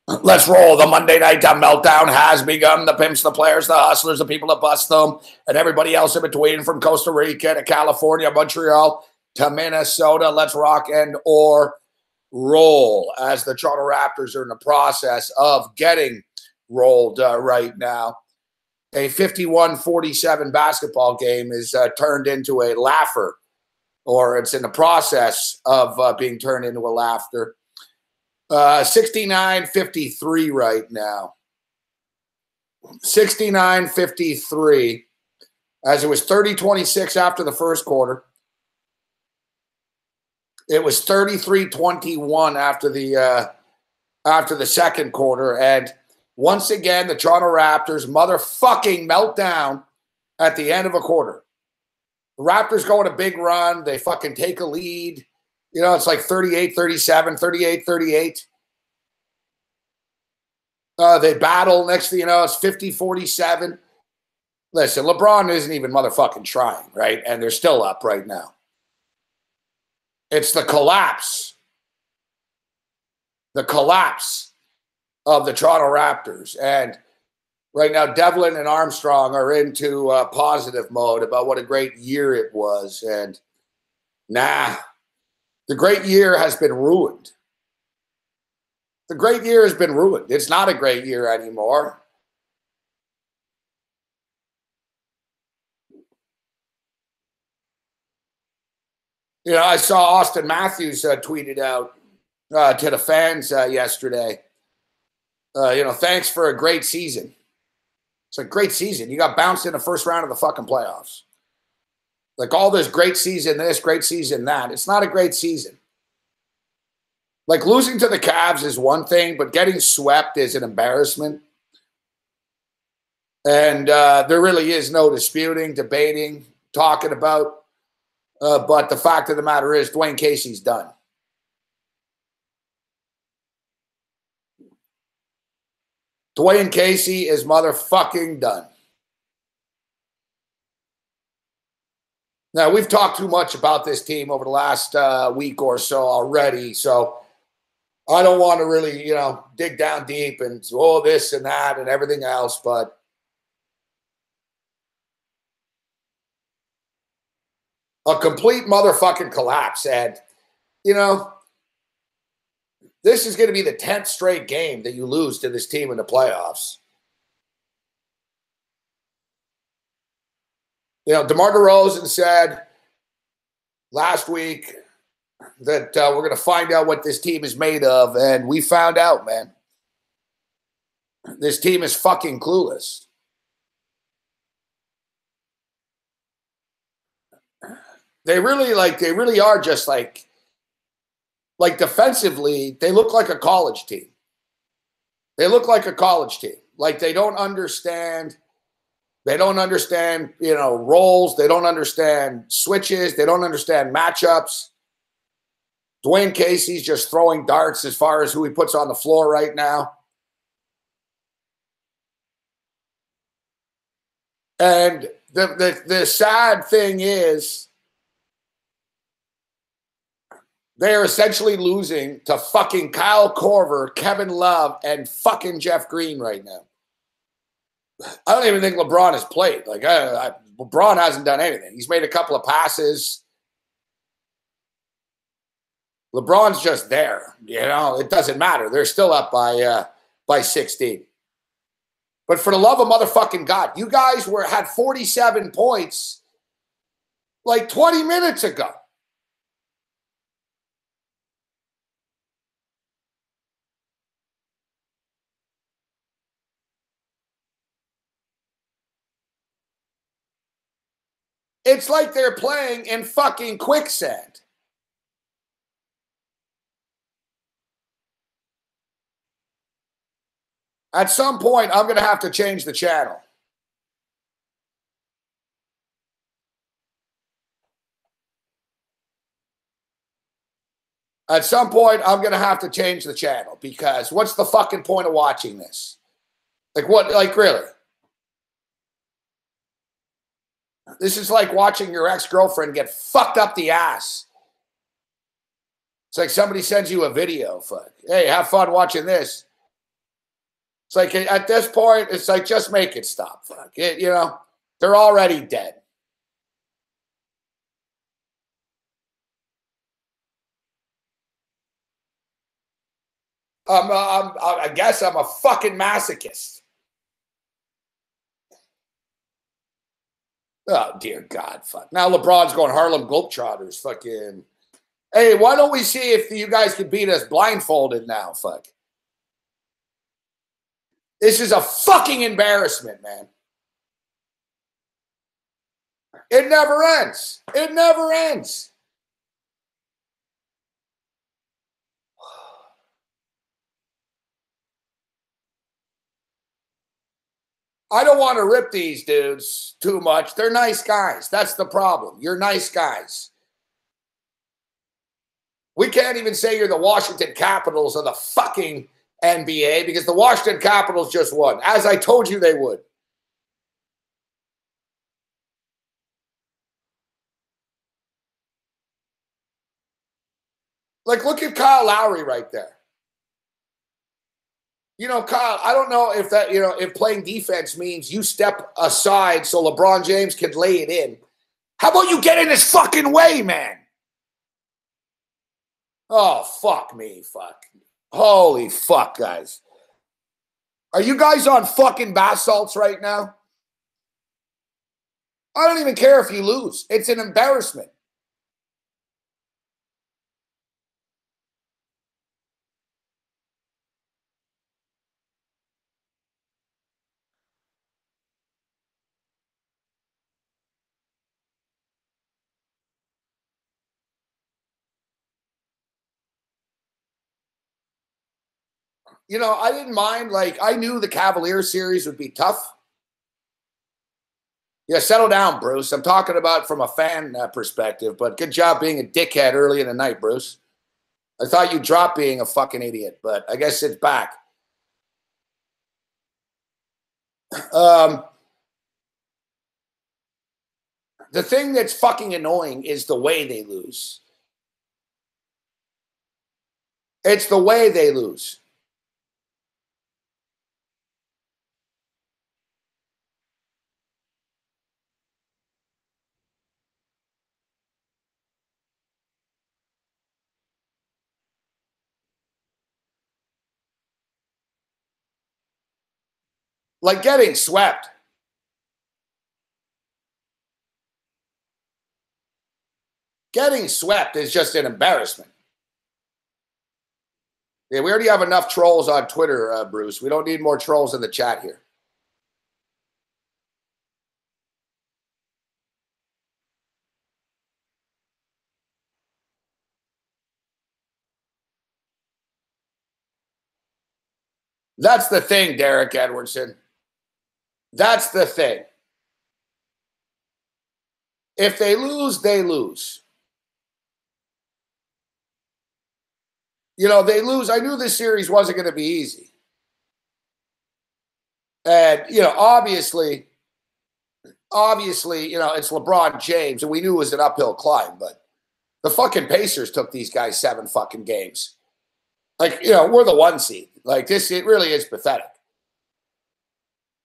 Let's roll. The Monday Night Meltdown has begun. The pimps, the players, the hustlers, the people that bust them, and everybody else in between from Costa Rica to California, Montreal to Minnesota. Let's rock and or roll as the Toronto Raptors are in the process of getting rolled right now. A 51-47 basketball game is turned into a laugher, or it's in the process of being turned into a laughter. 69-53 right now. 69-53 as it was 30-26 after the first quarter. It was 33-21 after the second quarter. And once again, the Toronto Raptors motherfucking meltdown at the end of a quarter. The Raptors go on a big run. They fucking take a lead. You know, it's like 38-37, 38-38. They battle. Next thing you know, it's 50-47. Listen, LeBron isn't even motherfucking trying, right? And they're still up right now. It's the collapse. The collapse of the Toronto Raptors. And right now, Devlin and Armstrong are into positive mode about what a great year it was. And nah. The great year has been ruined. The great year has been ruined. It's not a great year anymore. You know, I saw Austin Matthews tweeted out to the fans yesterday, you know, thanks for a great season. It's a great season. You got bounced in the first round of the fucking playoffs. Like all this great season, this, great season, that. It's not a great season. Like losing to the Cavs is one thing, but getting swept is an embarrassment. And there really is no disputing, debating, talking about. But the fact of the matter is Dwayne Casey's done. Dwayne Casey is motherfucking done. Now, we've talked too much about this team over the last week or so already, so I don't want to really, you know, dig down deep and this and that and everything else, but a complete motherfucking collapse. And, you know, this is going to be the 10th straight game that you lose to this team in the playoffs. You know, DeMar DeRozan said last week that we're going to find out what this team is made of, and we found out, man. This team is fucking clueless. They really are just like defensively, they look like a college team. They look like a college team. Like they don't understand. They don't understand, you know, roles. They don't understand switches. They don't understand matchups. Dwayne Casey's just throwing darts as far as who he puts on the floor right now. And the sad thing is they're essentially losing to fucking Kyle Korver, Kevin Love, and fucking Jeff Green right now. I don't even think LeBron has played. Like, LeBron hasn't done anything. He's made a couple of passes. LeBron's just there. You know, it doesn't matter. They're still up by 16. But for the love of motherfucking God, you guys had 47 points like 20 minutes ago. It's like they're playing in fucking quicksand. At some point, I'm going to have to change the channel. At some point, I'm going to have to change the channel because what's the fucking point of watching this? Like what? Like really? This is like watching your ex-girlfriend get fucked up the ass. It's like somebody sends you a video. Fuck. Hey, have fun watching this. It's like at this point, it's like just make it stop. Fuck it, you know, they're already dead. I guess I'm a fucking masochist. Oh dear God, fuck. Now LeBron's going Harlem Globetrotters. Fucking. Hey, why don't we see if you guys can beat us blindfolded now? Fuck. This is a fucking embarrassment, man. It never ends. It never ends. I don't want to rip these dudes too much. They're nice guys. That's the problem. You're nice guys. We can't even say you're the Washington Capitals of the fucking NBA because the Washington Capitals just won, as I told you they would. Like, look at Kyle Lowry right there. You know, Kyle, I don't know if that, you know, if playing defense means you step aside so LeBron James can lay it in. How about you get in his fucking way, man? Oh, fuck me, fuck. Holy fuck, guys. Are you guys on fucking bath salts right now? I don't even care if you lose. It's an embarrassment. You know, I didn't mind. Like, I knew the Cavaliers series would be tough. Yeah, settle down, Bruce. I'm talking about from a fan perspective, but good job being a dickhead early in the night, Bruce. I thought you dropped being a fucking idiot, but I guess it's back. The thing that's fucking annoying is the way they lose. It's the way they lose. Like getting swept. Getting swept is just an embarrassment. Yeah, we already have enough trolls on Twitter, Bruce. We don't need more trolls in the chat here. That's the thing, Derek Edwardson. That's the thing. If they lose, they lose. You know, they lose. I knew this series wasn't going to be easy. And, you know, obviously, you know, it's LeBron James, and we knew it was an uphill climb, but the fucking Pacers took these guys 7 fucking games. Like, you know, we're the 1 seed. Like, this, it really is pathetic.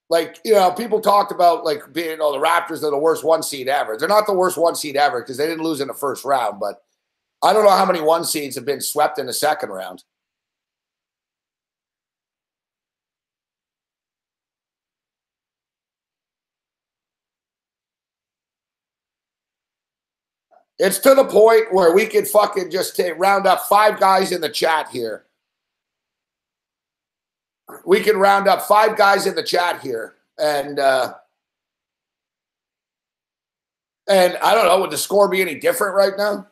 Like, you know, people talked about, like, being, oh, the Raptors are the worst 1 seed ever. They're not the worst 1 seed ever because they didn't lose in the first round, but I don't know how many 1 seeds have been swept in the second round. It's to the point where we could fucking just round up 5 guys in the chat here. We can round up 5 guys in the chat here. And I don't know, would the score be any different right now?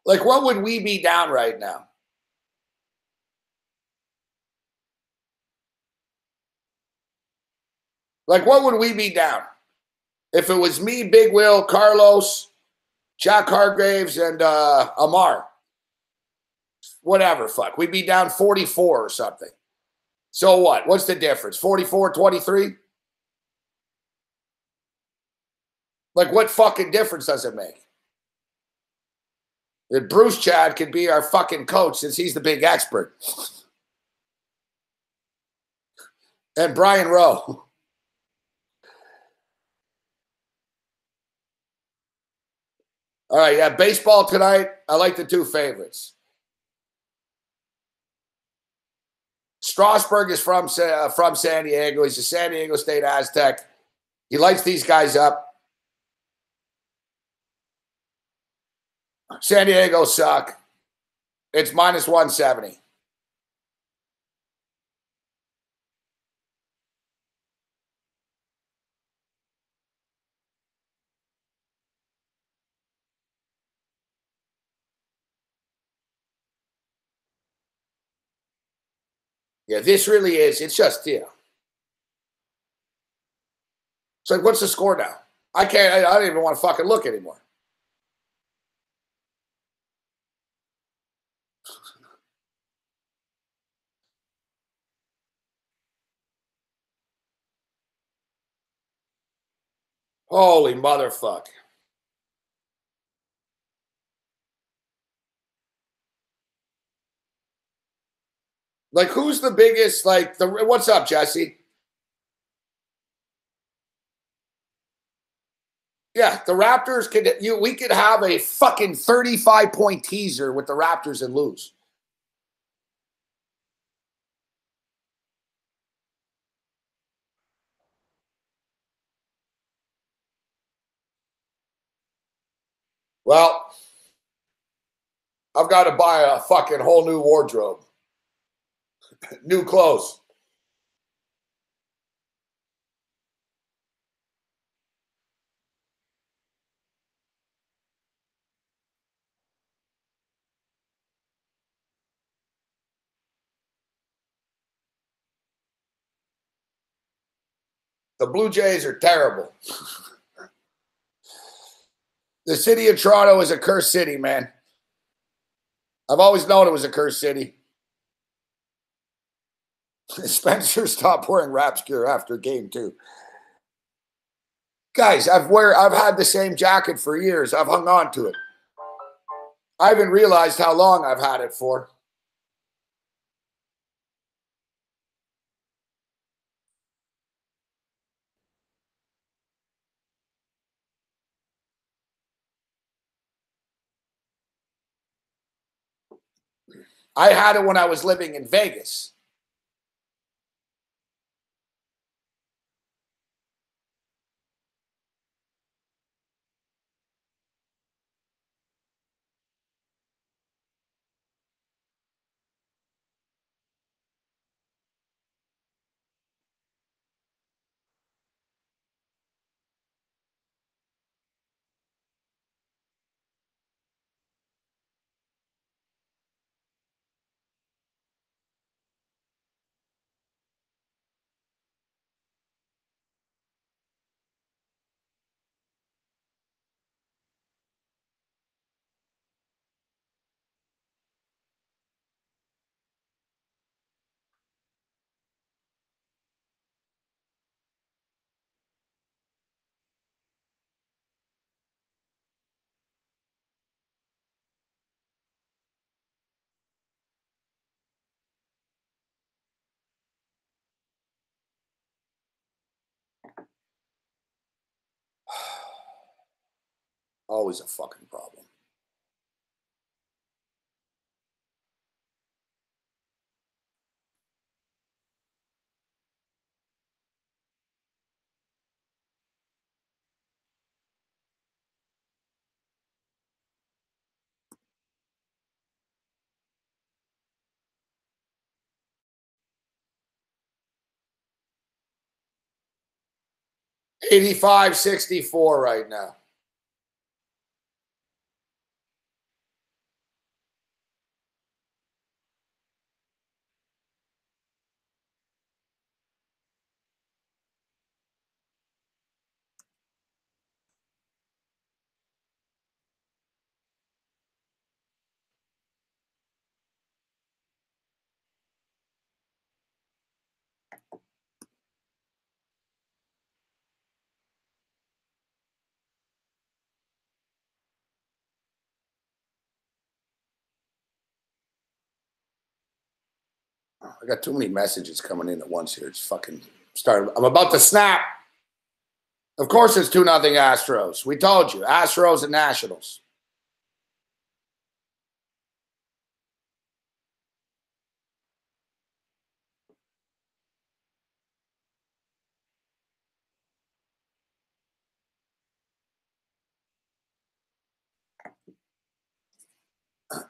like what would we be down right now? Like, what would we be down? If it was me, Big Will, Carlos, Jack Hargraves, and Amar. Whatever, fuck. We'd be down 44 or something. So what? What's the difference? 44-23? Like, what fucking difference does it make? That Bruce Chad could be our fucking coach since he's the big expert. And Brian Rowe. All right, yeah, baseball tonight. I like the two favorites. Strasburg is from San Diego. He's a San Diego State Aztec. He lights these guys up. San Diego suck. It's minus 170. Yeah, this really is. It's just, yeah. It's like, what's the score now? I can't, I don't even want to fucking look anymore. Holy motherfuck. Like, who's the biggest, like, what's up, Jesse? Yeah, the Raptors we could have a fucking 35-point teaser with the Raptors and lose. Well, I've got to buy a fucking whole new wardrobe. New clothes. The Blue Jays are terrible. The city of Toronto is a cursed city, man. I've always known it was a cursed city. Spencer stopped wearing Raps gear after game 2. Guys, I've had the same jacket for years. I've hung on to it. I haven't realized how long I've had it for. I had it when I was living in Vegas. Always a fucking problem. $85.64 right now. I got too many messages coming in at once here. It's fucking starting. I'm about to snap. Of course, it's 2-0 Astros. We told you, Astros and Nationals.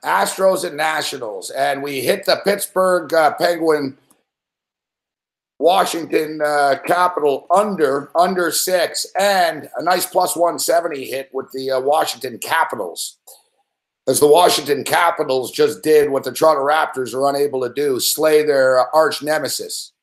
Astros and Nationals, and we hit the Pittsburgh Penguin Washington Capital under 6, and a nice plus 170 hit with the Washington Capitals. As the Washington Capitals just did what the Toronto Raptors are unable to do, slay their arch nemesis.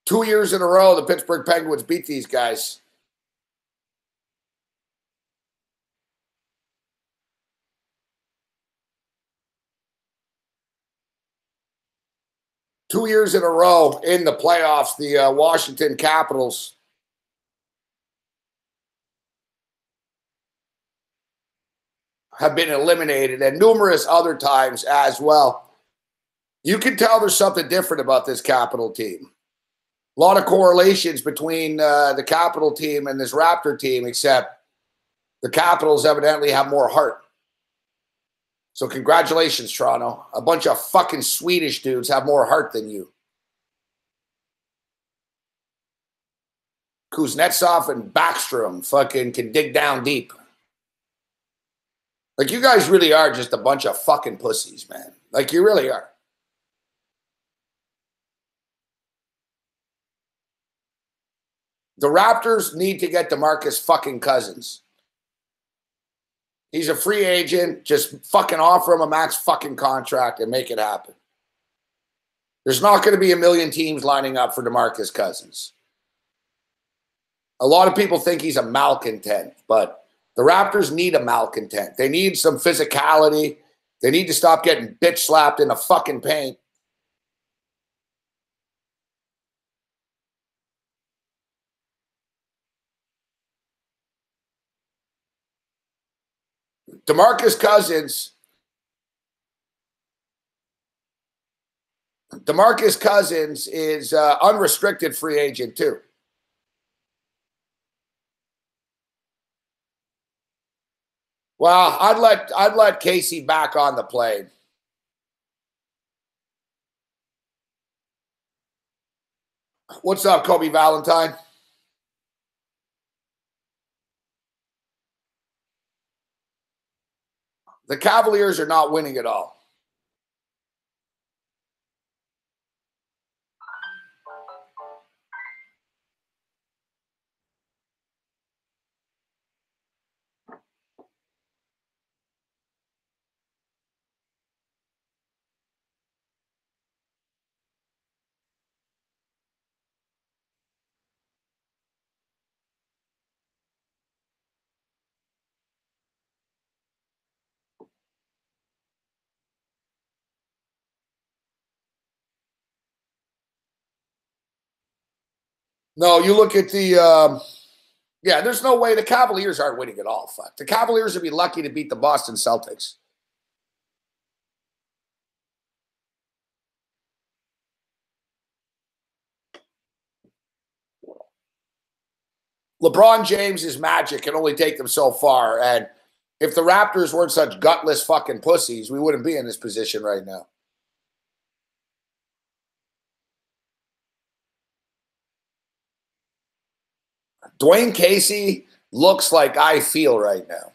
Two years in a row, the Pittsburgh Penguins beat these guys. Two years in a row in the playoffs, the Washington Capitals have been eliminated, and numerous other times as well. You can tell there's something different about this Capital team. A lot of correlations between the Capital team and this Raptor team, except the Capitals evidently have more heart. So congratulations, Toronto. A bunch of fucking Swedish dudes have more heart than you. Kuznetsov and Backstrom fucking can dig down deep. Like, you guys really are just a bunch of fucking pussies, man. Like, you really are. The Raptors need to get DeMarcus fucking Cousins. He's a free agent. Just fucking offer him a max fucking contract and make it happen. There's not going to be a million teams lining up for DeMarcus Cousins. A lot of people think he's a malcontent, but the Raptors need a malcontent. They need some physicality. They need to stop getting bitch slapped in the fucking paint. DeMarcus Cousins is unrestricted free agent too. Well, I'd let Casey back on the plane. What's up, Kobe Valentine? The Cavaliers are not winning at all. No, you look at the yeah, there's no way the Cavaliers aren't winning at all. Fuck. The Cavaliers would be lucky to beat the Boston Celtics. LeBron James's magic can only take them so far. And if the Raptors weren't such gutless fucking pussies, we wouldn't be in this position right now. Dwayne Casey looks like I feel right now.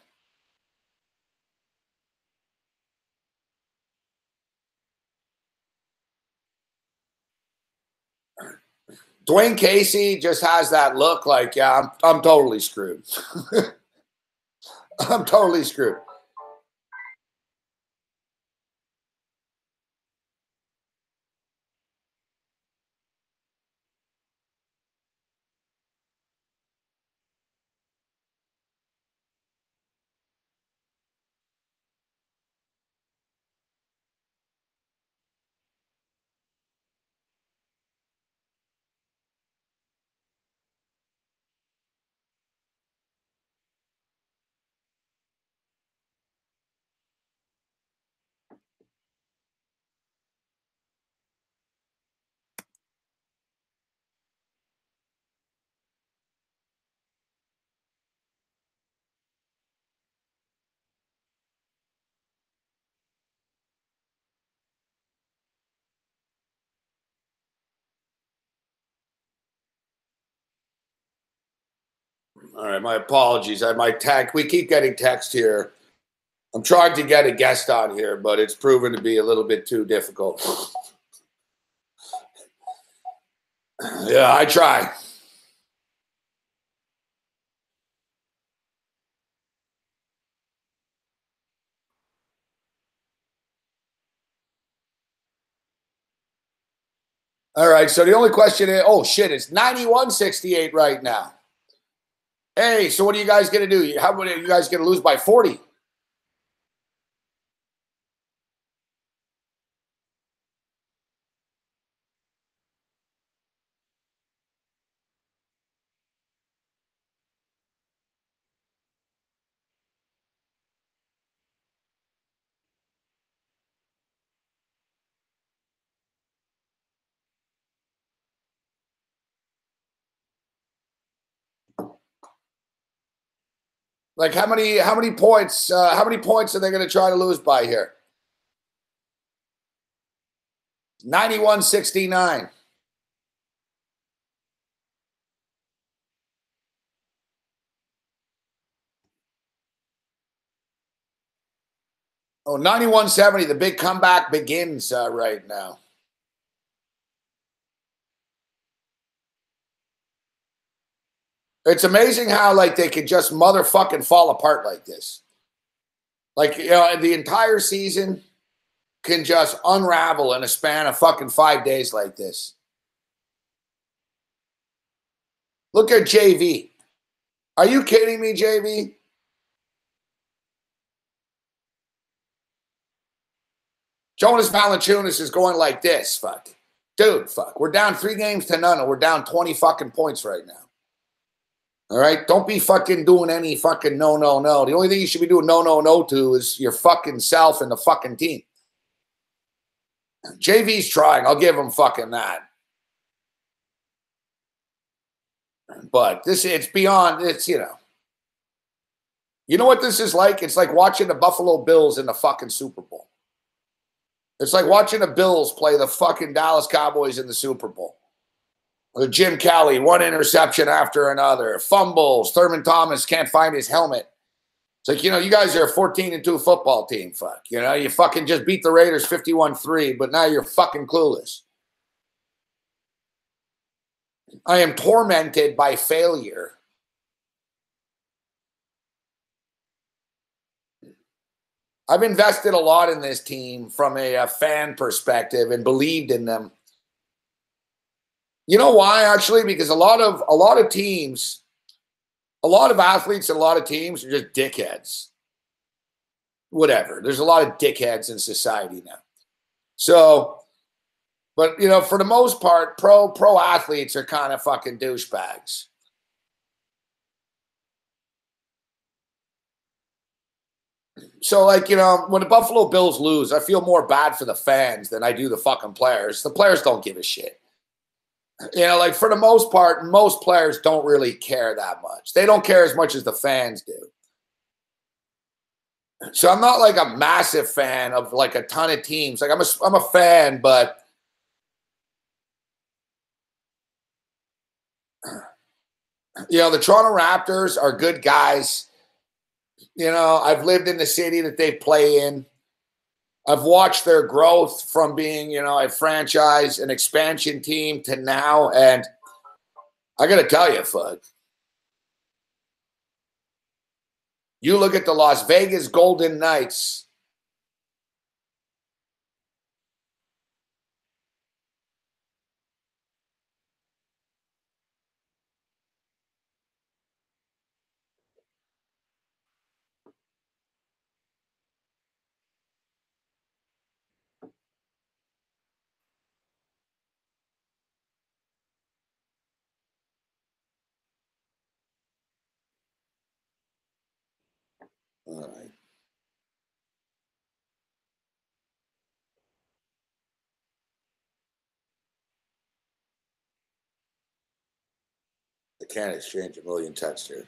Dwayne Casey just has that look like, yeah, I'm totally screwed. I'm totally screwed. All right, my apologies. We keep getting text here. I'm trying to get a guest on here, but it's proven to be a little bit too difficult. Yeah, I try. All right, so the only question is, oh shit, it's 91-68 right now. Hey, so what are you guys going to do? How are you guys going to lose by 40? Like how many points are they going to try to lose by here? 91-69. Oh, 91-70. The big comeback begins right now. It's amazing how like they could just motherfucking fall apart like this. Like, you know, the entire season can just unravel in a span of fucking 5 days like this. Look at JV. Are you kidding me, JV? Jonas Valanciunas is going like this. Fuck. Dude, fuck. We're down 3-0 and we're down 20 fucking points right now. All right? Don't be fucking doing any fucking no. The only thing you should be doing no to is your fucking self and the fucking team. JV's trying. I'll give him fucking that. But it's beyond, you know what this is like? It's like watching the Buffalo Bills in the fucking Super Bowl. It's like watching the Bills play the fucking Dallas Cowboys in the Super Bowl. Jim Kelly, one interception after another. Fumbles. Thurman Thomas can't find his helmet. It's like, you know, you guys are a 14-2 football team. Fuck. You know, you fucking just beat the Raiders 51-3, but now you're fucking clueless. I am tormented by failure. I've invested a lot in this team from a fan perspective and believed in them. You know why? Actually, because a lot of teams, a lot of athletes, and a lot of teams are just dickheads. Whatever. There's a lot of dickheads in society now. So, but you know, for the most part, pro athletes are kind of fucking douchebags. So, like, you know, when the Buffalo Bills lose, I feel more bad for the fans than I do the fucking players. The players don't give a shit. You know, like, for the most part, most players don't really care that much. They don't care as much as the fans do. So I'm not like a massive fan of like a ton of teams. Like, I'm a fan, but you know, the Toronto Raptors are good guys. You know, I've lived in the city that they play in. I've watched their growth from being, you know, a franchise, an expansion team to now. And I got to tell you, fuck. You look at the Las Vegas Golden Knights. All right. I can't exchange a million texts here.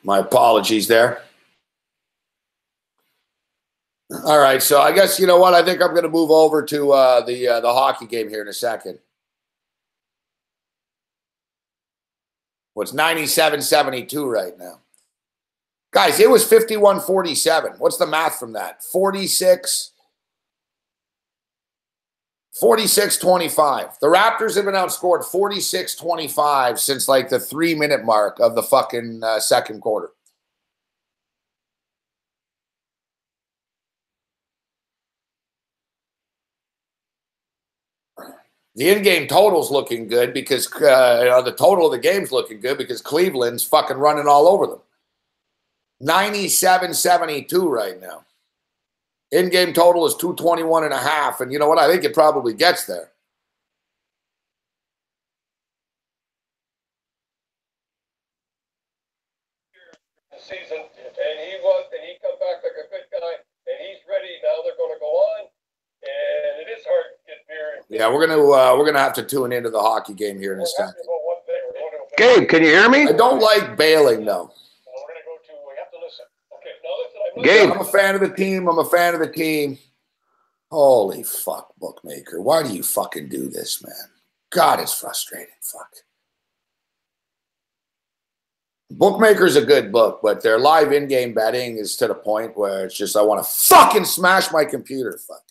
My apologies there. All right, so I guess you know what? I think I'm going to move over to the hockey game here in a second. What's 97-72 right now? Guys, it was 51-47. What's the math from that? 46-25. The Raptors have been outscored 46-25 since like the 3-minute mark of the fucking second quarter. The in-game total's looking good because the total of the game's looking good because Cleveland's fucking running all over them. 97-72 right now. In-game total is 221.5, and you know what? I think it probably gets there. Season, and he come back like a good guy, and he's ready. Now they're going to go on, and it is hard to get beer. Yeah, we're gonna have to tune into the hockey game here in a second. Gabe, can you hear me? I don't like bailing though. We're going to go to. We have to listen. Okay, now listen. Gabe, I'm a fan of the team. I'm a fan of the team. Holy fuck, bookmaker! Why do you fucking do this, man? God, it's frustrating. Fuck. Bookmaker's a good book, but their live in-game betting is to the point where it's just I want to fucking smash my computer. Fuck.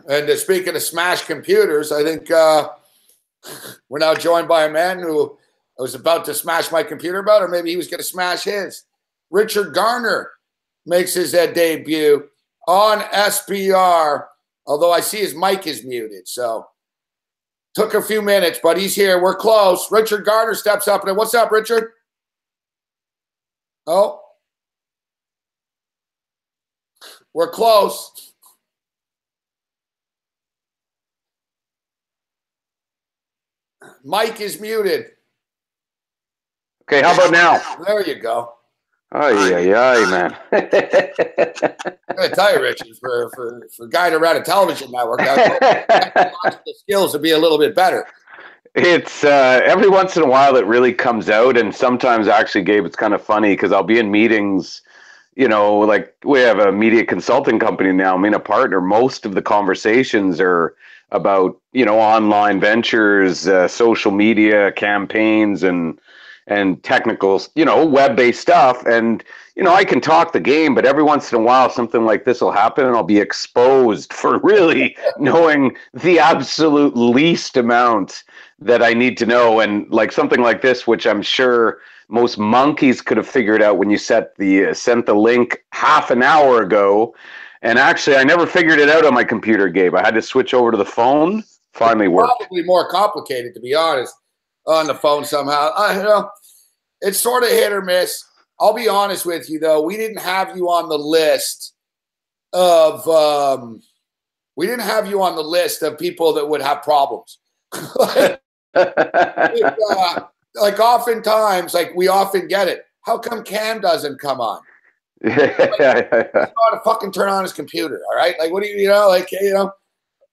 And speaking of smash computers, I think we're now joined by a man who I was about to smash my computer about, or maybe he was going to smash his. Richard Garner makes his debut on SPR, although I see his mic is muted. So took a few minutes, but he's here. We're close. Richard Garner steps up. And what's up, Richard? Oh, we're close. Mike is muted. okay, how about now? There you go. Ay, man. I'm going to tell you, Richard, for a guy to run a television network, technological skills would be a little bit better. It's every once in a while it really comes out, and sometimes actually, Gabe, it's kind of funny because I'll be in meetings, you know, like we have a media consulting company now. I'm in a partner. Most of the conversations are about, you know, online ventures, social media campaigns, and technical, you know, web-based stuff. And, you know, I can talk the game, but every once in a while something like this will happen and I'll be exposed for really knowing the absolute least amount that I need to know. And like something like this, which I'm sure most monkeys could have figured out when you sent the link half an hour ago. And actually, I never figured it out on my computer, Gabe. I had to switch over to the phone. Finally worked. Probably more complicated, to be honest, on the phone somehow. You know, it's sort of hit or miss. I'll be honest with you, though. We didn't have you on the list of people that would have problems. Like oftentimes, like we often get it. How come Cam doesn't come on? Like, he's got to fucking turn on his computer. All right, like what do you know? Like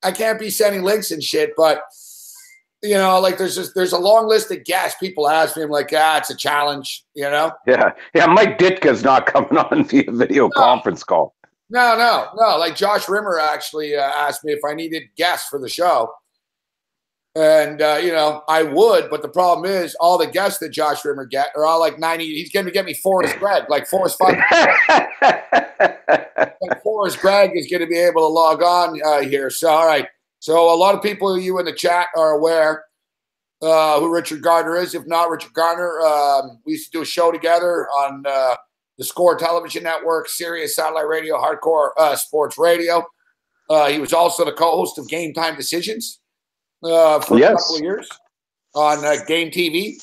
I can't be sending links and shit, but you know, like there's a long list of guests. People ask me, I'm like, it's a challenge, you know? Yeah. Mike Ditka's not coming on via video conference call. No. Like Josh Rimmer actually asked me if I needed guests for the show. And, you know, I would, but the problem is all the guests that Josh Rimmer get are all like 90. He's going to get me Forrest Gregg, like Forrest fucking and Forrest Gregg is going to be able to log on here. So, all right. So a lot of people you in the chat are aware who Richard Garner is. If not, Richard Garner, we used to do a show together on the Score Television Network, Sirius Satellite Radio, Hardcore Sports Radio. He was also the co-host of Game Time Decisions for a couple of years on Game TV.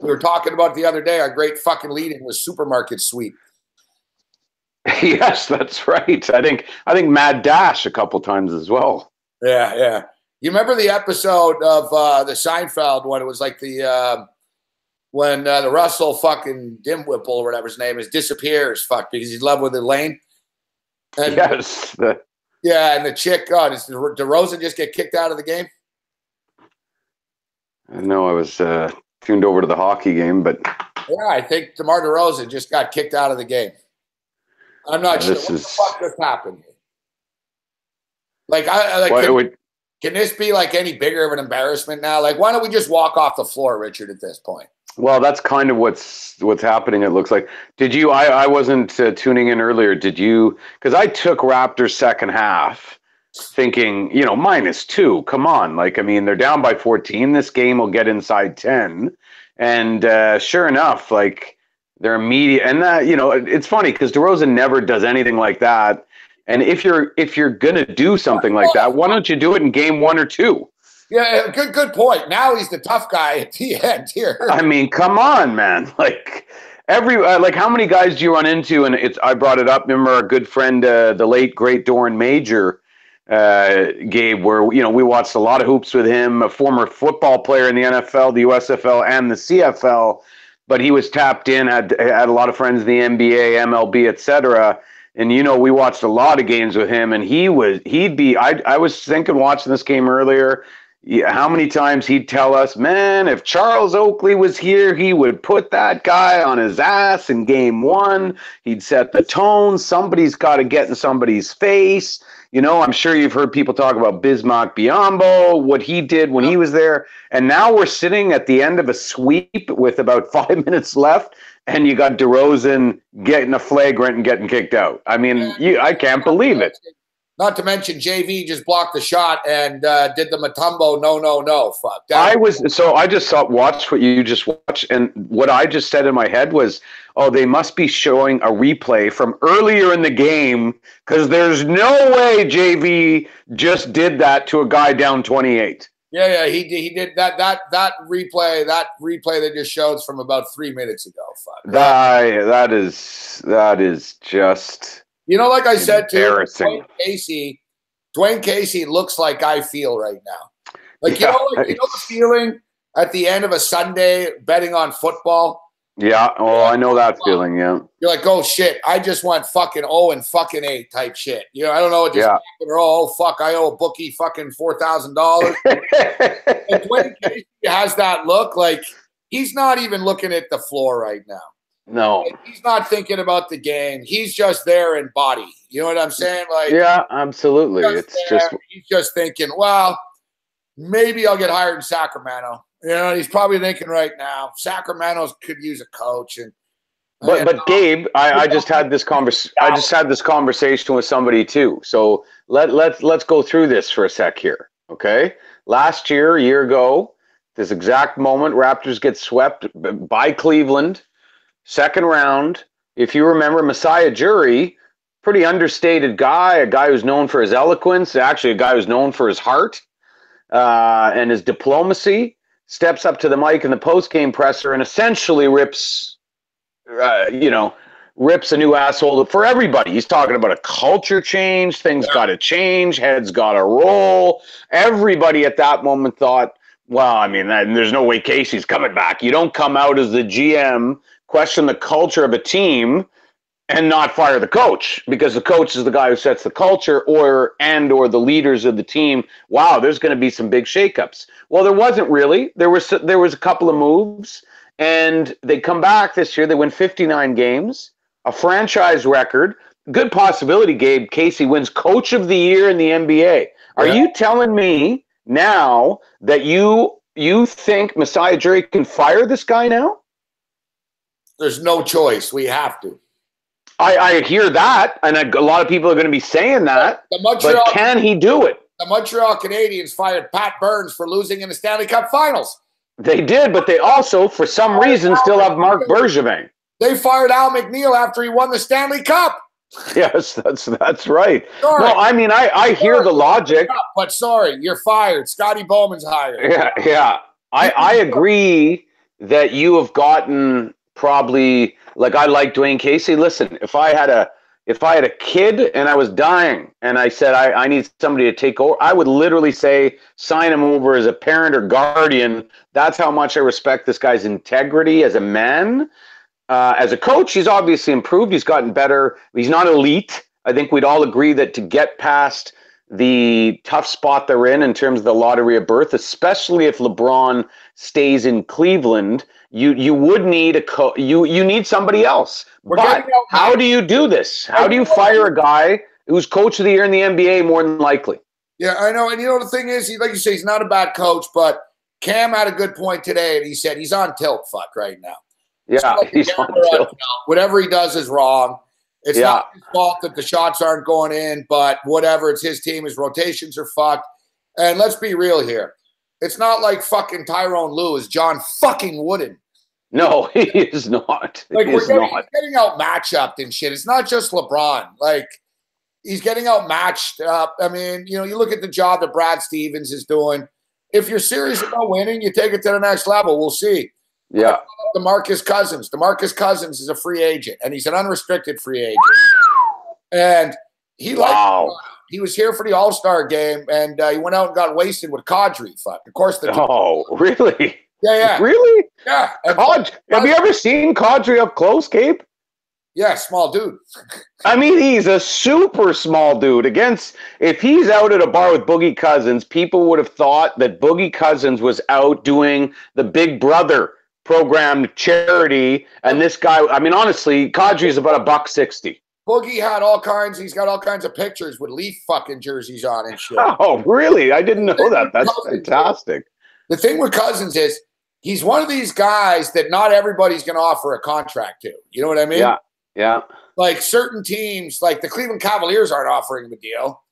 We were talking about it the other day. Our great fucking lead-in was Supermarket Sweep. Yes, that's right. I think Mad Dash a couple times as well. Yeah. You remember the episode of the Seinfeld when it was like when the Russell fucking Dimwhipple or whatever his name is disappears, because he's in love with Elaine, And, Yes. yeah, and the chick, God, does DeRozan just get kicked out of the game? I know I was tuned over to the hockey game, but yeah, I think DeMar DeRozan just got kicked out of the game. I'm not sure what the fuck just happened. Like, can this be like any bigger of an embarrassment now? Like, why don't we just walk off the floor, Richard, at this point? Well, that's kind of what's happening. It looks like. Did you? I wasn't tuning in earlier. Did you? Because I took Raptors second half, thinking -2. Come on, like I mean they're down by 14. This game will get inside 10, and sure enough, like they're immediate. And that it's funny because DeRozan never does anything like that. And if you're gonna do something like that, why don't you do it in game 1 or 2? Yeah, good point. Now he's the tough guy at the end here. I mean, come on, man. Like how many guys do you run into? And I brought it up. Remember our good friend, the late great Doran Major, Gabe, where we watched a lot of hoops with him, a former football player in the NFL, the USFL, and the CFL. But he was tapped in, had a lot of friends in the NBA, MLB, etc. And we watched a lot of games with him, and I was thinking watching this game earlier. How many times he'd tell us, man, if Charles Oakley was here, he would put that guy on his ass in game 1. He'd set the tone. Somebody's got to get in somebody's face. I'm sure you've heard people talk about Bismack Biyombo, what he did when he was there. And now we're sitting at the end of a sweep with about 5 minutes left, and you got DeRozan getting a flagrant and getting kicked out. I mean, I can't believe it. Not to mention JV just blocked the shot and did the Mutombo no. Fuck. I just watched what you just watched, and what I just said in my head was, oh, they must be showing a replay from earlier in the game because there's no way JV just did that to a guy down 28. Yeah, he did that replay. That replay they just showed from about 3 minutes ago. Fuck. That is just. Like I said to Dwayne Casey looks like I feel right now. Like, the feeling at the end of a Sunday betting on football? Yeah. Oh, I know that feeling. Yeah. You're like, oh shit, I just went fucking 0-8 type shit. I don't know what just happened, or oh fuck, I owe a bookie fucking $4,000. And Dwayne Casey has that look like he's not even looking at the floor right now. No, like, he's not thinking about the game. He's just there in body. You know what I'm saying? Like, yeah, absolutely. He's just thinking, well, maybe I'll get hired in Sacramento. He's probably thinking right now, Sacramento could use a coach. But Gabe, I just had this conversation with somebody too. So let's go through this for a sec here. Okay, last year, a year ago, this exact moment, Raptors get swept by Cleveland. Second round, if you remember, Masai Ujiri, pretty understated guy, a guy who's known for his eloquence, actually a guy who's known for his heart and his diplomacy, steps up to the mic in the post-game presser and essentially rips a new asshole for everybody. He's talking about a culture change, things got to change, heads got to roll. Everybody at that moment thought, well, I mean, there's no way Casey's coming back. You don't come out as the GM, question the culture of a team, and not fire the coach, because the coach is the guy who sets the culture or the leaders of the team. Wow, there's going to be some big shakeups. Well, there wasn't really. There was a couple of moves, and they come back this year. They win 59 games, a franchise record. Good possibility, Gabe, Casey wins Coach of the Year in the NBA. Are you telling me now that you think Masai Ujiri can fire this guy now? There's no choice. We have to. I hear that, and a lot of people are going to be saying that, but can he do it? The Montreal Canadiens fired Pat Burns for losing in the Stanley Cup Finals. They did, but they also, for some reason, still have Marc Bergevin. They fired Al McNeil after he won the Stanley Cup. Yes, that's right. Sorry. No, I mean, I hear the logic. But sorry, you're fired. Scotty Bowman's hired. Yeah. I agree that you have gotten probably, like, I like Dwayne Casey. Listen, if I had a kid and I was dying and I said I need somebody to take over, I would literally say sign him over as a parent or guardian. That's how much I respect this guy's integrity as a man. As a coach, he's obviously improved. He's gotten better. He's not elite. I think we'd all agree that to get past the tough spot they're in terms of the lottery of berth, especially if LeBron stays in Cleveland, you would need you need somebody else. But how do you do this? How do you fire a guy who's coach of the year in the NBA more than likely? Yeah, I know. And you know the thing is, like you say, he's not a bad coach, but Cam had a good point today, and he said he's on tilt right now. Yeah, he's on tilt. Whatever he does is wrong. It's not his fault that the shots aren't going in, but whatever, it's his team. His rotations are fucked. And let's be real here. It's not like fucking Tyrone Lue is John fucking Wooden. No, he is not. Like, he's getting out matchup and shit. It's not just LeBron. Like, he's getting outmatched. I mean, you know, you look at the job that Brad Stevens is doing. If you're serious about winning, you take it to the next level. We'll see. Yeah. DeMarcus Cousins. DeMarcus Cousins is a free agent, and he's an unrestricted free agent. And he he was here for the All-Star game, and he went out and got wasted with Kadri. Fuck. Of course, really? Yeah. Really? Yeah. Have you ever seen Kadri up close, Gabe? Yeah, small dude. I mean, he's a super small dude. If he's out at a bar with Boogie Cousins, people would have thought that Boogie Cousins was out doing the Big Brother program charity, and this guy, I mean, honestly, Kadri's about $1.60. Boogie had all kinds. He's got all kinds of pictures with Leaf fucking jerseys on and shit. Oh, really? I didn't know that. That's fantastic. The thing with Cousins is he's one of these guys that not everybody's going to offer a contract to. You know what I mean? Yeah. Like certain teams, like the Cleveland Cavaliers aren't offering him a deal.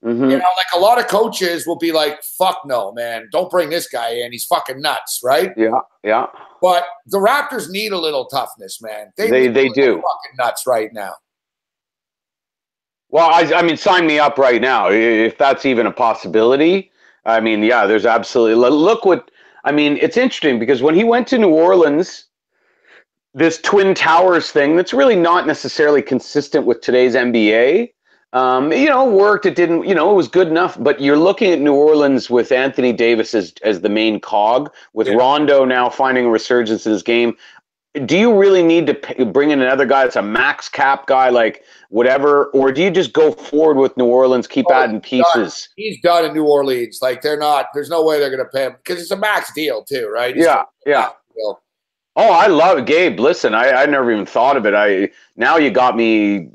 Mm-hmm. You know, like a lot of coaches will be like, fuck no, man. Don't bring this guy in. He's fucking nuts, right? Yeah. But the Raptors need a little toughness, man. They do. Fucking nuts right now. Well, I mean, sign me up right now if that's even a possibility. I mean, yeah, there's absolutely. Look what I mean. It's interesting because when he went to New Orleans, this Twin Towers thing that's really not necessarily consistent with today's NBA. Worked. It didn't. It was good enough. But you're looking at New Orleans with Anthony Davis as the main cog, with Rondo now finding a resurgence in his game. Do you really need to bring in another guy that's a max cap guy, like whatever, or do you just go forward with New Orleans, keep adding pieces? He's done in New Orleans. Like they're not. There's no way they're going to pay him because it's a max deal too, right? Yeah. Oh, I love it, Gabe. Listen, I never even thought of it. Now you got me.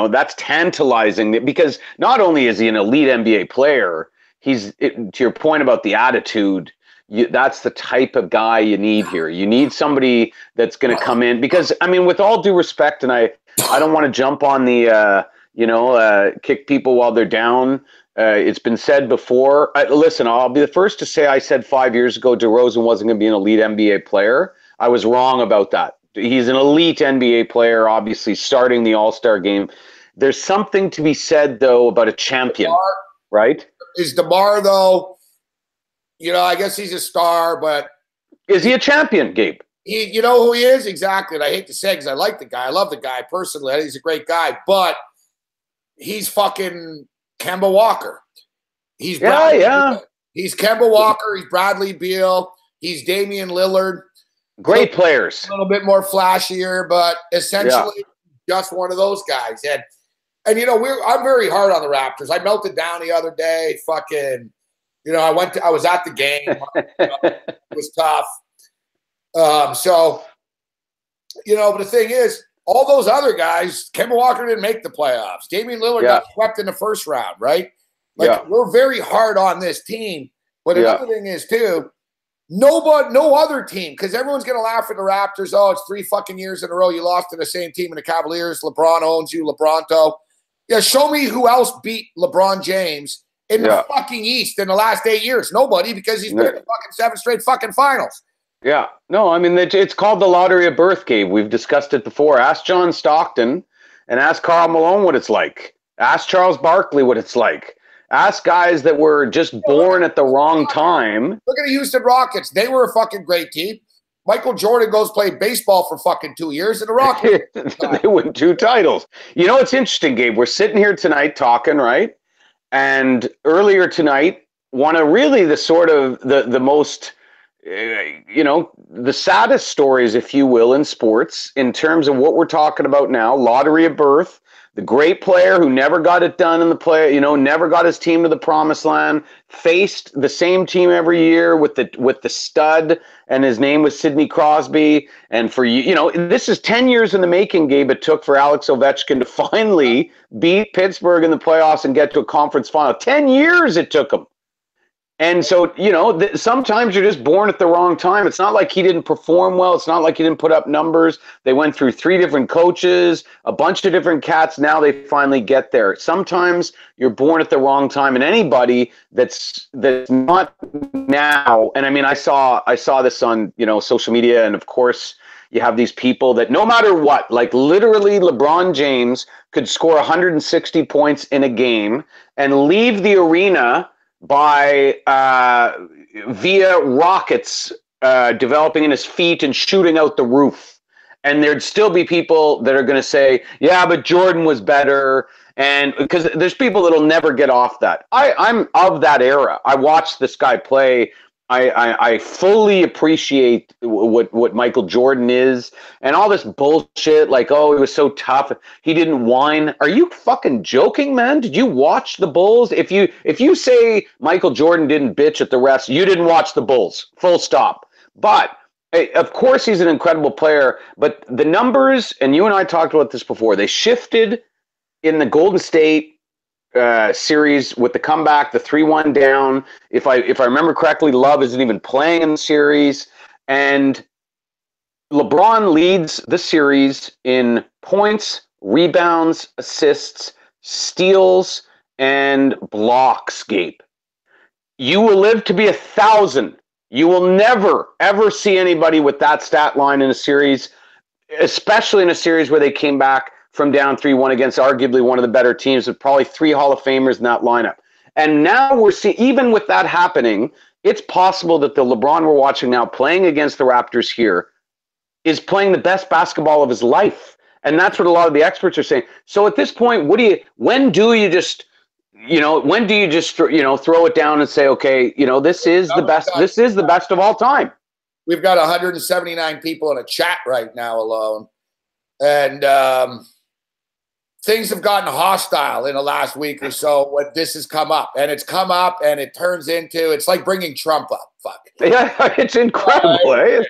That's tantalizing because not only is he an elite NBA player, to your point about the attitude. That's the type of guy you need here. You need somebody that's going to come in because, I mean, with all due respect, and I don't want to jump on the, kick people while they're down. It's been said before. Listen, I'll be the first to say I said 5 years ago DeRozan wasn't going to be an elite NBA player. I was wrong about that. He's an elite NBA player, obviously starting the All-Star game. There's something to be said, though, about a champion, right? Is DeMar, though? I guess he's a star, but is he a champion, Gabe? You know who he is? Exactly. And I hate to say it because I like the guy. I love the guy personally. I think he's a great guy, but he's fucking Kemba Walker. He's Beal. He's Kemba Walker. He's Bradley Beal. He's Damian Lillard. Great players. A little bit more flashier, but essentially just one of those guys. And I'm very hard on the Raptors. I melted down the other day. Fucking. I was at the game. It was tough. But the thing is, all those other guys, Kemba Walker didn't make the playoffs. Damian Lillard got swept in the first round, right? We're very hard on this team. But another thing is, too, no other team, because everyone's going to laugh at the Raptors. Oh, it's 3 fucking years in a row you lost to the same team in the Cavaliers. LeBron owns you, LeBronto. Yeah, show me who else beat LeBron James in the fucking East in the last 8 years. Nobody, because he's been in the fucking 7 straight fucking finals. Yeah. No, I mean, it's called the lottery of birth, Gabe. We've discussed it before. Ask John Stockton and ask Karl Malone what it's like. Ask Charles Barkley what it's like. Ask guys that were just born at the wrong time. Look at the Houston Rockets. They were a fucking great team. Michael Jordan goes play baseball for fucking 2 years, and the Rockets they win 2 titles. It's interesting, Gabe. We're sitting here tonight talking, right? And earlier tonight, one of really the sort of the most, the saddest stories, if you will, in sports, in terms of what we're talking about now, lottery of birth, the great player who never got it done in the play, never got his team to the promised land, faced the same team every year with the stud, and his name was Sidney Crosby. And for this is 10 years in the making, Gabe. It took for Alex Ovechkin to finally beat Pittsburgh in the playoffs and get to a conference final. 10 years it took him. And so, sometimes you're just born at the wrong time. It's not like he didn't perform well. It's not like he didn't put up numbers. They went through 3 different coaches, a bunch of different cats. Now they finally get there. Sometimes you're born at the wrong time. And anybody that's not now, and I mean, I saw this on, social media. And of course, you have these people that no matter what, like literally LeBron James could score 160 points in a game and leave the arena by via rockets developing in his feet and shooting out the roof. And there'd still be people that are going to say, yeah, but Jordan was better. And because there's people that'll never get off that. I'm of that era. I watched this guy play. I fully appreciate what Michael Jordan is, and all this bullshit like, oh, he was so tough, he didn't whine. Are you fucking joking, man? Did you watch the Bulls? If you say Michael Jordan didn't bitch at the refs, you didn't watch the Bulls. Full stop. But of course he's an incredible player, but the numbers, and you and I talked about this before, they shifted in the Golden State series with the comeback, the 3-1 down. If I remember correctly, Love isn't even playing in the series, and LeBron leads the series in points, rebounds, assists, steals, and blocks. Gabe, you will live to be 1,000. You will never ever see anybody with that stat line in a series, especially in a series where they came back from down 3-1 against arguably one of the better teams with probably 3 Hall of Famers in that lineup. And now we're seeing, even with that happening, it's possible that the LeBron we're watching now playing against the Raptors here is playing the best basketball of his life. And that's what a lot of the experts are saying. So at this point, when do you just throw it down and say, okay, this is the best of all time. We've got 179 people in a chat right now alone. And, things have gotten hostile in the last week or so when this has come up. And it's come up and it turns into, it's like bringing Trump up. Fuck. Yeah, it's incredible. I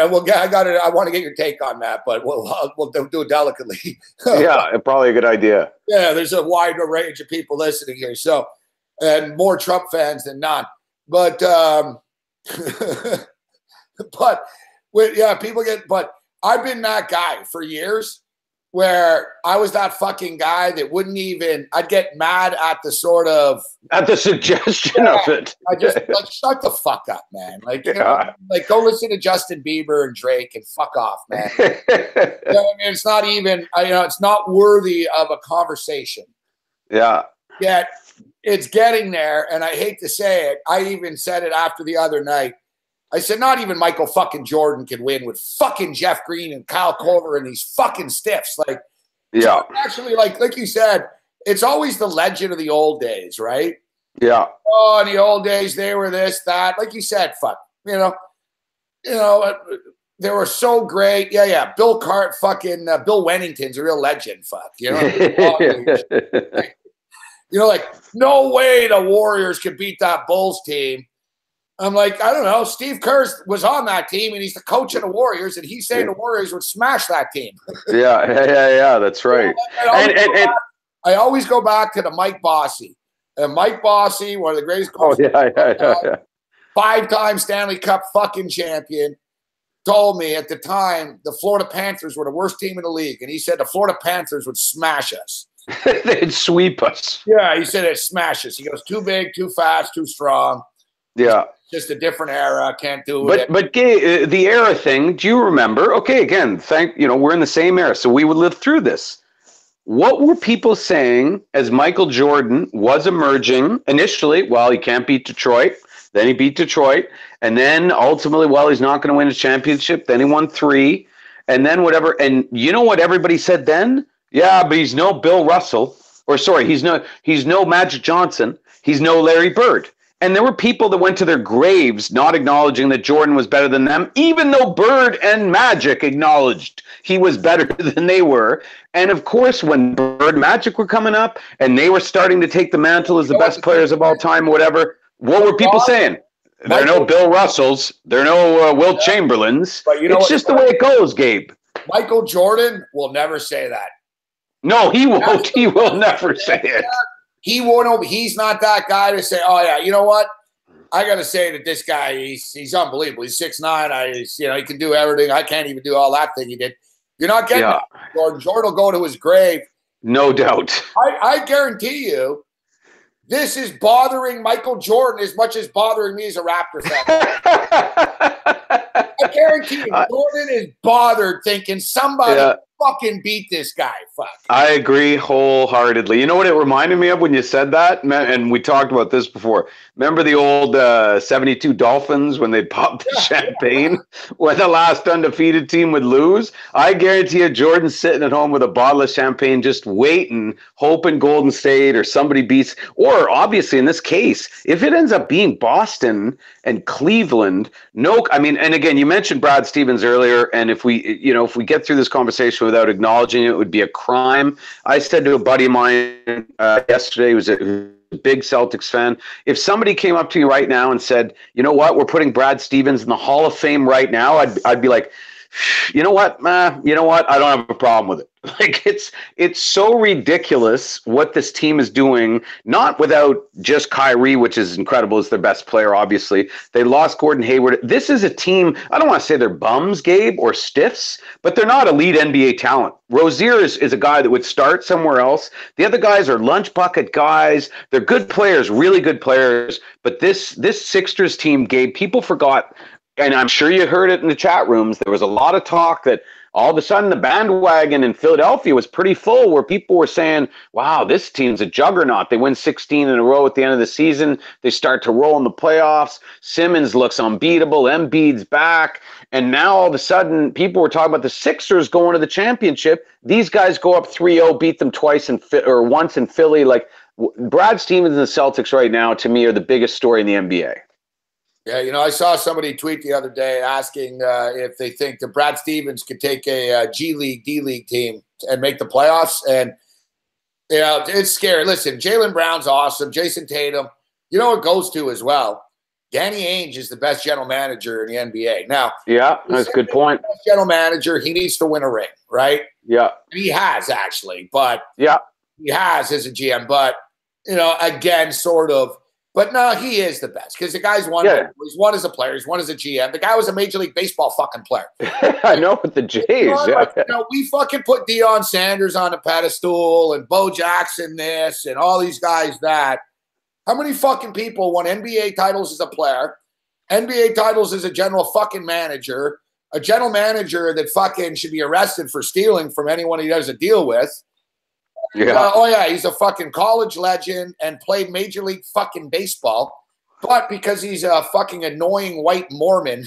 want to get your take on that, but we'll do it delicately. Yeah, probably a good idea. Yeah, there's a wide range of people listening here. So, and more Trump fans than not. But, but I've been that guy for years, where I was that fucking guy that wouldn't even, I'd get mad at the suggestion of it. I just like, shut the fuck up, man. Like, go listen to Justin Bieber and Drake and fuck off, man. It's not even, it's not worthy of a conversation. Yeah. Yet it's getting there. And I hate to say it. I even said it after the other night. I said, not even Michael fucking Jordan can win with fucking Jeff Green and Kyle Korver and these fucking stiffs. Like, yeah, actually, like you said, it's always the legend of the old days, right? Yeah. Oh, in the old days, they were this, that. Like you said, fuck, they were so great. Yeah. Bill Wennington's a real legend. Fuck, like no way the Warriors could beat that Bulls team. I'm like, I don't know. Steve Kerr was on that team, and he's the coach of the Warriors, and he's saying the Warriors would smash that team. Yeah. That's right. I always go back to the Mike Bossy. And Mike Bossy, one of the greatest coaches, 5-time Stanley Cup fucking champion, told me at the time the Florida Panthers were the worst team in the league, and he said the Florida Panthers would smash us. They'd sweep us. Yeah, he said it'd smash us. He goes, too big, too fast, too strong. Yeah. Just a different era. Can't do it. But the era thing, do you remember? Okay, again, we're in the same era, so we would live through this. What were people saying as Michael Jordan was emerging initially? Well, he can't beat Detroit. Then he beat Detroit. And then ultimately, he's not going to win a championship. Then he won 3. And then whatever. And you know what everybody said then? Yeah, but he's no Bill Russell. Or sorry, he's no Magic Johnson. He's no Larry Bird. And there were people that went to their graves not acknowledging that Jordan was better than them, even though Bird and Magic acknowledged he was better than they were. And of course, when Bird and Magic were coming up and they were starting to take the mantle as the best players of all time, or whatever, what were people saying? There are no Bill Russells. There are no Wilt Chamberlains. But it's just the way it goes, Gabe. Michael Jordan will never say that. No, he won't. He will never say it. He won't. He's not that guy to say, "Oh yeah, you know what? I got to say that this guy, he's unbelievable. He's 6'9". He can do everything. I can't even do all that thing he did." You're not getting it. Jordan. Jordan will go to his grave. No doubt. I guarantee you, this is bothering Michael Jordan as much as bothering me as a Raptor fan. I guarantee you, Jordan is bothered thinking somebody fucking beat this guy. Fuck. I agree wholeheartedly. You know what it reminded me of when you said that? And we talked about this before. Remember the old 72 Dolphins when they popped the champagne when the last undefeated team would lose? I guarantee you Jordan's sitting at home with a bottle of champagne just waiting, hoping Golden State or somebody beats. Or obviously in this case, if it ends up being Boston and Cleveland, and again, you mentioned Brad Stevens earlier, and if we get through this conversation without acknowledging it, would be a crime. I said to a buddy of mine yesterday, who was a big Celtics fan, if somebody came up to you right now and said, you know what, we're putting Brad Stevens in the Hall of Fame right now, I'd be like, you know what, I don't have a problem with it. Like it's so ridiculous what this team is doing, not without just Kyrie, which is incredible, as their best player, obviously. They lost Gordon Hayward. This is a team, I don't want to say they're bums, Gabe, or stiffs, but they're not elite NBA talent. Rozier is a guy that would start somewhere else. The other guys are lunch bucket guys. They're good players, really good players. But this Sixers team, Gabe, people forgot, and I'm sure you heard it in the chat rooms, there was a lot of talk that all of a sudden the bandwagon in Philadelphia was pretty full, where people were saying, wow, this team's a juggernaut. They win 16 in a row at the end of the season. They start to roll in the playoffs. Simmons looks unbeatable. Embiid's back. And now all of a sudden people were talking about the Sixers going to the championship. These guys go up 3-0, beat them once in Philly. Like, Brad Stevens and the Celtics right now, to me, are the biggest story in the NBA. Yeah, I saw somebody tweet the other day asking if they think that Brad Stevens could take a G League, D League team and make the playoffs. And, it's scary. Listen, Jaylen Brown's awesome. Jason Tatum, it goes to as well. Danny Ainge is the best general manager in the NBA. Now, yeah, that's a good point. Best general manager, he needs to win a ring, right? Yeah. He has, actually. But yeah, he has as a GM. But, again, sort of. But no, he is the best because the guy's won. Yeah. He's won as a player. He's won as a GM. The guy was a Major League Baseball fucking player. I know, with the Jays. We fucking put Deion Sanders on a pedestal and Bo Jackson this and all these guys that. How many fucking people won NBA titles as a player, NBA titles as a general fucking manager, a general manager that fucking should be arrested for stealing from anyone he does a deal with? Yeah. He's a fucking college legend and played Major League fucking baseball. But because he's a fucking annoying white Mormon,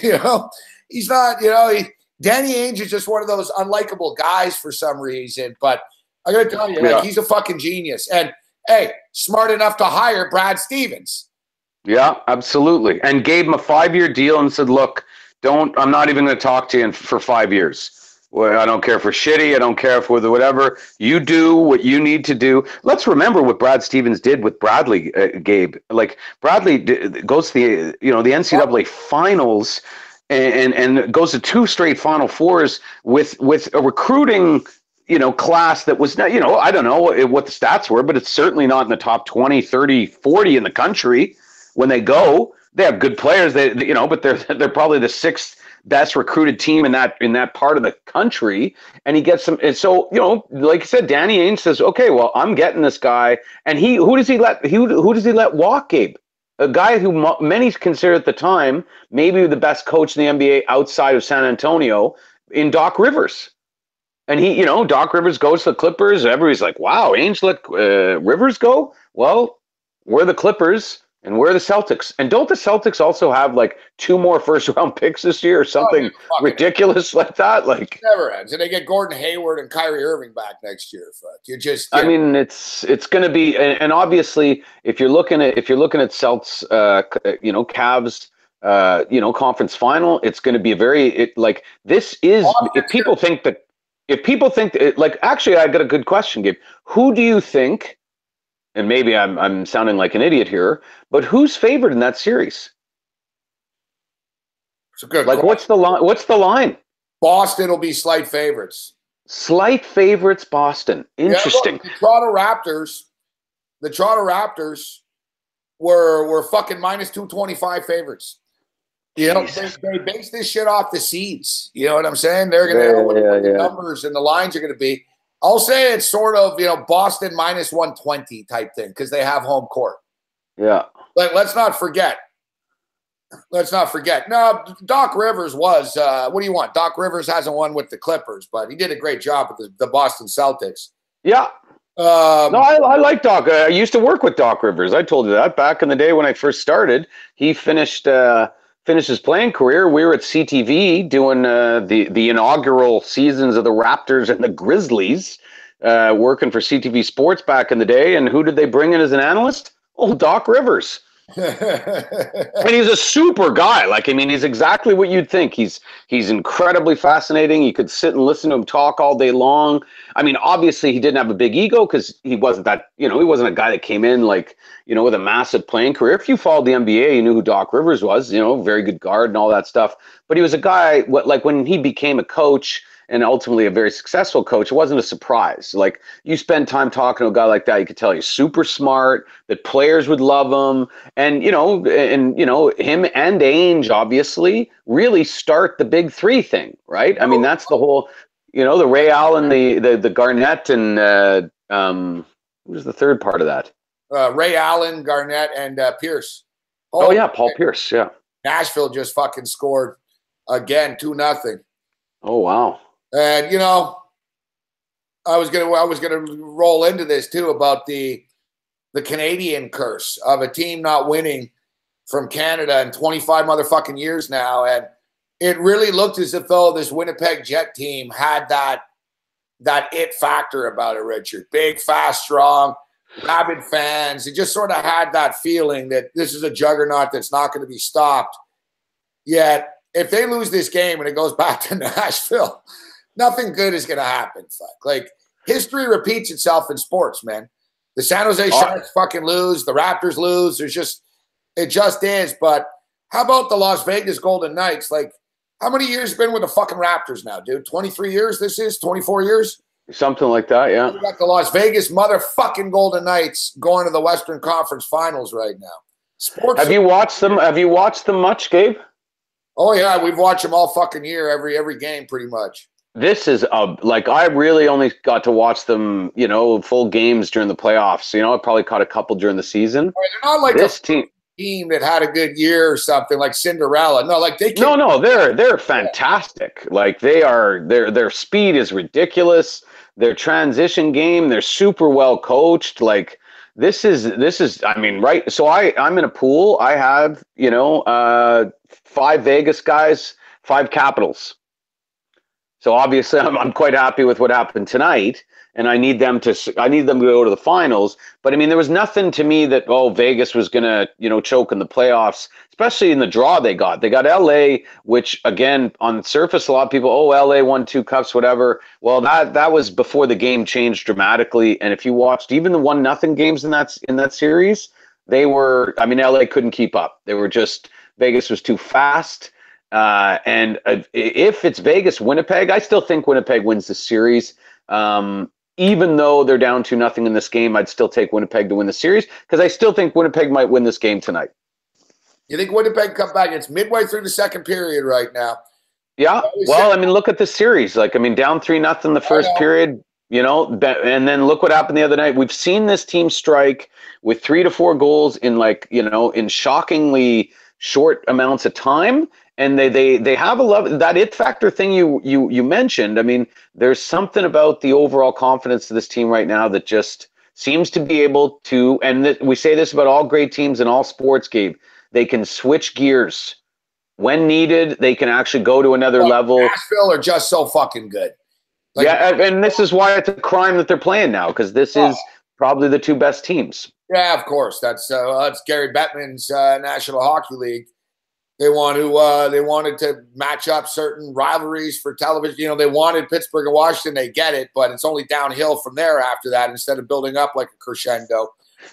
he's not, Danny Ainge is just one of those unlikable guys for some reason. But I got to tell you, he's a fucking genius. And, hey, smart enough to hire Brad Stevens. Yeah, absolutely. And gave him a 5-year deal and said, look, I'm not even going to talk to you for 5 years. Well, I don't care for shitty. I don't care for whatever. You do what you need to do. Let's remember what Brad Stevens did with Bradley, Gabe. Like, Bradley goes to the NCAA finals and goes to 2 straight Final Fours with a recruiting, class that was not, I don't know what the stats were, but it's certainly not in the top 20, 30, 40 in the country when they go. They have good players, but they're probably the 6th best recruited team in that part of the country, and he gets some. And so, like I said, Danny Ainge says, "Okay, well, I'm getting this guy." And who does he let walk, Gabe? A guy who many consider at the time maybe the best coach in the NBA outside of San Antonio, in Doc Rivers. And Doc Rivers goes to the Clippers. Everybody's like, "Wow, Ainge let Rivers go." Well, we're the Clippers. And where are the Celtics? And don't the Celtics also have like 2 more first-round picks this year or something ridiculous like that? Like never ends. And they get Gordon Hayward and Kyrie Irving back next year. Fuck, you just. I mean, it's going to be, and obviously, if you're looking at Celts, Cavs, conference final, it's going to be this is. If people think that, actually, I got a good question, Gabe. Who do you think? And maybe I'm sounding like an idiot here, but who's favored in that series? It's a good question. What's the line? What's the line? Boston will be slight favorites. Slight favorites, Boston. Interesting. Yeah, look, the Toronto Raptors were fucking minus 225 favorites. You know, they base this shit off the seeds. You know what I'm saying? They're going to the numbers and the lines are going to be. I'll say it's sort of, Boston minus 120 type thing because they have home court. Yeah. But let's not forget. No, Doc Rivers was, what do you want? Doc Rivers hasn't won with the Clippers, but he did a great job with the Boston Celtics. Yeah. No, I like Doc. I used to work with Doc Rivers. I told you that back in the day when I first started. He finished his playing career. We were at CTV doing the inaugural seasons of the Raptors and the Grizzlies, working for CTV Sports back in the day. And who did they bring in as an analyst? Oh, Doc Rivers. And he's a super guy. He's exactly what you'd think. He's incredibly fascinating. You could sit and listen to him talk all day long. I mean, obviously he didn't have a big ego because he wasn't that, he wasn't a guy that came in with a massive playing career. If you followed the NBA, you knew who Doc Rivers was, very good guard and all that stuff. But he was a guy, when he became a coach and ultimately a very successful coach, it wasn't a surprise. You spend time talking to a guy like that, you could tell he's super smart, that players would love him. And, him and Ainge obviously really start the big three thing, right? I mean, that's the whole, the Ray Allen, the Garnett, and who's the third part of that? Ray Allen, Garnett, and Pierce. Oh yeah, Paul Pierce, yeah. Nashville just fucking scored again, 2-0. Oh, wow. And I was gonna roll into this too about the Canadian curse of a team not winning from Canada in 25 motherfucking years now, and it really looked as if though this Winnipeg Jet team had that it factor about it. Richard, big, fast, strong, rabid fans. It just sort of had that feeling that this is a juggernaut that's not going to be stopped. Yet, if they lose this game and it goes back to Nashville, nothing good is going to happen. Fuck. History repeats itself in sports, man. The San Jose Sharks fucking lose. The Raptors lose. It just is. But how about the Las Vegas Golden Knights? How many years been with the fucking Raptors now, dude? 23 years this is? 24 years? Something like that, yeah. We got the Las Vegas motherfucking Golden Knights going to the Western Conference Finals right now. Have you watched them? Have you watched them much, Gabe? Oh, yeah. We've watched them all fucking year, every game pretty much. This is I really only got to watch them, full games during the playoffs. I probably caught a couple during the season. They're not like this team that had a good year or something like Cinderella. No, they're fantastic. Their speed is ridiculous. Their transition game, they're super well coached. This is I mean, right. So I'm in a pool. I have, 5 Vegas guys, 5 Capitals. So obviously, I'm quite happy with what happened tonight, and I need them to go to the finals. But I mean, there was nothing to me that Vegas was gonna choke in the playoffs, especially in the draw they got. They got LA, which again on the surface, a lot of people LA won 2 cups, whatever. Well, that was before the game changed dramatically. And if you watched even the 1-0 games in that series, LA couldn't keep up. They were just Vegas was too fast. And if it's Vegas, Winnipeg, I still think Winnipeg wins the series. Even though they're down 2-0 in this game, I'd still take Winnipeg to win the series because I still think Winnipeg might win this game tonight. You think Winnipeg come back? It's midway through the second period right now. Yeah. Well, look at the series. Down 3-0 the first period, and then look what happened the other night. We've seen this team strike with 3 to 4 goals in in shockingly short amounts of time. And they have that it factor thing you mentioned. I mean, there's something about the overall confidence of this team right now that just seems to be able to, and we say this about all great teams in all sports, Gabe, they can switch gears. When needed, they can actually go to another level. Nashville are just so fucking good. Like, yeah, and this is why it's a crime that they're playing now, because this is probably the two best teams. Yeah, of course. That's Gary Bettman's National Hockey League. They wanted to match up certain rivalries for television. You know, they wanted Pittsburgh and Washington. They get it, but it's only downhill from there after that instead of building up like a crescendo.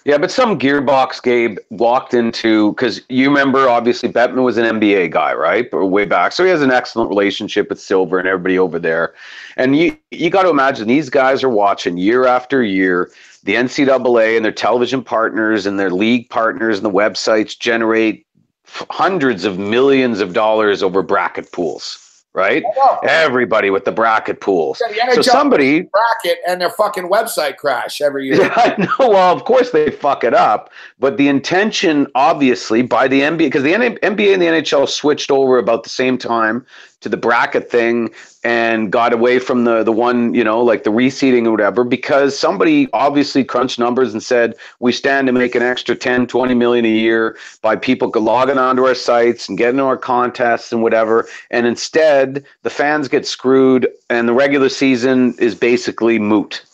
Yeah, but some gearbox, Gabe, walked into, because you remember, obviously, Bettman was an NBA guy, right? Way back. So he has an excellent relationship with Silver and everybody over there. And you got to imagine these guys are watching year after year the NCAA and their television partners and their league partners and the websites generate hundreds of millions of dollars over bracket pools. Right? Everybody with the bracket pools. Yeah, so somebody bracket and their fucking website crash every year. Yeah, I know. Well, of course they fuck it up, but the intention, obviously, by the NBA, because the NBA and the NHL switched over about the same time to the bracket thing and got away from the one, you know, like the reseeding or whatever, because somebody obviously crunched numbers and said, we stand to make an extra 10, 20 million a year by people logging onto our sites and getting our contests and whatever. And instead, the fans get screwed and the regular season is basically moot.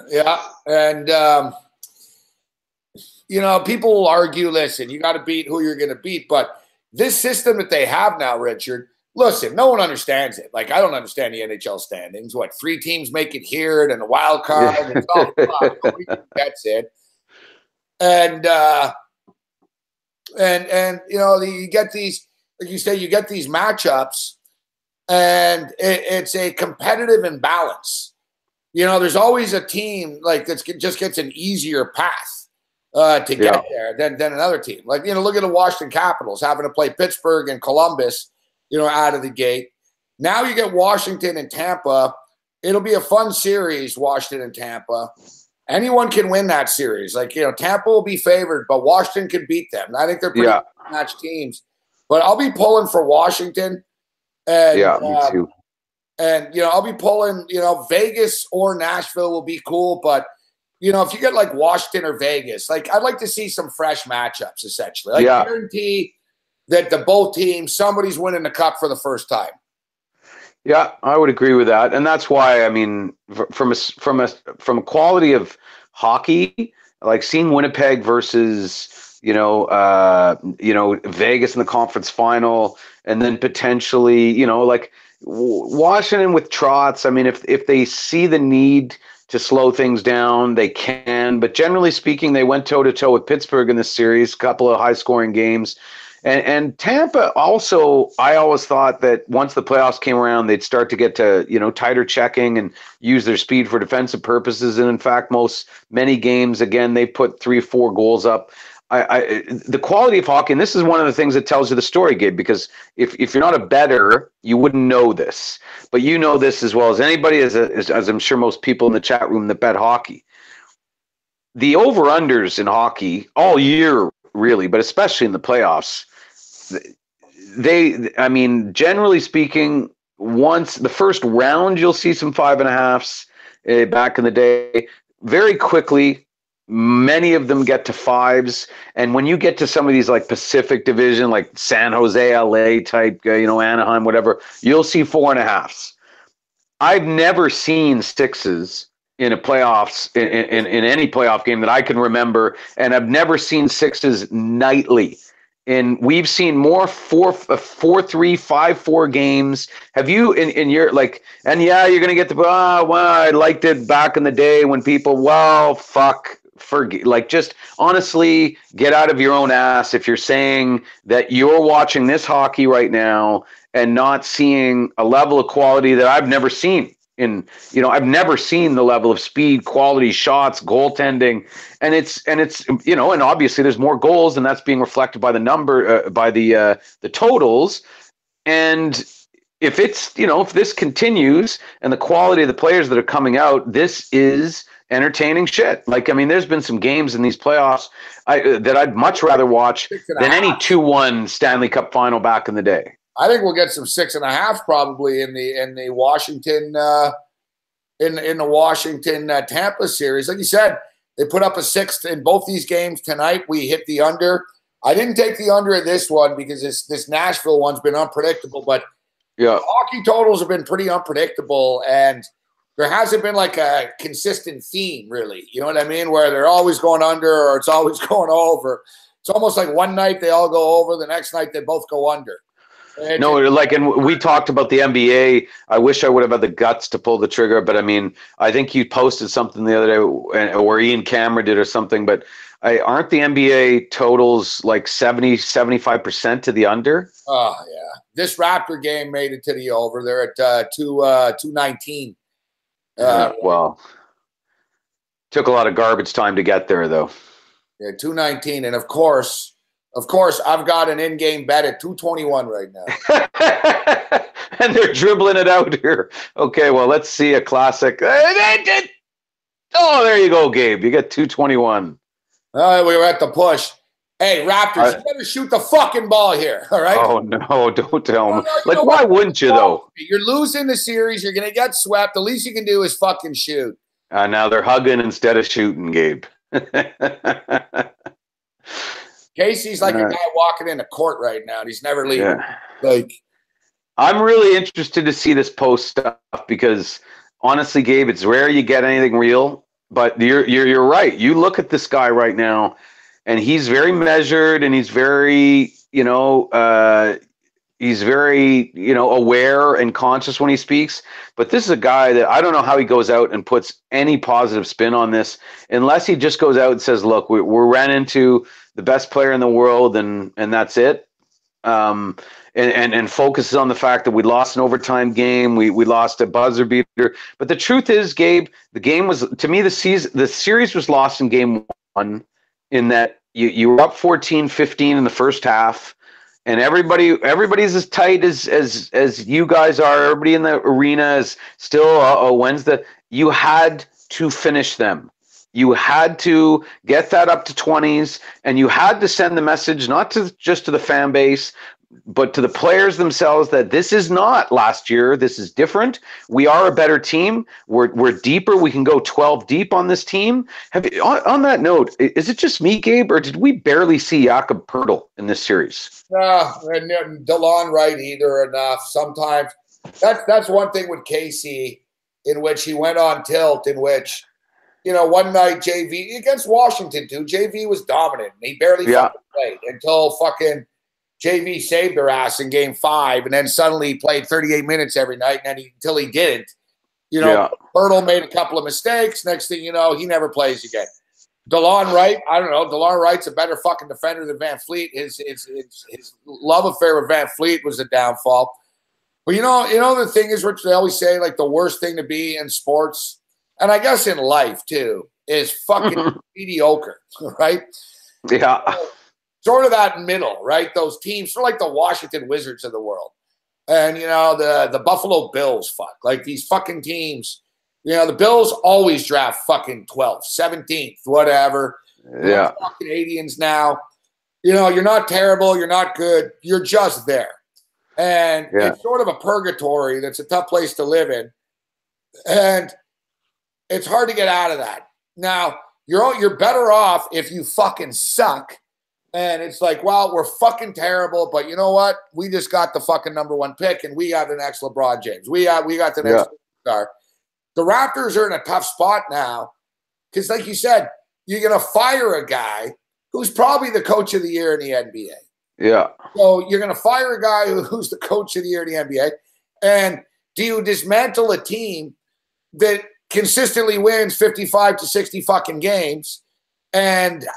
Yeah. And, you know, people will argue, listen, you got to beat who you're going to beat. But this system that they have now, Richard, listen, no one understands it. Like, I don't understand the NHL standings. What, 3 teams make it here and then the wild card? And it's all nobody gets it. And you know, you get these, like you say, you get these matchups, and it's a competitive imbalance. You know, there's always a team like that just gets an easier path to get there than another team. Like, you know, look at the Washington Capitals having to play Pittsburgh and Columbus, you know, out of the gate. Now you get Washington and Tampa. It'll be a fun series, Washington and Tampa. Anyone can win that series. Like, you know, Tampa will be favored, but Washington can beat them. I think they're pretty matched teams. But I'll be pulling for Washington. And, me too. And, you know, I'll be pulling, you know, Vegas or Nashville will be cool, but you know, if you get like Washington or Vegas, like I'd like to see some fresh matchups, essentially. Like guarantee that both teams, somebody's winning the cup for the first time. Yeah, I would agree with that, and that's why, I mean, from a quality of hockey, like seeing Winnipeg versus Vegas in the conference final, and then potentially, you know, like Washington with Trotz. I mean, if they see the need to slow things down, they can. But generally speaking, they went toe-to-toe with Pittsburgh in this series, a couple of high-scoring games. And Tampa also, I always thought that once the playoffs came around, they'd start to get to, you know, tighter checking and use their speed for defensive purposes. And in fact, many games, again, they put 3 or 4 goals up. The quality of hockey, and this is one of the things that tells you the story, Gabe, because if you're not a bettor, you wouldn't know this. But you know this as well as anybody, as I'm sure most people in the chat room that bet hockey. The over-unders in hockey all year, really, but especially in the playoffs, I mean, generally speaking, once the first round, you'll see some 5.5s back in the day. Very quickly, many of them get to 5s. And when you get to some of these like Pacific Division, like San Jose, LA type, you know, Anaheim, whatever, you'll see 4.5s. I've never seen 6s in a playoffs, in any playoff game that I can remember. And I've never seen 6s nightly. And we've seen more 4-3, 5-4 games. Have you in your like? And yeah, you're gonna get the well, I liked it back in the day when people like, just honestly get out of your own ass if you're saying that you're watching this hockey right now and not seeing a level of quality that I've never seen. I've never seen the level of speed, quality, shots, goaltending, and it's you know, and obviously there's more goals, and that's being reflected by the number, by the totals. And if it's, you know, if this continues and the quality of the players that are coming out, this is entertaining shit. Like, I mean, there's been some games in these playoffs that I'd much rather watch than any 2-1 Stanley Cup final back in the day. I think we'll get some 6.5 probably in the Washington in the Washington Tampa series. Like you said, they put up a 6 in both these games tonight. We hit the under. I didn't take the under in this one because this Nashville one's been unpredictable, but hockey totals have been pretty unpredictable, and there hasn't been like a consistent theme, really. You know what I mean? Where they're always going under or it's always going over. It's almost like one night they all go over, the next night they both go under. And we talked about the NBA. I wish I would have had the guts to pull the trigger, but I mean, I think you posted something the other day, or Ian Cameron did or something, but aren't the NBA totals like 70-75% to the under? Oh, yeah. This Raptor game made it to the over. They're at 219. Well, took a lot of garbage time to get there, though. Yeah, 219. And, of course, I've got an in-game bet at 221 right now. And they're dribbling it out here. Okay, well, let's see a classic. Oh, there you go, Gabe. You get 221. All right, we were at the push. Hey, Raptors, you better shoot the fucking ball here, all right? Oh, no, don't tell me. Like, why wouldn't you, though? You're losing the series. You're going to get swept. The least you can do is fucking shoot. Now they're hugging instead of shooting, Gabe. Casey's like a guy walking into court right now, and he's never leaving. Yeah. Like, I'm really interested to see this post stuff because, honestly, Gabe, it's rare you get anything real. But you're right. You look at this guy right now, and he's very measured, and he's very aware and conscious when he speaks. But this is a guy that I don't know how he goes out and puts any positive spin on this, unless he just goes out and says, "Look, we ran into the best player in the world, and that's it." And focuses on the fact that we lost an overtime game, we lost a buzzer beater. But the truth is, Gabe, the game was, to me, the series was lost in game one, in that you were up 14-15 in the first half, and everybody's as tight as you guys are. Everybody in the arena is still Wednesday. You had to finish them. You had to get that up to 20s, and you had to send the message not just to the fan base, but to the players themselves, that this is not last year. This is different. We are a better team. We're deeper. We can go 12 deep on this team. On that note, is it just me, Gabe, or did we barely see Jakob Poeltl in this series? No, and DeLon Wright either enough. Sometimes that's one thing with Casey, in which he went on tilt, in which, one night JV against Washington too. JV was dominant. He barely fucking played until fucking JV saved their ass in game 5, and then suddenly he played 38 minutes every night, and then until he didn't. Poeltl made a couple of mistakes. Next thing you know, he never plays again. DeLon Wright, I don't know. DeLon Wright's a better fucking defender than Van Fleet. His love affair with Van Fleet was a downfall. But the thing is, Rich, they always say, like, the worst thing to be in sports, and I guess in life too, is fucking mediocre, right? Yeah. Sort of that middle, right? Those teams, sort of like the Washington Wizards of the world. And, the Buffalo Bills, like these fucking teams. The Bills always draft fucking 12th, 17th, whatever. Yeah. Fucking Canadians now. You're not terrible. You're not good. You're just there. And it's sort of a purgatory that's a tough place to live in. And it's hard to get out of that. Now, you're better off if you fucking suck. And it's like, well, we're fucking terrible, but you know what? We just got the fucking number 1 pick, and we got the next LeBron James. We got the next star. The Raptors are in a tough spot now because, like you said, you're going to fire a guy who's probably the coach of the year in the NBA. Yeah. So you're going to fire a guy who's the coach of the year in the NBA, and do you dismantle a team that consistently wins 55 to 60 fucking games, and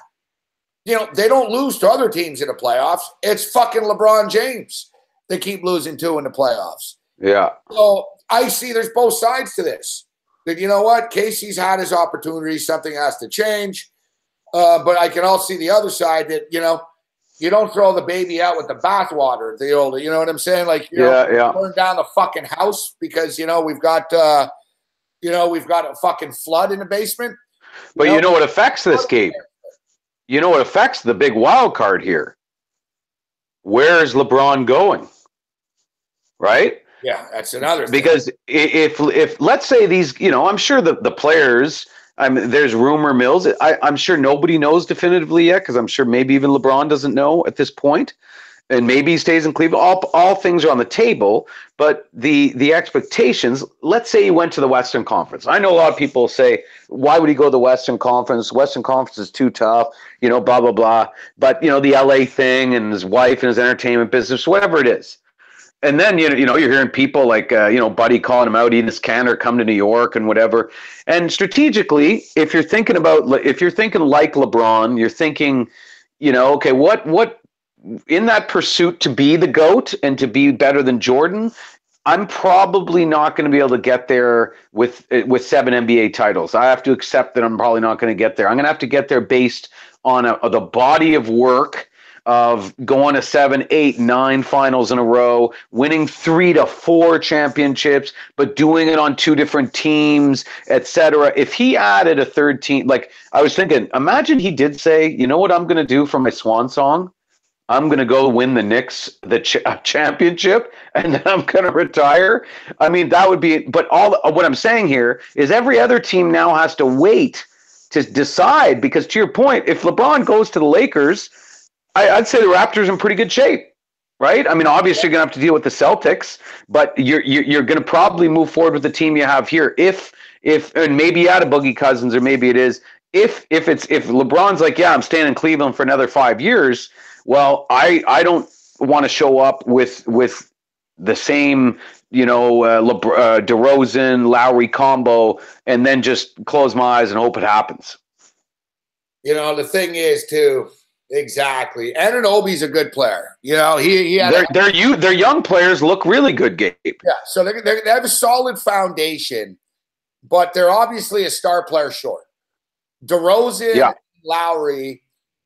they don't lose to other teams in the playoffs. It's fucking LeBron James they keep losing to in the playoffs. Yeah. So I see there's both sides to this. That, you know what? Casey's had his opportunity. Something has to change. But I can also see the other side that, you don't throw the baby out with the bathwater, the older, you know what I'm saying? Like, burn down the fucking house because, we've got a fucking flood in the basement. But you know what affects this, Gabe? You know what affects the big wild card here? Where is LeBron going? Right? Yeah, that's another thing. Because if let's say these, I'm sure the players, there's rumor mills. I'm sure nobody knows definitively yet, because I'm sure maybe even LeBron doesn't know at this point. And maybe he stays in Cleveland. All things are on the table, but the expectations. Let's say he went to the Western Conference. I know a lot of people say, "Why would he go to the Western Conference? Western Conference is too tough." Blah blah blah. But the LA thing and his wife and his entertainment business, whatever it is. And then you're hearing people like Buddy calling him out, Enos Kanter, come to New York and whatever. And strategically, if you're thinking like LeBron, you're thinking, okay, what in that pursuit to be the GOAT and to be better than Jordan, I'm probably not going to be able to get there with 7 NBA titles. I have to accept that I'm probably not going to get there. I'm going to have to get there based on the body of work of going to 7, 8, 9 finals in a row, winning 3 to 4 championships, but doing it on 2 different teams, etc. If he added a third team, like I was thinking, imagine he did say, you know what I'm going to do for my swan song? I'm going to go win the Knicks the championship, and then I'm going to retire. I mean, that would be – but what I'm saying here is every other team now has to wait to decide, because to your point, if LeBron goes to the Lakers, I'd say the Raptors are in pretty good shape, right? I mean, obviously you're going to have to deal with the Celtics, but you're going to probably move forward with the team you have here. If and maybe you add a Boogie Cousins, or maybe it is – if LeBron's like, yeah, I'm staying in Cleveland for another 5 years – well, I don't want to show up with the same, DeRozan, Lowry combo and then just close my eyes and hope it happens. The thing is, too, exactly. Anunoby's a good player. He had their young players look really good, Gabe. Yeah, so they have a solid foundation, but they're obviously a star player short. DeRozan, and Lowry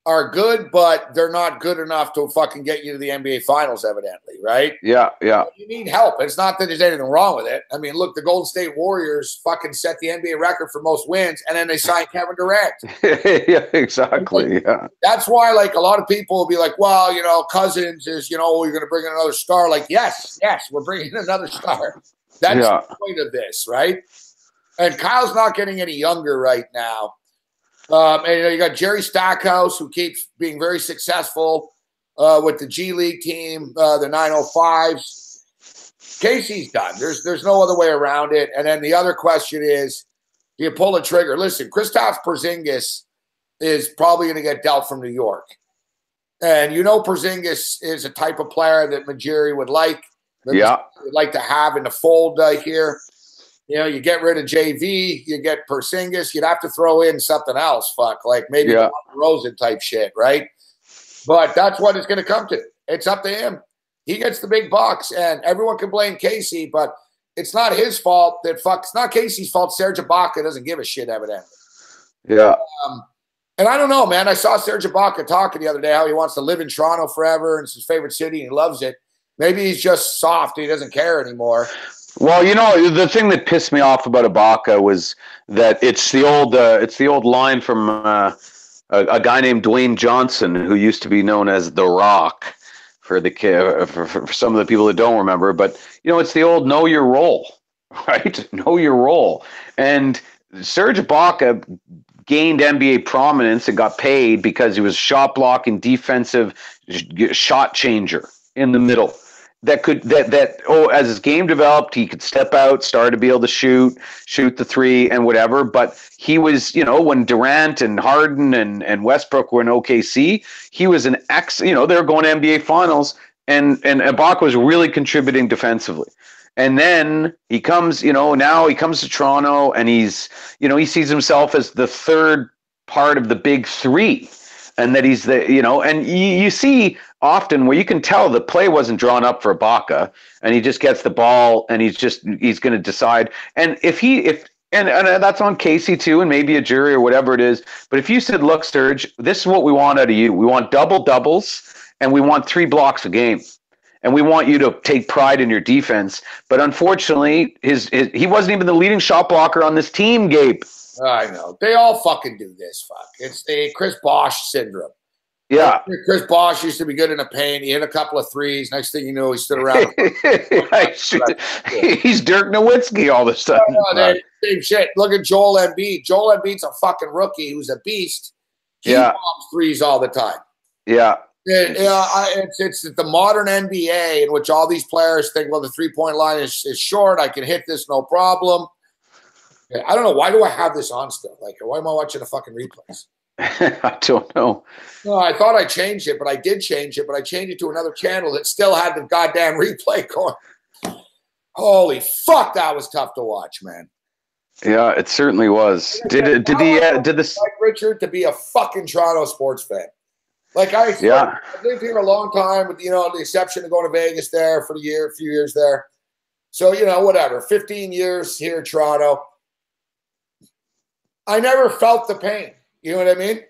are good, but they're not good enough to fucking get you to the NBA Finals, evidently, right? Yeah. You need help. It's not that there's anything wrong with it. I mean, look, the Golden State Warriors fucking set the NBA record for most wins, and then they signed Kevin Durant. Yeah, exactly. Yeah. That's why, like, a lot of people will be like, well, Cousins is, you're going to bring in another star. Like, yes, we're bringing in another star. That's the point of this, right? And Kyle's not getting any younger right now. And you got Jerry Stackhouse, who keeps being very successful with the G League team, the 905s. Casey's done. There's no other way around it. And then the other question is, do you pull the trigger? Listen, Kristaps Porzingis is probably going to get dealt from New York. And Porzingis is a type of player that Majiri would like. Would like to have in the fold here. You get rid of JV, you get Porzingis, you'd have to throw in something else, like maybe Rosen type shit, right? But that's what it's going to come to. It's up to him. He gets the big bucks, and everyone can blame Casey, but it's not his fault it's not Casey's fault Serge Ibaka doesn't give a shit, evidently. Yeah. And I don't know, man. I saw Serge Ibaka talking the other day how he wants to live in Toronto forever, and it's his favorite city, and he loves it. Maybe he's just soft. He doesn't care anymore. Well, the thing that pissed me off about Ibaka was that it's the old line from a guy named Dwayne Johnson, who used to be known as The Rock for some of the people that don't remember. But it's the old know your role, right? Know your role. And Serge Ibaka gained NBA prominence and got paid because he was shot blocking, defensive shot changer in the middle. As his game developed, he could step out, start to be able to shoot the three and whatever. But he was, when Durant and Harden and Westbrook were in OKC, he was an they were going to NBA Finals, and Ibaka was really contributing defensively. And then he comes, now he comes to Toronto, and he's, he sees himself as the third part of the big three. And that he's and you see often where you can tell the play wasn't drawn up for Ibaka, and he just gets the ball and he's going to decide. And and that's on Casey too, and maybe a jury or whatever it is. But if you said, look, Serge, this is what we want out of you. We want double doubles, and we want 3 blocks a game. And we want you to take pride in your defense. But unfortunately, he wasn't even the leading shot blocker on this team, Gabe. I know. They all fucking do this, It's the Chris Bosh syndrome. Yeah. Chris Bosh used to be good in the paint. He hit a couple of threes. Next thing you know, he stood around. He's Dirk Nowitzki all of a sudden. Same shit. Look at Joel Embiid. Joel Embiid's a fucking rookie who's a beast. He bombs threes all the time. Yeah. It's the modern NBA in which all these players think, well, the three-point line is short. I can hit this, no problem. I don't know. Why do I have this on still? Like, why am I watching the fucking replays? I don't know. No, I thought I changed it, but I did change it. But I changed it to another channel that still had the goddamn replay going. Holy fuck, that was tough to watch, man. Yeah, it certainly was. Did this like Richard to be a fucking Toronto sports fan? Like I've lived here a long time, with the exception of going to Vegas there for a few years there. So whatever, 15 years here in Toronto. I never felt the pain. You know what I mean?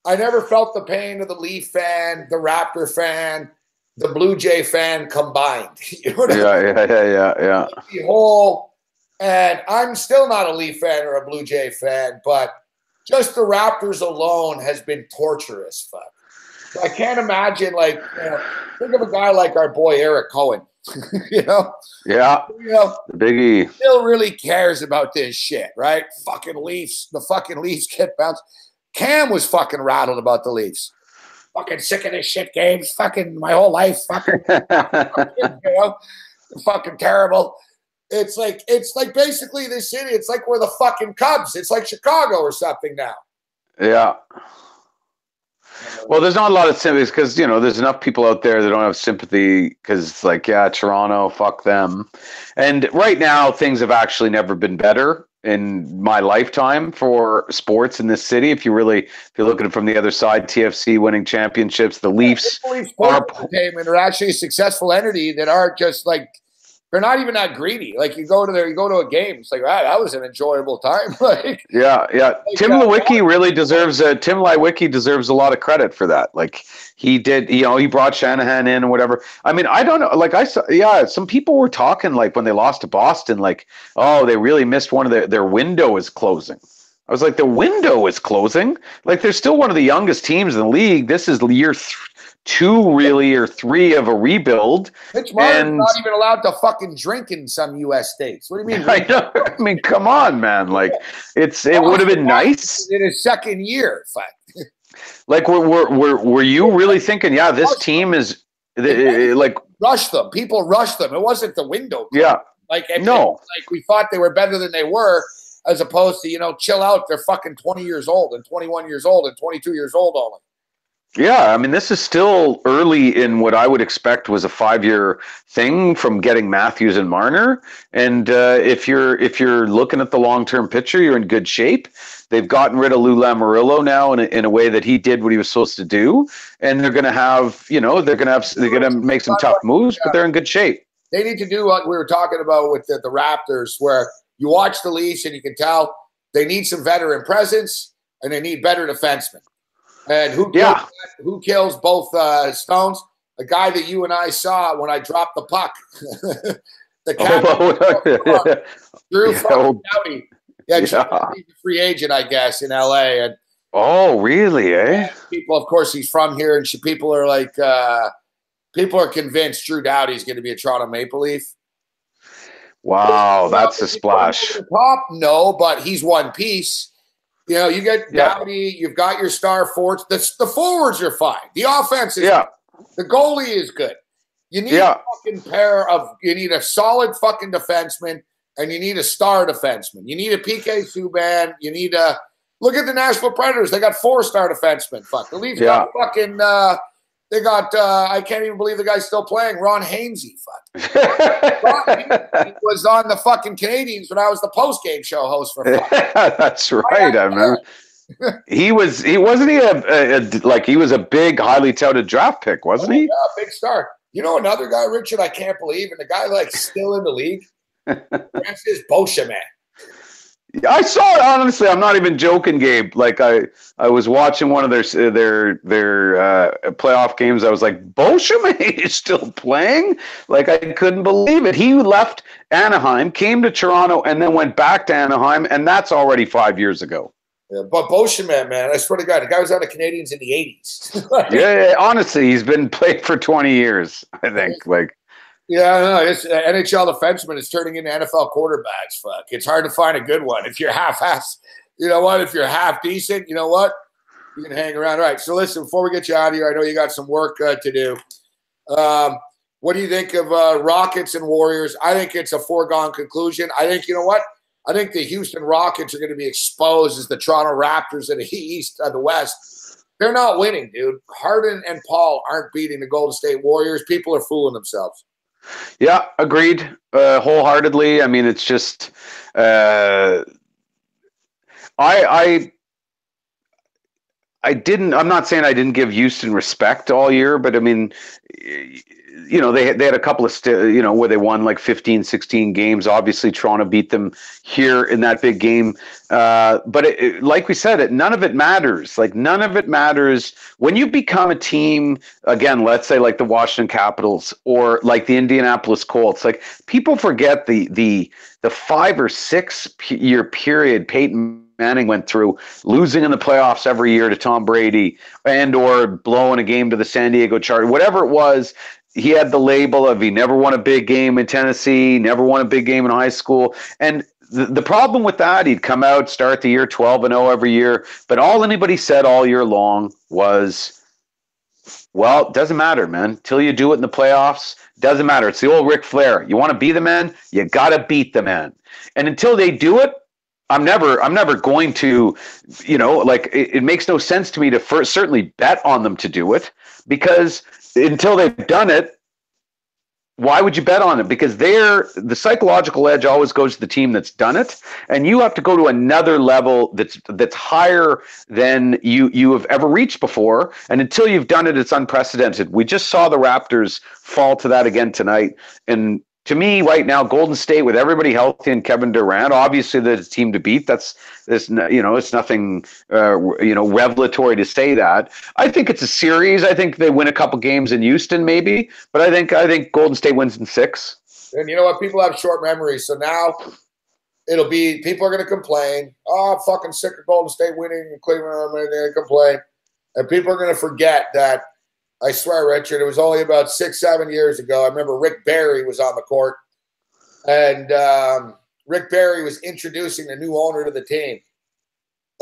I never felt the pain of the Leaf fan, the Raptor fan, the Blue Jay fan combined. You know what I mean? Yeah. The whole, and I'm still not a Leaf fan or a Blue Jay fan, but just the Raptors alone has been torturous. Fuck. I can't imagine, think of a guy like our boy Eric Cohen. Yeah. The biggie still really cares about this shit, right? Fucking Leafs. The fucking Leafs get bounced. Cam was fucking rattled about the Leafs. Fucking sick of this shit, games. Fucking my whole life. Fucking, fucking terrible. It's like basically this city. It's like we're the fucking Cubs. It's like Chicago or something now. Yeah. Well, there's not a lot of sympathy because, there's enough people out there that don't have sympathy because, Toronto, fuck them. And right now, things have actually never been better in my lifetime for sports in this city. If you look at it from the other side, TFC winning championships, the Leafs are actually a successful entity that aren't just they're not even that greedy. Like you go to a game, it's like, wow, that was an enjoyable time. Yeah. Tim Lewicki deserves a lot of credit for that. Like he did, he brought Shanahan in and whatever. I mean, I don't know. Some people were talking when they lost to Boston, they really missed one of their window is closing. I was like, the window is closing. They're still one of the youngest teams in the league. This is year 2 really or 3 of a rebuild. Mitch Martin's not even allowed to fucking drink in some U.S. states. What do you mean? I know. I mean, come on, man. It would have been nice in his second year. Were you really thinking? Yeah, this team is rush them. People rush them. It wasn't the window. Yeah. We thought they were better than they were, as opposed to chill out. They're fucking 20 years old and 21 years old and 22 years old only. Yeah, I mean, this is still early in what I would expect was a 5-year thing from getting Matthews and Marner. And if you're looking at the long-term picture, you're in good shape. They've gotten rid of Lou Lamoriello now in a way that he did what he was supposed to do, and they're going to have, they're going to make some tough moves, but they're in good shape. They need to do what we were talking about with the Raptors, where you watch the Leafs and you can tell they need some veteran presence and they need better defensemen. And who kills both Stones? A guy that you and I saw when I dropped the puck. The captain, Drew Doughty. He's a free agent, I guess, in LA. And really? Eh? People, of course, he's from here, and people are people are convinced Drew Doughty's going to be a Toronto Maple Leaf. Wow, that's a splash. Top, no, but he's one piece. You get Doughty, you've got your star forwards. The forwards are fine. The offense is good. The goalie is good. You need a fucking you need a solid fucking defenseman, and you need a star defenseman. You need a PK Subban. You need look at the Nashville Predators. They got 4-star defensemen. Fuck. The Leafs got fucking they got I can't even believe the guy's still playing. Ron Hainsey. Fuck. He was on the fucking Canadians when I was the post-game show host for fuck. That's right. I remember. He wasn't he was a big, highly touted draft pick, wasn't he? Yeah, big star. Another guy, Richard, I can't believe, and the guy still in the league. Francis Beauchemin. I saw it, honestly. I'm not even joking, Gabe. I was watching one of their playoff games. I was like, Beauchemin is still playing? I couldn't believe it. He left Anaheim, came to Toronto, and then went back to Anaheim, and that's already 5 years ago. Yeah, but Beauchemin, man, I swear to God, the guy was on the Canadians in the 80s. Yeah, honestly, he's been playing for 20 years, I think. Like, yeah, no, it's NHL defenseman is turning into NFL quarterbacks. Fuck, it's hard to find a good one. If you're half-ass, you know what? If you're half decent, you know what? You can hang around. All right, so listen, before we get you out of here, I know you got some work to do. What do you think of Rockets and Warriors? I think it's a foregone conclusion. I think, you know what? I think the Houston Rockets are going to be exposed as the Toronto Raptors in the East, the West. They're not winning, dude. Harden and Paul aren't beating the Golden State Warriors. People are fooling themselves. Yeah, agreed wholeheartedly. I mean, it's just I'm not saying I didn't give Houston respect all year, but I mean, you know, they had a couple of, where they won like 15, 16 games. Obviously, Toronto beat them here in that big game. But like we said, none of it matters. Like, none of it matters when you become a team, again, let's say like the Washington Capitals or like the Indianapolis Colts. Like, people forget the 5 or 6 year period Peyton Manning went through, losing in the playoffs every year to Tom Brady and or blowing a game to the San Diego Chargers, whatever it was. He had the label of he never won a big game in Tennessee, never won a big game in high school. And the problem with that, he'd come out, start the year 12-0 every year. But all anybody said all year long was, well, it doesn't matter, man. Till you do it in the playoffs, doesn't matter. It's the old Ric Flair. You want to be the man, you got to beat the man. And until they do it, I'm never going to, it makes no sense to me to certainly bet on them to do it, because until they've done it, why would you bet on it? Because the psychological edge always goes to the team that's done it, and you have to go to another level that's higher than you have ever reached before. And until you've done it, it's unprecedented. We just saw the Raptors fall to that again tonight, and to me, right now, Golden State with everybody healthy and Kevin Durant, obviously the team to beat. It's nothing revelatory to say that. I think it's a series. I think they win a couple games in Houston, maybe, but I think Golden State wins in 6. And you know what? People have short memories, so now it'll be people are going to complain. Oh, I'm fucking sick of Golden State winning in Cleveland. I'm going to complain, and people are going to forget that. I swear, Richard, it was only about 6-7 years ago. I remember Rick Barry was on the court, and Rick Barry was introducing the new owner to the team.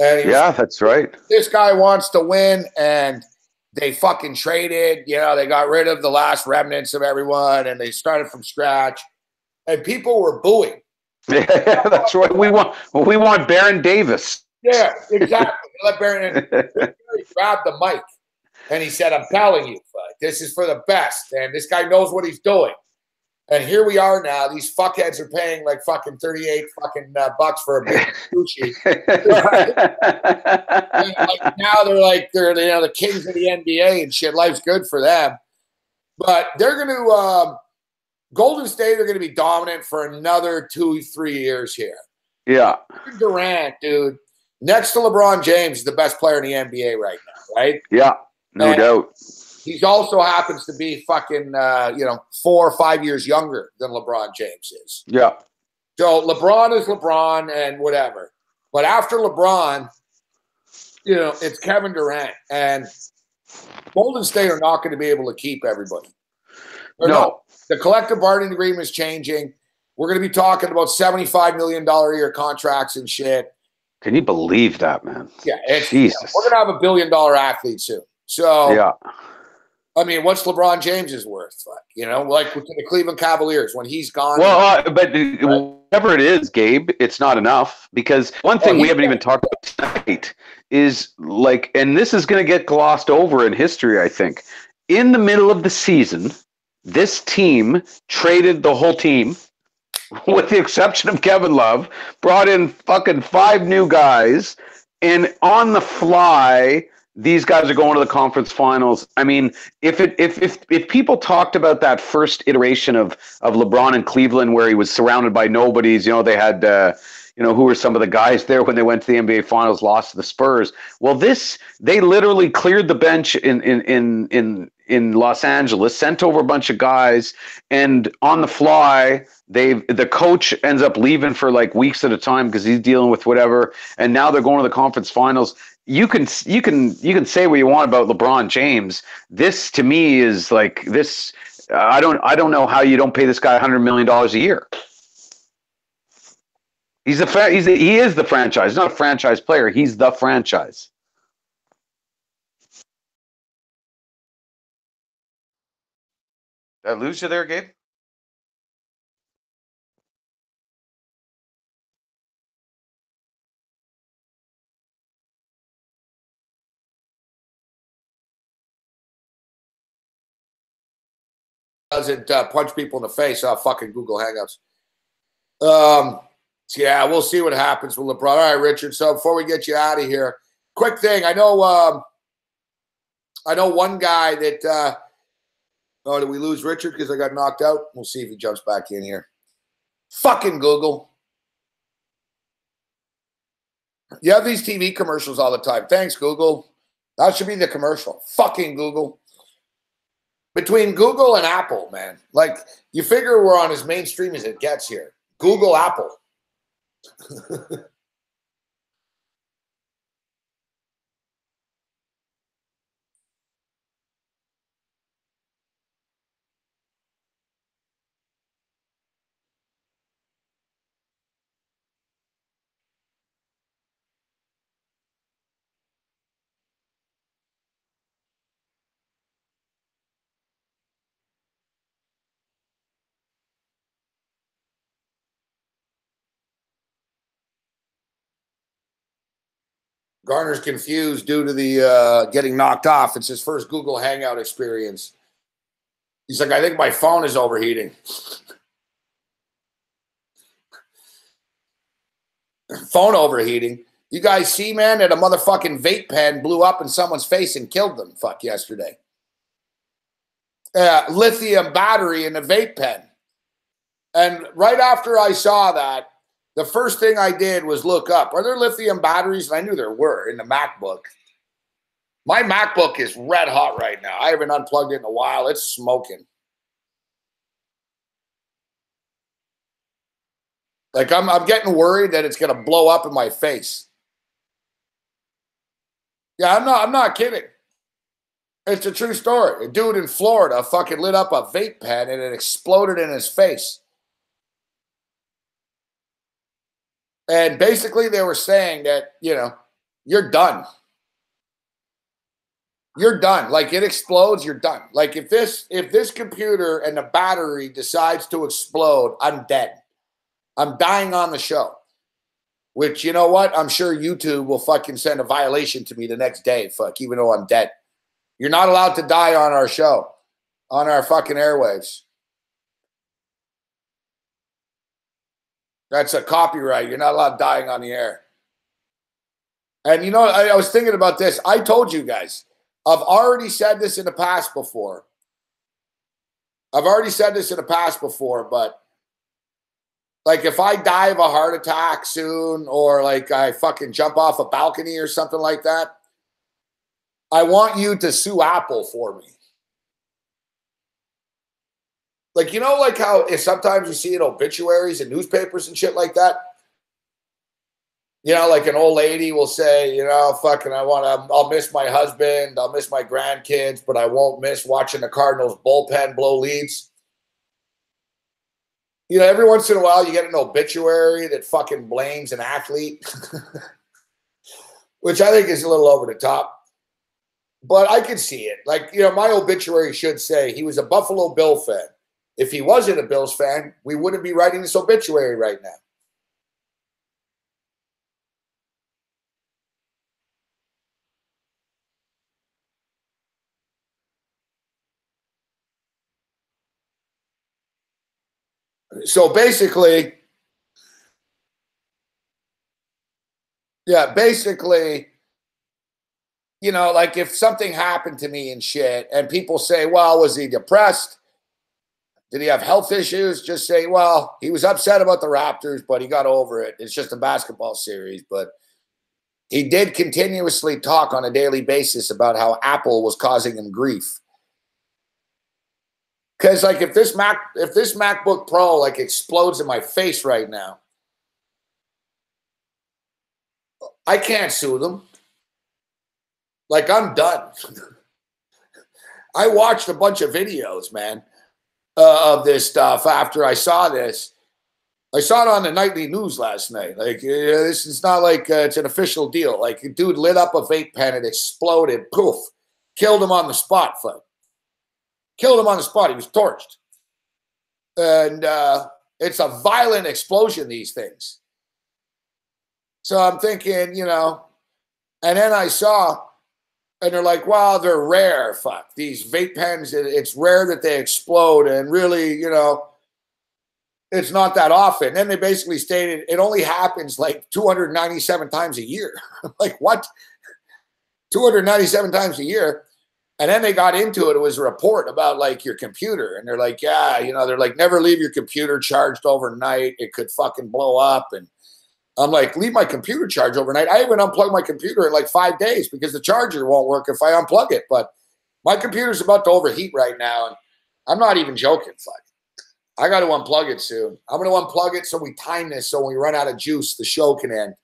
And that's right. This guy wants to win, and they fucking traded. They got rid of the last remnants of everyone, and they started from scratch. And people were booing. Yeah, that's right. We want Baron Davis. Yeah, exactly. Let Baron grab the mic. And he said, I'm telling you, this is for the best. And this guy knows what he's doing. And here we are now. These fuckheads are paying like fucking 38 fucking bucks for a big sushi. And now they're the kings of the NBA and shit. Life's good for them. But they're going to Golden State are going to be dominant for another 2-3 years here. Yeah. Durant, dude, next to LeBron James, is the best player in the NBA right now, right? Yeah. No doubt. He also happens to be fucking, 4 or 5 years younger than LeBron James is. Yeah. So LeBron is LeBron and whatever. But after LeBron, it's Kevin Durant. And Golden State are not going to be able to keep everybody. No. The collective bargaining agreement is changing. We're going to be talking about $75 million a year contracts and shit. Can you believe that, man? Yeah. Jesus. We're going to have $1 billion athlete soon. So, yeah. I mean, what's LeBron James's worth? Like with the Cleveland Cavaliers when he's gone. Well, but whatever it is, Gabe, it's not enough, because one thing we haven't even talked about tonight is like, and this is going to get glossed over in history, I think. In the middle of the season, this team traded the whole team, with the exception of Kevin Love, brought in fucking 5 new guys, and on the fly, these guys are going to the conference finals. I mean, if people talked about that first iteration of LeBron in Cleveland, where he was surrounded by nobodies, they had, who were some of the guys there when they went to the NBA Finals, lost to the Spurs. Well, they literally cleared the bench in in Los Angeles, sent over a bunch of guys, and on the fly, the coach ends up leaving for like weeks at a time because he's dealing with whatever, and now they're going to the conference finals. You can say what you want about LeBron James. This to me is like this. I don't know how you don't pay this guy $100 million a year. He is the franchise. He's not a franchise player. He's the franchise. Did I lose you there, Gabe? Doesn't punch people in the face off fucking Google Hangouts. Yeah, we'll see what happens with LeBron. All right, Richard. So before we get you out of here, quick thing. I know one guy that. Oh, did we lose Richard because I got knocked out? We'll see if he jumps back in here. Fucking Google. You have these TV commercials all the time. Thanks, Google. That should be the commercial. Fucking Google. Between Google and Apple, man. Like, you figure we're on as mainstream as it gets here. Google, Apple. Garner's confused due to the getting knocked off. It's his first Google Hangout experience. He's like, I think my phone is overheating. Phone overheating. You guys see, man, that a motherfucking vape pen blew up in someone's face and killed them, yesterday. Lithium battery in the vape pen. And right after I saw that, the first thing I did was look up, are there lithium batteries? And I knew there were in the MacBook. My MacBook is red hot right now. I haven't unplugged it in a while. It's smoking. Like I'm getting worried that it's going to blow up in my face. Yeah, I'm not kidding. It's a true story. A dude in Florida fucking lit up a vape pen and it exploded in his face. And basically they were saying that, you're done. You're done. Like it explodes, you're done. Like if this computer and the battery decides to explode, I'm dead. I'm dying on the show. Which, you know what? I'm sure YouTube will fucking send a violation to me the next day, even though I'm dead. You're not allowed to die on our show, on our fucking airwaves. That's a copyright. You're not allowed dying on the air. And I was thinking about this. I told you guys, I've already said this in the past before. But like if I die of a heart attack soon or like I fucking jump off a balcony or something like that, I want you to sue Apple for me. Like, like how if sometimes you see in obituaries and newspapers and shit like that, like an old lady will say, I'll miss my husband, I'll miss my grandkids, but I won't miss watching the Cardinals bullpen blow leads. Every once in a while you get an obituary that fucking blames an athlete, which I think is a little over the top. But I can see it. Like, my obituary should say he was a Buffalo Bill fan. If he wasn't a Bills fan, we wouldn't be writing this obituary right now. So basically, like if something happened to me and shit, and people say, well, was he depressed? Did he have health issues? Just say, well, he was upset about the Raptors, but he got over it. It's just a basketball series. But he did continuously talk on a daily basis about how Apple was causing him grief. Because like if this MacBook Pro like explodes in my face right now, I can't sue them. Like I'm done. I watched a bunch of videos, man, of this stuff after I saw this. I saw it on the nightly news last night. Like, this is not like it's an official deal. Like, a dude lit up a vape pen, it exploded, poof, killed him on the spot. Killed him on the spot. He was torched. And it's a violent explosion, these things. So I'm thinking, you know, and then I saw, and they're like, well, they're rare. Fuck. These vape pens, it's rare that they explode. And really, you know, it's not that often. Then they basically stated it only happens like 297 times a year. Like, what? 297 times a year. And then they got into it. It was a report about like your computer. And they're like, yeah, you know, they're like, never leave your computer charged overnight. It could fucking blow up. And I'm like, leave my computer charged overnight. I even unplugged my computer in like 5 days because the charger won't work if I unplug it. But my computer's about to overheat right now. And I'm not even joking. Fuck. I got to unplug it soon. I'm going to unplug it so we time this so when we run out of juice, the show can end.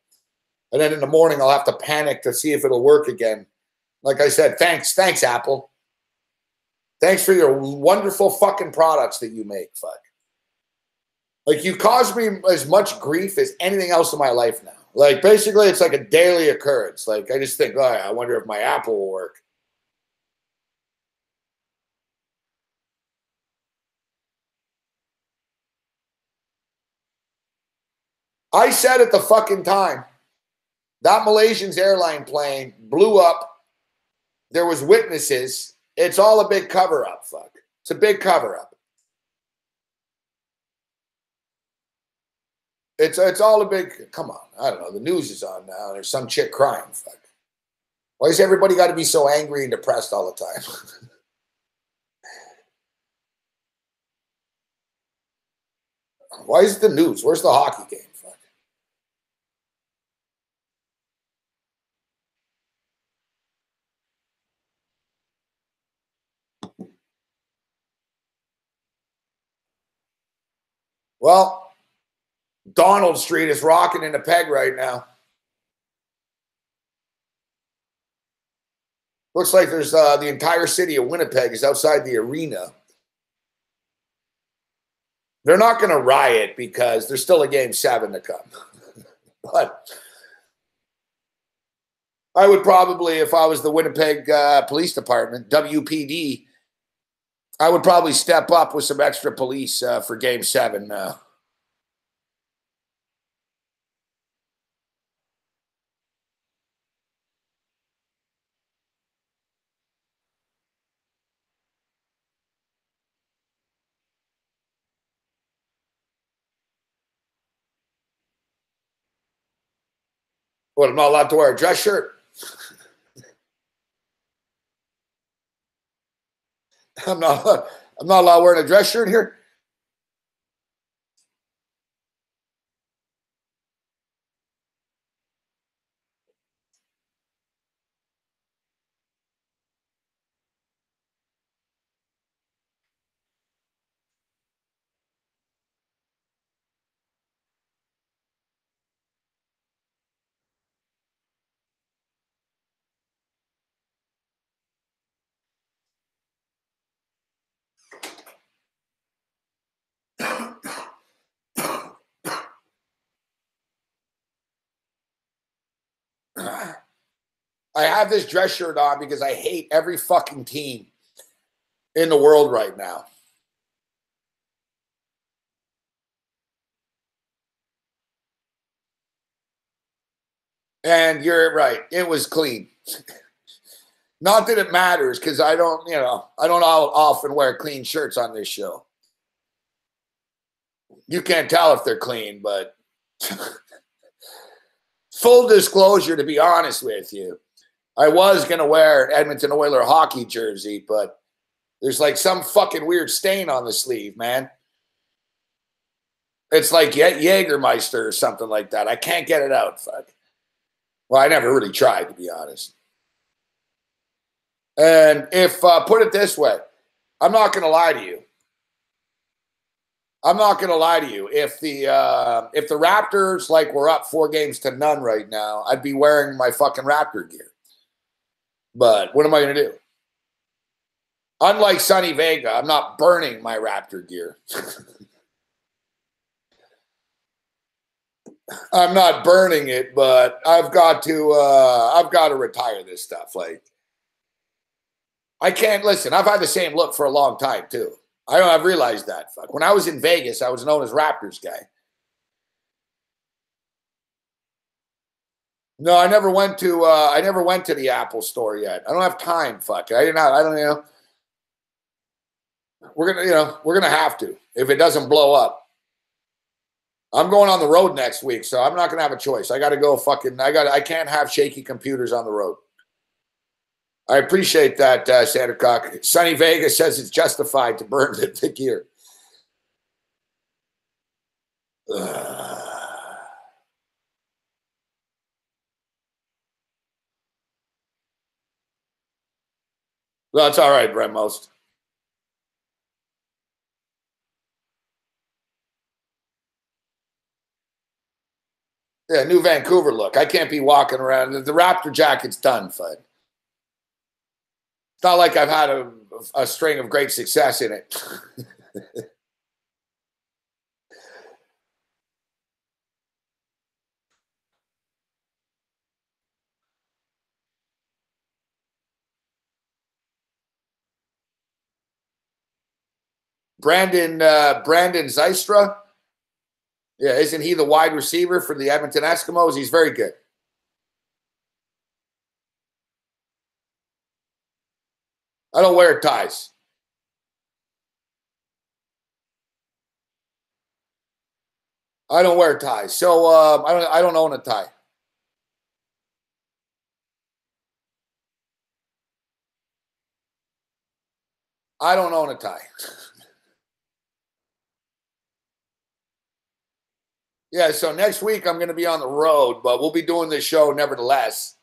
And then in the morning, I'll have to panic to see if it'll work again. Like I said, thanks, Apple. Thanks for your wonderful fucking products that you make, fuck. Like, you cause me as much grief as anything else in my life now. Like, basically, it's like a daily occurrence. Like, I just think, oh, I wonder if my Apple will work. I said at the fucking time, that Malaysian's airline plane blew up. There was witnesses. It's all a big cover-up, fuck. It's a big cover-up. It's all a big, come on. I don't know. The news is on now. There's some chick crying, fuck. Why does everybody got to be so angry and depressed all the time? Why is it the news? Where's the hockey game, fuck? Well, Donald Street is rocking in the peg right now. Looks like there's the entire city of Winnipeg is outside the arena. They're not going to riot because there's still a game 7 to come. But I would probably, if I was the Winnipeg Police Department, WPD, I would probably step up with some extra police for game 7. What, I'm not allowed to wear a dress shirt? I'm not allowed wearing a dress shirt here? I have this dress shirt on because I hate every fucking team in the world right now. And you're right. It was clean. Not that it matters because I don't, you know, I don't often wear clean shirts on this show. You can't tell if they're clean, but full disclosure, to be honest with you, I was going to wear an Edmonton Oiler hockey jersey, but there's like some fucking weird stain on the sleeve, man. It's like Jägermeister or something like that. I can't get it out. Fuck. Well, I never really tried, to be honest. And if, put it this way, I'm not going to lie to you. I'm not going to lie to you. If the Raptors were up 4-0 right now, I'd be wearing my fucking Raptor gear. But what am I going to do? Unlike Sonny Vega, I'm not burning my Raptor gear. I'm not burning it, but I've got to retire this stuff. I can't listen. I've had the same look for a long time too. I've realized that. Fuck. When I was in Vegas, I was known as Raptors guy. No, I never went to the Apple store yet. I don't have time. Fuck. I don't. We're gonna have to if it doesn't blow up. I'm going on the road next week, so I'm not gonna have a choice. I got to go. I can't have shaky computers on the road. I appreciate that, Santa Cock. Sonny Vegas says it's justified to burn the gear. Well, it's all right, Brent Most. Yeah, new Vancouver look. I can't be walking around. The Raptor jacket's done, Fud. It's not like I've had a string of great success in it. Brandon Zystra. Yeah, isn't he the wide receiver for the Edmonton Eskimos? He's very good. I don't wear ties. I don't wear ties, so I don't own a tie. I don't own a tie. Yeah, so next week I'm going to be on the road, but we'll be doing this show nevertheless.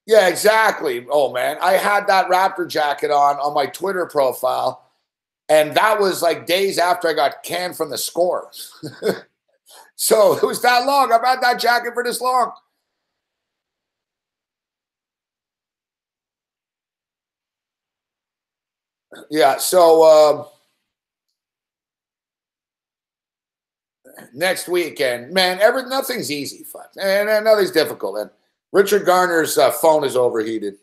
Yeah, exactly. Oh, man. I had that Raptor jacket on my Twitter profile, and that was like days after I got canned from the Score. So it was that long. I've had that jacket for this long. Yeah, so next weekend, man, nothing's easy, fun, and nothing's difficult. And Richard Garner's phone is overheated.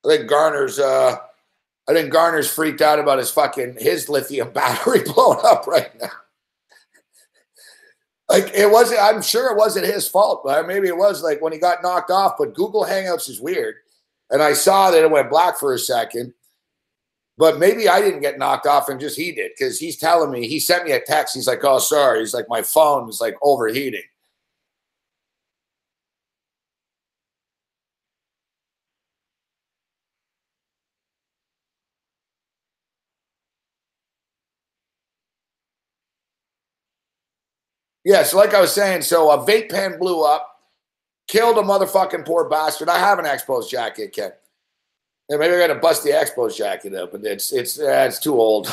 I think Garner's freaked out about his lithium battery blowing up right now. I'm sure it wasn't his fault, but maybe it was when he got knocked off. But Google Hangouts is weird. And I saw that it went black for a second. But maybe I didn't get knocked off and just he did, because he's telling me, he sent me a text. He's like, oh, sorry. He's like, my phone is overheating. Yeah, so like I was saying, so a vape pen blew up, killed a motherfucking poor bastard. I have an Expos jacket, Ken. Yeah, maybe I got to bust the Expos jacket up, but it's too old.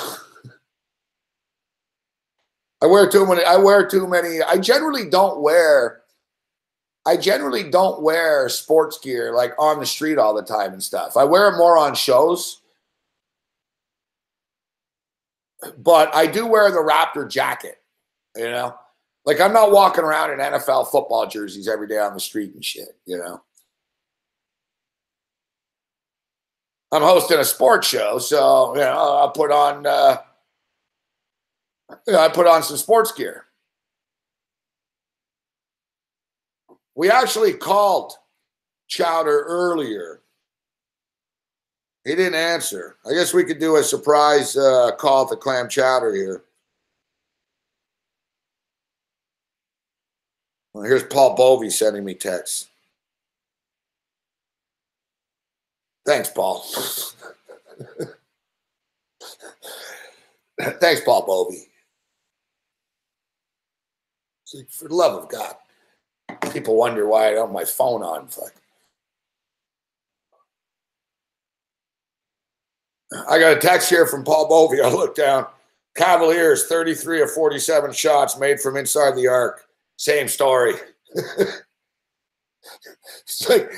I wear too many. I generally don't wear sports gear on the street all the time and stuff. I wear it more on shows. But I do wear the Raptor jacket, I'm not walking around in NFL football jerseys every day on the street and shit, I'm hosting a sports show, so I'll put on I put on some sports gear. We actually called Chowder earlier. He didn't answer. I guess we could do a surprise call to Clam Chowder here. Well, here's Paul Bovey sending me texts. Thanks, Paul. Thanks, Paul Bovey. Like, for the love of God. People wonder why I don't have my phone on. Fuck. I got a text here from Paul Bovey. I look down. Cavaliers, 33 of 47 shots made from inside the arc. Same story. It's like,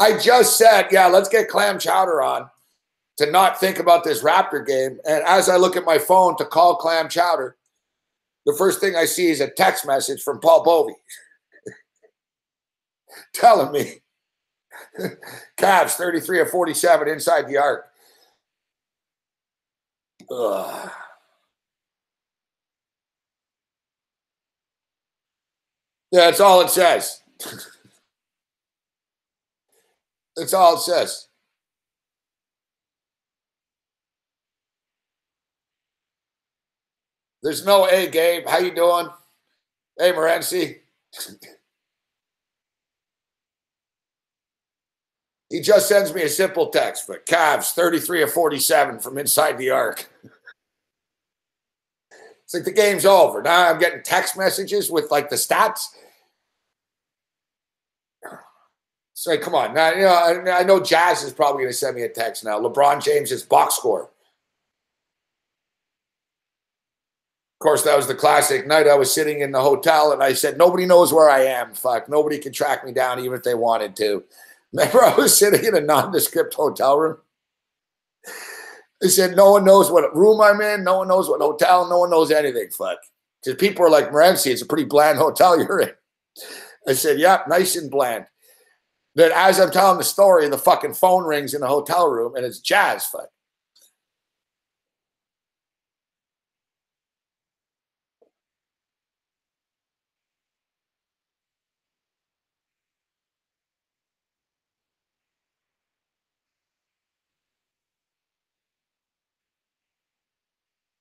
I just said, yeah, let's get clam chowder on to not think about this Raptor game. And as I look at my phone to call clam chowder, the first thing I see is a text message from Paul Bovey telling me Cavs 33 of 47 inside the arc. Ugh. Yeah, that's all it says. That's all it says. There's no, hey, Gabe, how you doing? Hey, Morency. He just sends me a simple text, but Cavs, 33 of 47 from inside the arc. It's like the game's over. Now I'm getting text messages with, like, the stats. It's like, come on. Now, you know, I know Jazz is probably going to send me a text now. LeBron James' box score. Of course, that was the classic night. I was sitting in the hotel, and I said, nobody knows where I am. Fuck. Nobody can track me down even if they wanted to. Remember, I was sitting in a nondescript hotel room. I said, no one knows what room I'm in. No one knows what hotel. No one knows anything. Fuck. Because people are like, Morency, it's a pretty bland hotel you're in. I said, yeah, nice and bland. Then as I'm telling the story, the fucking phone rings in the hotel room, and it's Jazz. Fuck.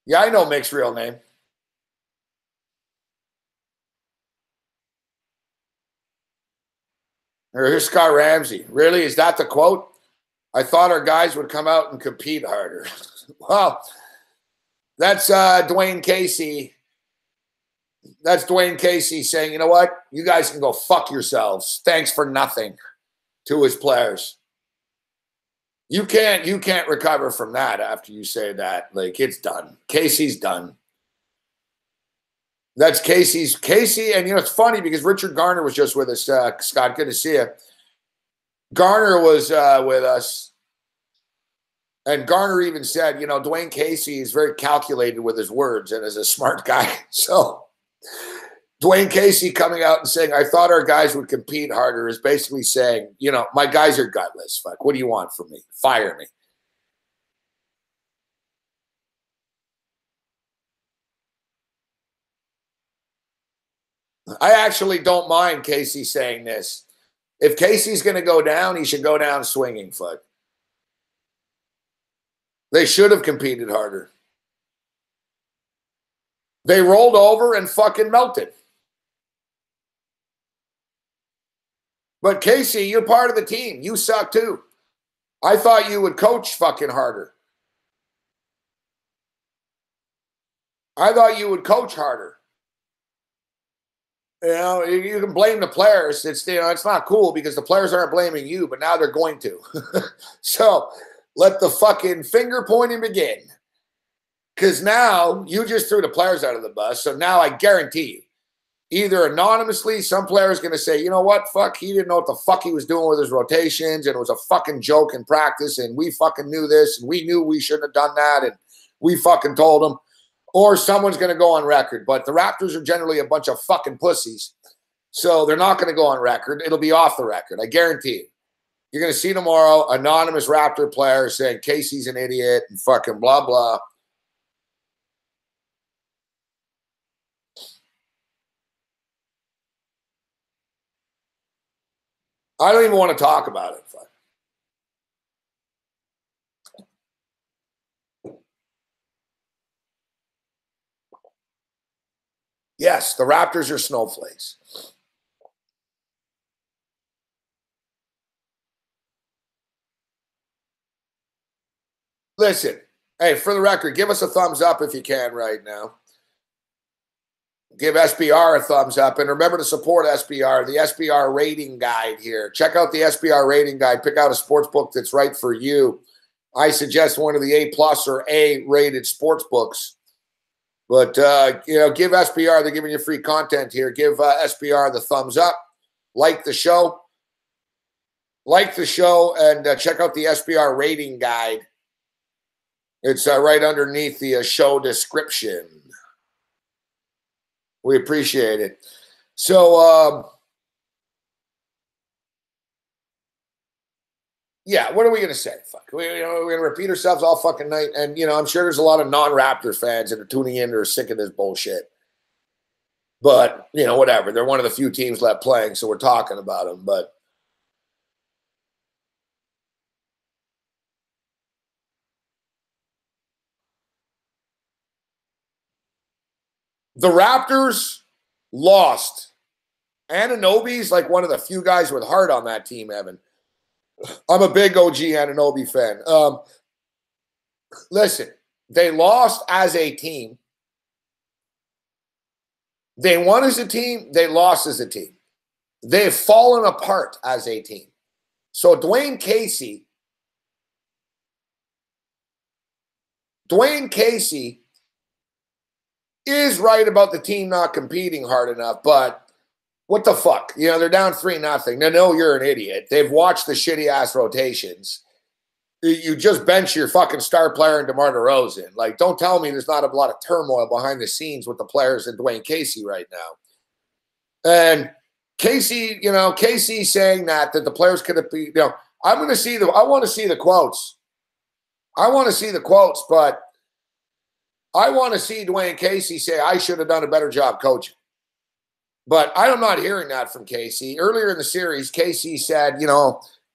Yeah, I know Mick's real name. Here's Scott Ramsey. Really? Is that the quote? I thought our guys would come out and compete harder. Well, that's Dwayne Casey. That's Dwayne Casey saying, you know what? You guys can go fuck yourselves. Thanks for nothing to his players. You can't recover from that after you say that. Like, it's done. Casey's done. That's Casey. And, you know, it's funny because Richard Garner was just with us. Scott, good to see you. Garner was with us. And Garner even said, you know, Dwayne Casey is very calculated with his words and is a smart guy. So Dwayne Casey coming out and saying, I thought our guys would compete harder is basically saying, you know, my guys are gutless. Fuck, what do you want from me? Fire me. I actually don't mind Casey saying this. If Casey's going to go down, he should go down swinging. Fuck. They should have competed harder. They rolled over and fucking melted. But Casey, you're part of the team. You suck too. I thought you would coach fucking harder. I thought you would coach harder. You know, you can blame the players. It's, you know, it's not cool because the players aren't blaming you, but now they're going to. So let the fucking finger pointing begin. Because now you just threw the players out of the bus. So now I guarantee you, either anonymously, some player is going to say, you know what, fuck, he didn't know what the fuck he was doing with his rotations, and it was a fucking joke in practice, and we fucking knew this, and we knew we shouldn't have done that, and we fucking told him. Or someone's going to go on record. But the Raptors are generally a bunch of fucking pussies. So they're not going to go on record. It'll be off the record. I guarantee you. You're going to see tomorrow anonymous Raptor player saying Casey's an idiot and fucking blah, blah. I don't even want to talk about it. Fuck. Yes, the Raptors are snowflakes. listen, hey, for the record, give us a thumbs up if you can right now. Give SBR a thumbs up. And remember to support SBR, the SBR rating guide here. Check out the SBR rating guide. Pick out a sports book that's right for you. I suggest one of the A+ or A-rated sports books. But, give SBR, they're giving you free content here. Give SBR the thumbs up. Like the show. Like the show and check out the SBR rating guide. It's right underneath the show description. We appreciate it. So, yeah, what are we going to say? Fuck. We're going to repeat ourselves all fucking night. And, I'm sure there's a lot of non-Raptors fans that are tuning in that are sick of this bullshit. But, whatever. They're one of the few teams left playing, so we're talking about them. But the Raptors lost. Anunoby's like one of the few guys with heart on that team, Evan. I'm a big OG Anunoby fan. Listen, they lost as a team. They won as a team. They lost as a team. They've fallen apart as a team. So Dwayne Casey is right about the team not competing hard enough, but what the fuck? They're down 3-0. No, you're an idiot. They've watched the shitty-ass rotations. You just bench your fucking star player in DeMar DeRozan. Like, don't tell me there's not a lot of turmoil behind the scenes with the players and Dwayne Casey right now. And Casey, Casey saying that the players could have been, I want to see the quotes. I want to see the quotes, but I want to see Dwayne Casey say, I should have done a better job coaching. But I'm not hearing that from Casey. Earlier in the series, Casey said,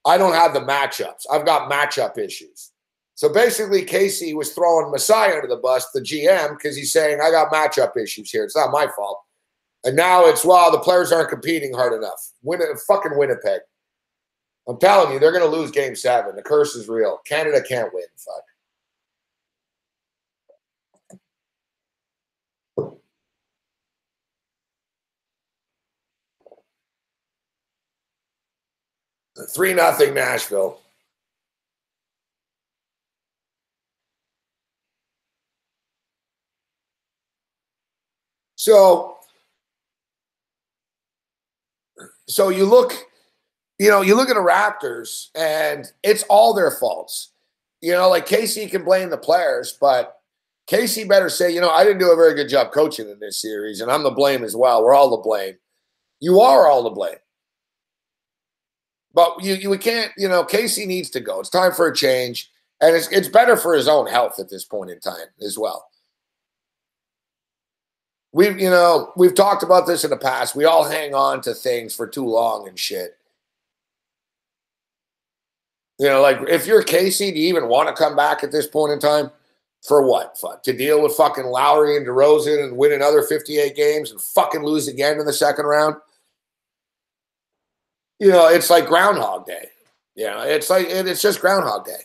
I don't have the matchups. I've got matchup issues. So basically, Casey was throwing Messiah under the bus, the GM, because he's saying, I got matchup issues here. It's not my fault. And now it's, the players aren't competing hard enough. Fucking Winnipeg. I'm telling you, they're going to lose Game 7. The curse is real. Canada can't win. Fuck. The 3-0 Nashville. So you look, you look at the Raptors, and it's all their faults. Like Casey can blame the players, but Casey better say, I didn't do a very good job coaching in this series, and I'm the blame as well. We're all to blame. You are all to blame. But we can't, Casey needs to go. It's time for a change. And it's better for his own health at this point in time as well. We've talked about this in the past. We all hang on to things for too long and shit. Like if you're Casey, do you even want to come back at this point in time? For what? Fuck, to deal with fucking Lowry and DeRozan and win another 58 games and fucking lose again in the second round? It's like Groundhog Day. It's just Groundhog Day.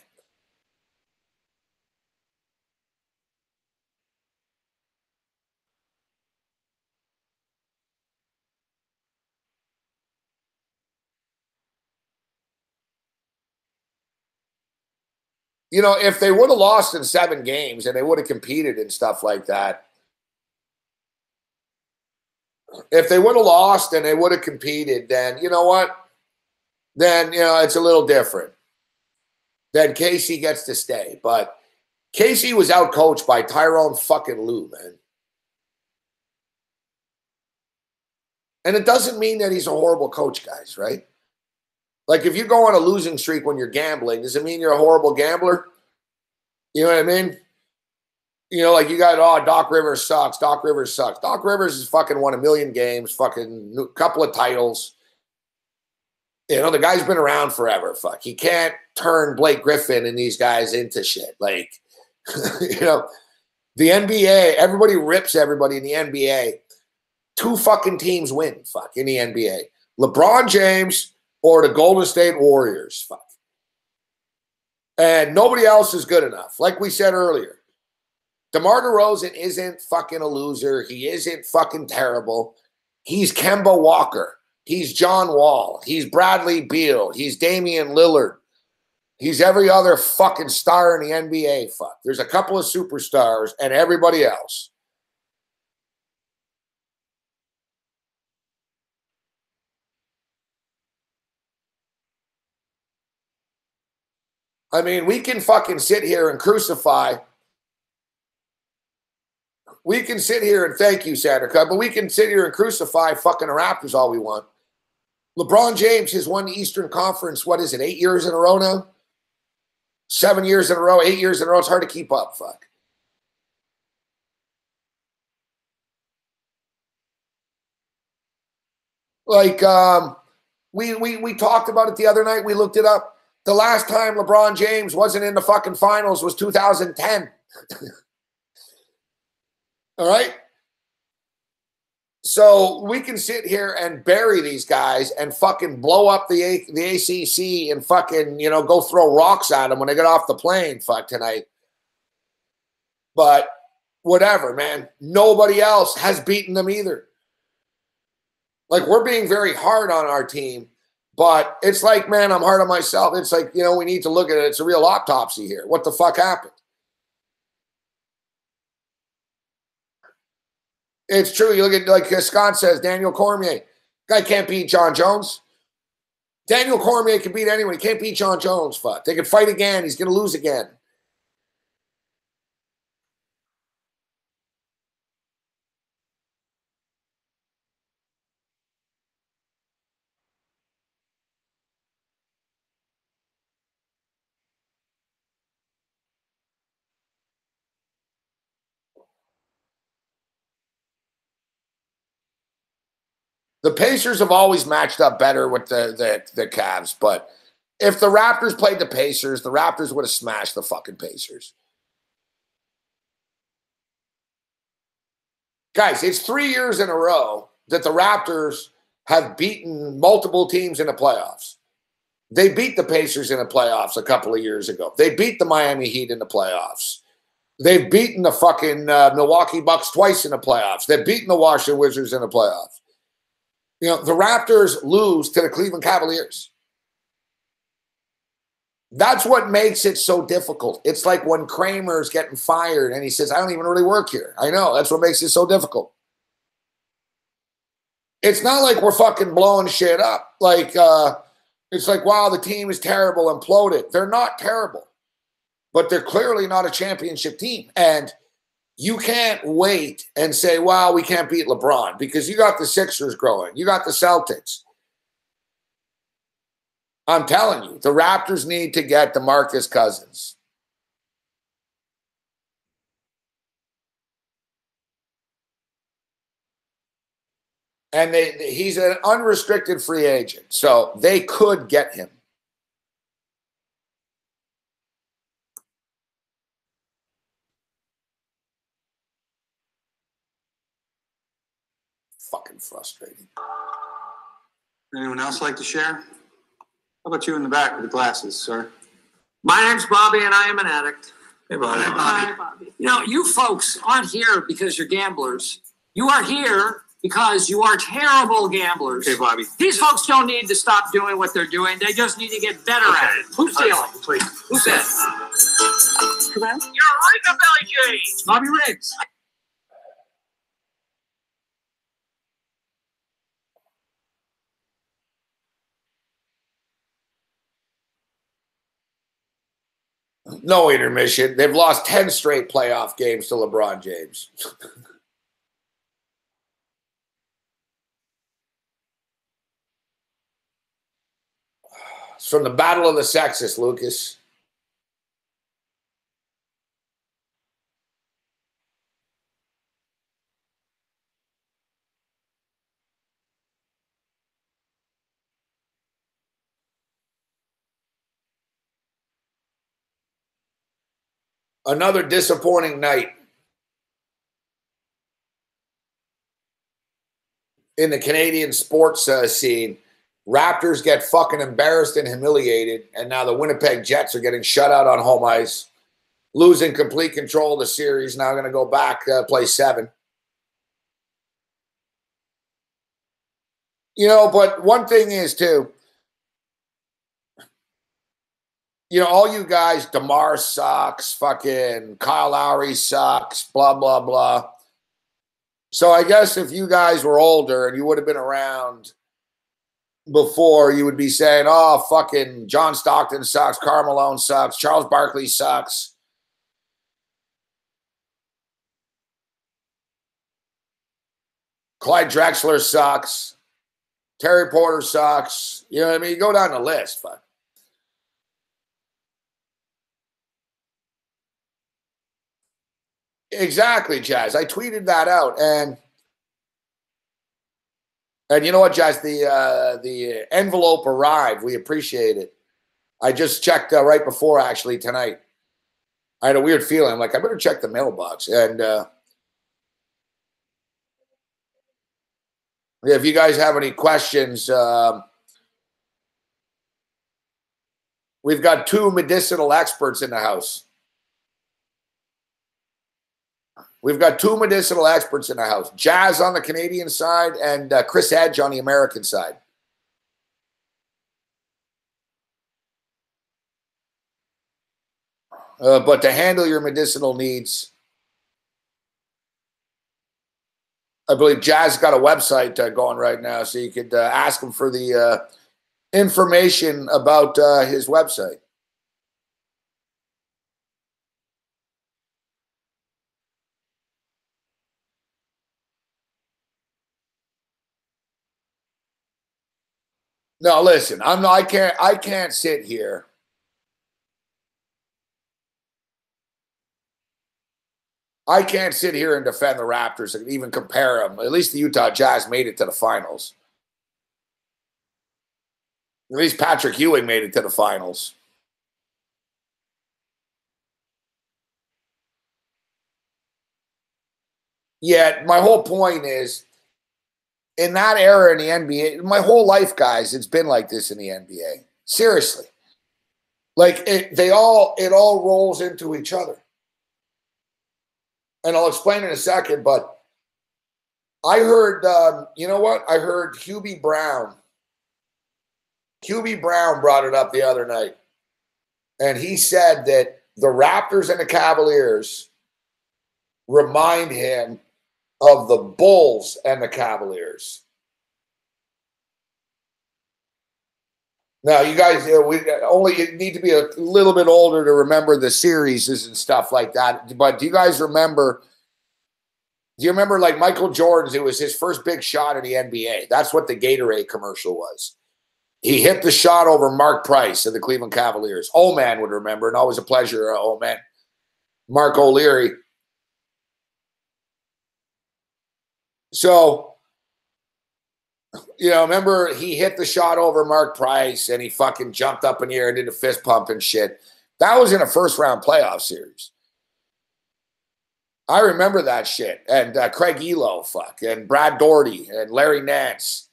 If they would have lost in 7 games and they would have competed and stuff like that, if they would have lost and they would have competed, then you know what? Then, it's a little different. Then Casey gets to stay. But Casey was outcoached by Tyrone fucking Lue, man. And it doesn't mean that he's a horrible coach, guys, right? Like, if you go on a losing streak when you're gambling, does it mean you're a horrible gambler? You know what I mean? Like you got, Doc Rivers sucks. Doc Rivers sucks. Doc Rivers has fucking won 1 million games, fucking couple of titles. The guy's been around forever. Fuck. He can't turn Blake Griffin and these guys into shit. Like, the NBA, everybody rips everybody in the NBA. 2 fucking teams win, fuck, in the NBA. LeBron James or the Golden State Warriors, fuck. And nobody else is good enough. Like we said earlier, DeMar DeRozan isn't fucking a loser. He isn't fucking terrible. He's Kemba Walker. He's John Wall. He's Bradley Beal. He's Damian Lillard. He's every other fucking star in the NBA. Fuck. There's a couple of superstars and everybody else. I mean, we can fucking sit here and crucify. We can sit here and thank you, Sandercut, but we can sit here and crucify fucking the Raptors all we want. LeBron James has won the Eastern Conference, what is it, 8 years in a row now? 7 years in a row, 8 years in a row. It's hard to keep up, fuck. Like, we talked about it the other night. We looked it up. The last time LeBron James wasn't in the fucking finals was 2010. All right? So we can sit here and bury these guys and fucking blow up the ACC and fucking, you know, go throw rocks at them when they get off the plane, fuck, tonight. But whatever, man. Nobody else has beaten them either. Like, we're being very hard on our team, but it's like, man, I'm hard on myself. It's like, you know, we need to look at it. It's a real autopsy here. What the fuck happened? It's true. You look at, like Scott says, Daniel Cormier. Guy can't beat John Jones. Daniel Cormier can beat anyone. He can't beat John Jones. Fuck. They can fight again. He's going to lose again. The Pacers have always matched up better with the Cavs, but if the Raptors played the Pacers would have smashed the fucking Pacers. Guys, it's 3 years in a row that the Raptors have beaten multiple teams in the playoffs. They beat the Pacers in the playoffs a couple of years ago. They beat the Miami Heat in the playoffs. They've beaten the fucking Milwaukee Bucks twice in the playoffs. They've beaten the Washington Wizards in the playoffs. You know, the Raptors lose to the Cleveland Cavaliers. That's what makes it so difficult. It's like when Kramer's getting fired and he says, I don't even really work here. I know. That's what makes it so difficult. It's not like we're fucking blowing shit up. Like, it's like, wow, the team is terrible, imploded. They're not terrible, but they're clearly not a championship team. And you can't wait and say, wow, we can't beat LeBron, because you got the Sixers growing. You got the Celtics. I'm telling you, the Raptors need to get DeMarcus Cousins. And he's an unrestricted free agent, so they could get him. Fucking frustrating. Anyone else like to share? How about you in the back with the glasses, sir? My name's Bobby, and I am an addict. Hey, Bobby. Hi, Bobby. You know, you folks aren't here because you're gamblers. You are here because you are terrible gamblers. Hey, Bobby. These folks don't need to stop doing what they're doing. They just need to get better at it. Who's stealing? Please. Who's that? Hello? You're Rickabilly James. Bobby Riggs. No intermission. They've lost 10 straight playoff games to LeBron James. It's from the Battle of the Sexes, Lucas. Another disappointing night in the Canadian sports scene. Raptors get fucking embarrassed and humiliated, and now the Winnipeg Jets are getting shut out on home ice, losing complete control of the series. Now going to go back, play 7. You know, but one thing is, too, you know, all you guys, DeMar sucks, fucking Kyle Lowry sucks, blah, blah, blah. So I guess if you guys were older and you would have been around before, you would be saying, oh, fucking John Stockton sucks, Karl Malone sucks, Charles Barkley sucks. Clyde Drexler sucks. Terry Porter sucks. You know what I mean? You go down the list. Fuck. Exactly, Jazz. I tweeted that out. And you know what, Jazz? The envelope arrived. We appreciate it. I just checked right before, actually, tonight. I had a weird feeling. I'm like, I better check the mailbox. And if you guys have any questions, we've got 2 medicinal experts in the house. We've got 2 medicinal experts in the house. Jazz on the Canadian side and Chris Edge on the American side. But to handle your medicinal needs, I believe Jazz got a website going right now, so you could ask him for the information about his website. No, listen, I can't sit here. I can't sit here and defend the Raptors and even compare them. At least the Utah Jazz made it to the finals. At least Patrick Ewing made it to the finals. Yet my whole point is, in that era in the NBA, my whole life, guys, it's been like this in the NBA. Seriously. Like, it all rolls into each other. And I'll explain in a second, but I heard, you know what? I heard Hubie Brown. Hubie Brown brought it up the other night. And he said that the Raptors and the Cavaliers remind him of the Bulls and the Cavaliers. Now, you guys, we only need to be a little bit older to remember the series and stuff like that. But do you guys remember? Do you remember, like, Michael Jordan's? It was his first big shot in the NBA. That's what the Gatorade commercial was. He hit the shot over Mark Price of the Cleveland Cavaliers. Old man would remember, and always a pleasure, old man. Mark O'Leary. So, you know, remember he hit the shot over Mark Price and he fucking jumped up in the air and did a fist pump and shit. That was in a first-round playoff series. I remember that shit. And Craig Elo, and Brad Daugherty and Larry Nance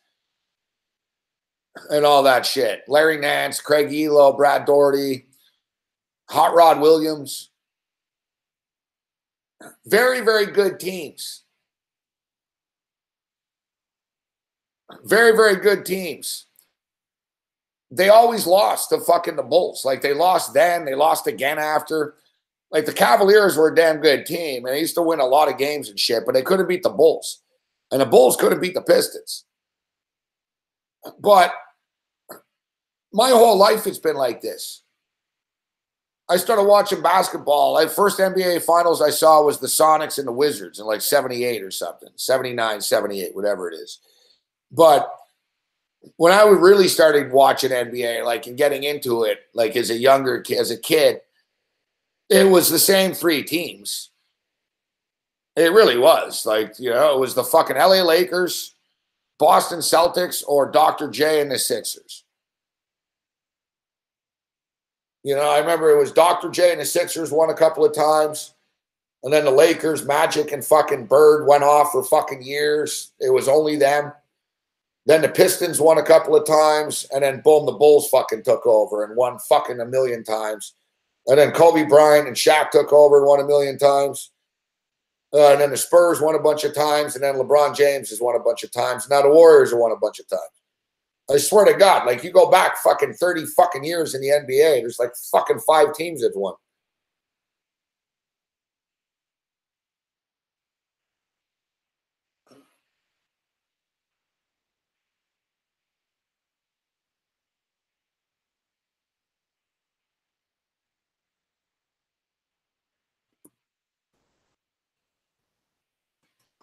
and all that shit. Larry Nance, Craig Elo, Brad Daugherty, Hot Rod Williams. Very, very good teams. Very, very good teams. They always lost to fucking the Bulls. Like, they lost then. They lost again after. Like, the Cavaliers were a damn good team, and they used to win a lot of games and shit, but they couldn't beat the Bulls. And the Bulls couldn't beat the Pistons. But my whole life it's been like this. I started watching basketball. The first NBA Finals I saw was the Sonics and the Wizards in like 78 or something. 79, 78, whatever it is. But when I really started watching NBA, like, and getting into it, like, as a kid, it was the same 3 teams. It really was. Like, you know, it was the fucking LA Lakers, Boston Celtics, or Dr. J and the Sixers. You know, I remember it was Dr. J and the Sixers won a couple of times. And then the Lakers, Magic, and fucking Bird went off for fucking years. It was only them. Then the Pistons won a couple of times, and then boom, the Bulls fucking took over and won fucking a million times. And then Kobe Bryant and Shaq took over and won a million times. And then the Spurs won a bunch of times, and then LeBron James has won a bunch of times. Now the Warriors have won a bunch of times. I swear to God, like you go back fucking 30 fucking years in the NBA, there's like fucking 5 teams that won.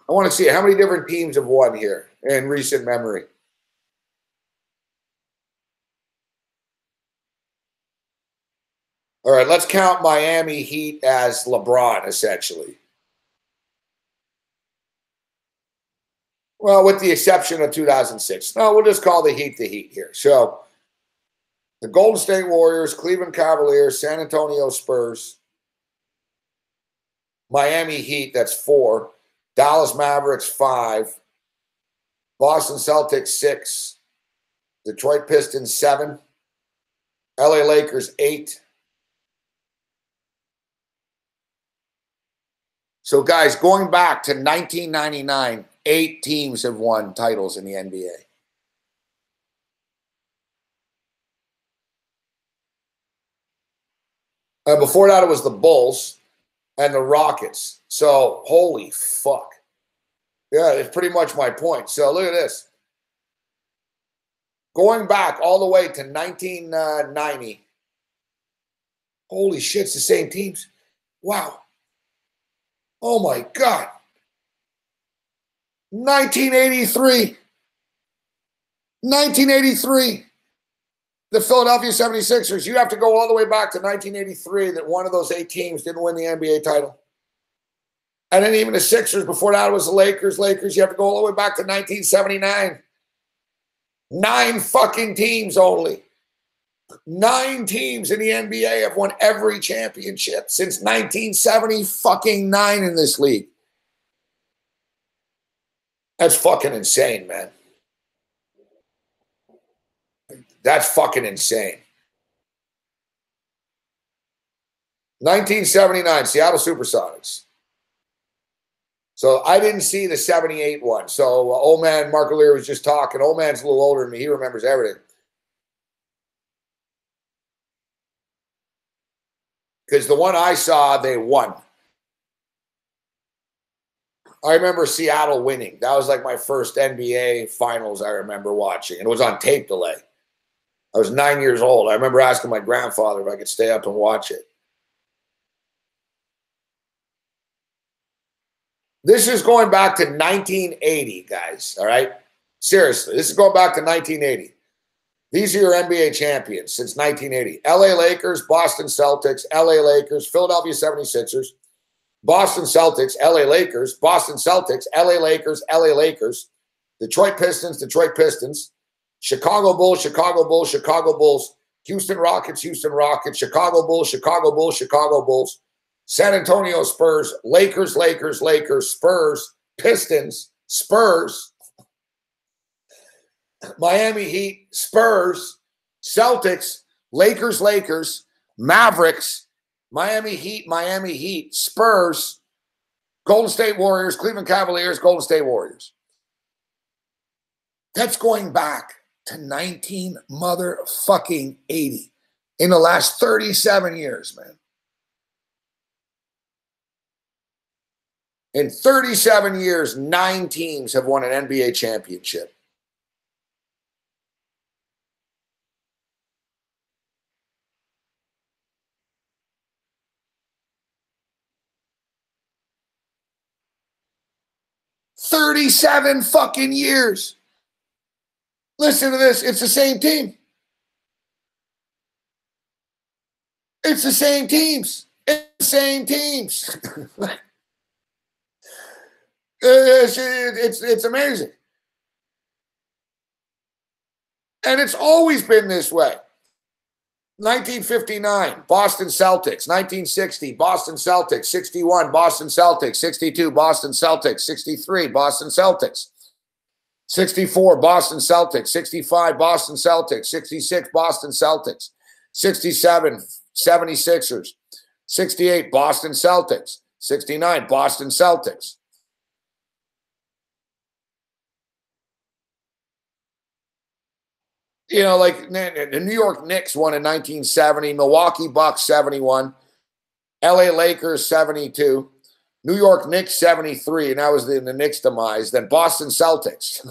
I want to see how many different teams have won here in recent memory. All right, let's count Miami Heat as LeBron, essentially. Well, with the exception of 2006. No, we'll just call the Heat here. So, the Golden State Warriors, Cleveland Cavaliers, San Antonio Spurs, Miami Heat, that's 4. Dallas Mavericks, 5. Boston Celtics, 6. Detroit Pistons, 7. LA Lakers, 8. So, guys, going back to 1999, 8 teams have won titles in the NBA. Before that, it was the Bulls and the Rockets. So, holy fuck. Yeah, it's pretty much my point. So, look at this. Going back all the way to 1990. Holy shit, it's the same teams. Wow. Oh, my God. 1983. 1983. The Philadelphia 76ers. You have to go all the way back to 1983 that one of those 8 teams didn't win the NBA title. And then even the Sixers, before that was the Lakers. You have to go all the way back to 1979. 9 fucking teams only. 9 teams in the NBA have won every championship since 1970 fucking 9 in this league. That's fucking insane, man. That's fucking insane. 1979, Seattle Supersonics. So I didn't see the 78 one. So old man Mark O'Leary was just talking. Old man's a little older than me. He remembers everything. Because the one I saw, they won. I remember Seattle winning. That was like my first NBA finals I remember watching. And it was on tape delay. I was 9 years old. I remember asking my grandfather if I could stay up and watch it. This is going back to 1980, guys. All right? Seriously, this is going back to 1980. These are your NBA champions since 1980. LA Lakers, Boston Celtics, LA Lakers, Philadelphia 76ers, Boston Celtics, LA Lakers, Boston Celtics, LA Lakers, LA Lakers, Detroit Pistons, Chicago Bulls, Chicago Bulls, Houston Rockets, Chicago Bulls, Chicago Bulls, San Antonio Spurs, Lakers, Spurs, Pistons, Spurs, Miami Heat, Spurs, Celtics, Lakers, Mavericks, Miami Heat, Spurs, Golden State Warriors, Cleveland Cavaliers, Golden State Warriors. That's going back to 19 motherfucking 80 in the last 37 years, man. In 37 years, 9 teams have won an NBA championship. $37 fucking years. Listen to this. It's the same team. It's the same teams. It's the same teams. It's amazing. And it's always been this way. 1959, Boston Celtics. 1960, Boston Celtics. 61, Boston Celtics. 62, Boston Celtics. 63, Boston Celtics. 64, Boston Celtics. 65, Boston Celtics. 66, Boston Celtics. 67, 76ers. 68, Boston Celtics. 69, Boston Celtics. You know, like the New York Knicks won in 1970, Milwaukee Bucks 71, LA Lakers 72, New York Knicks 73, and that was the Knicks' demise. Then Boston Celtics.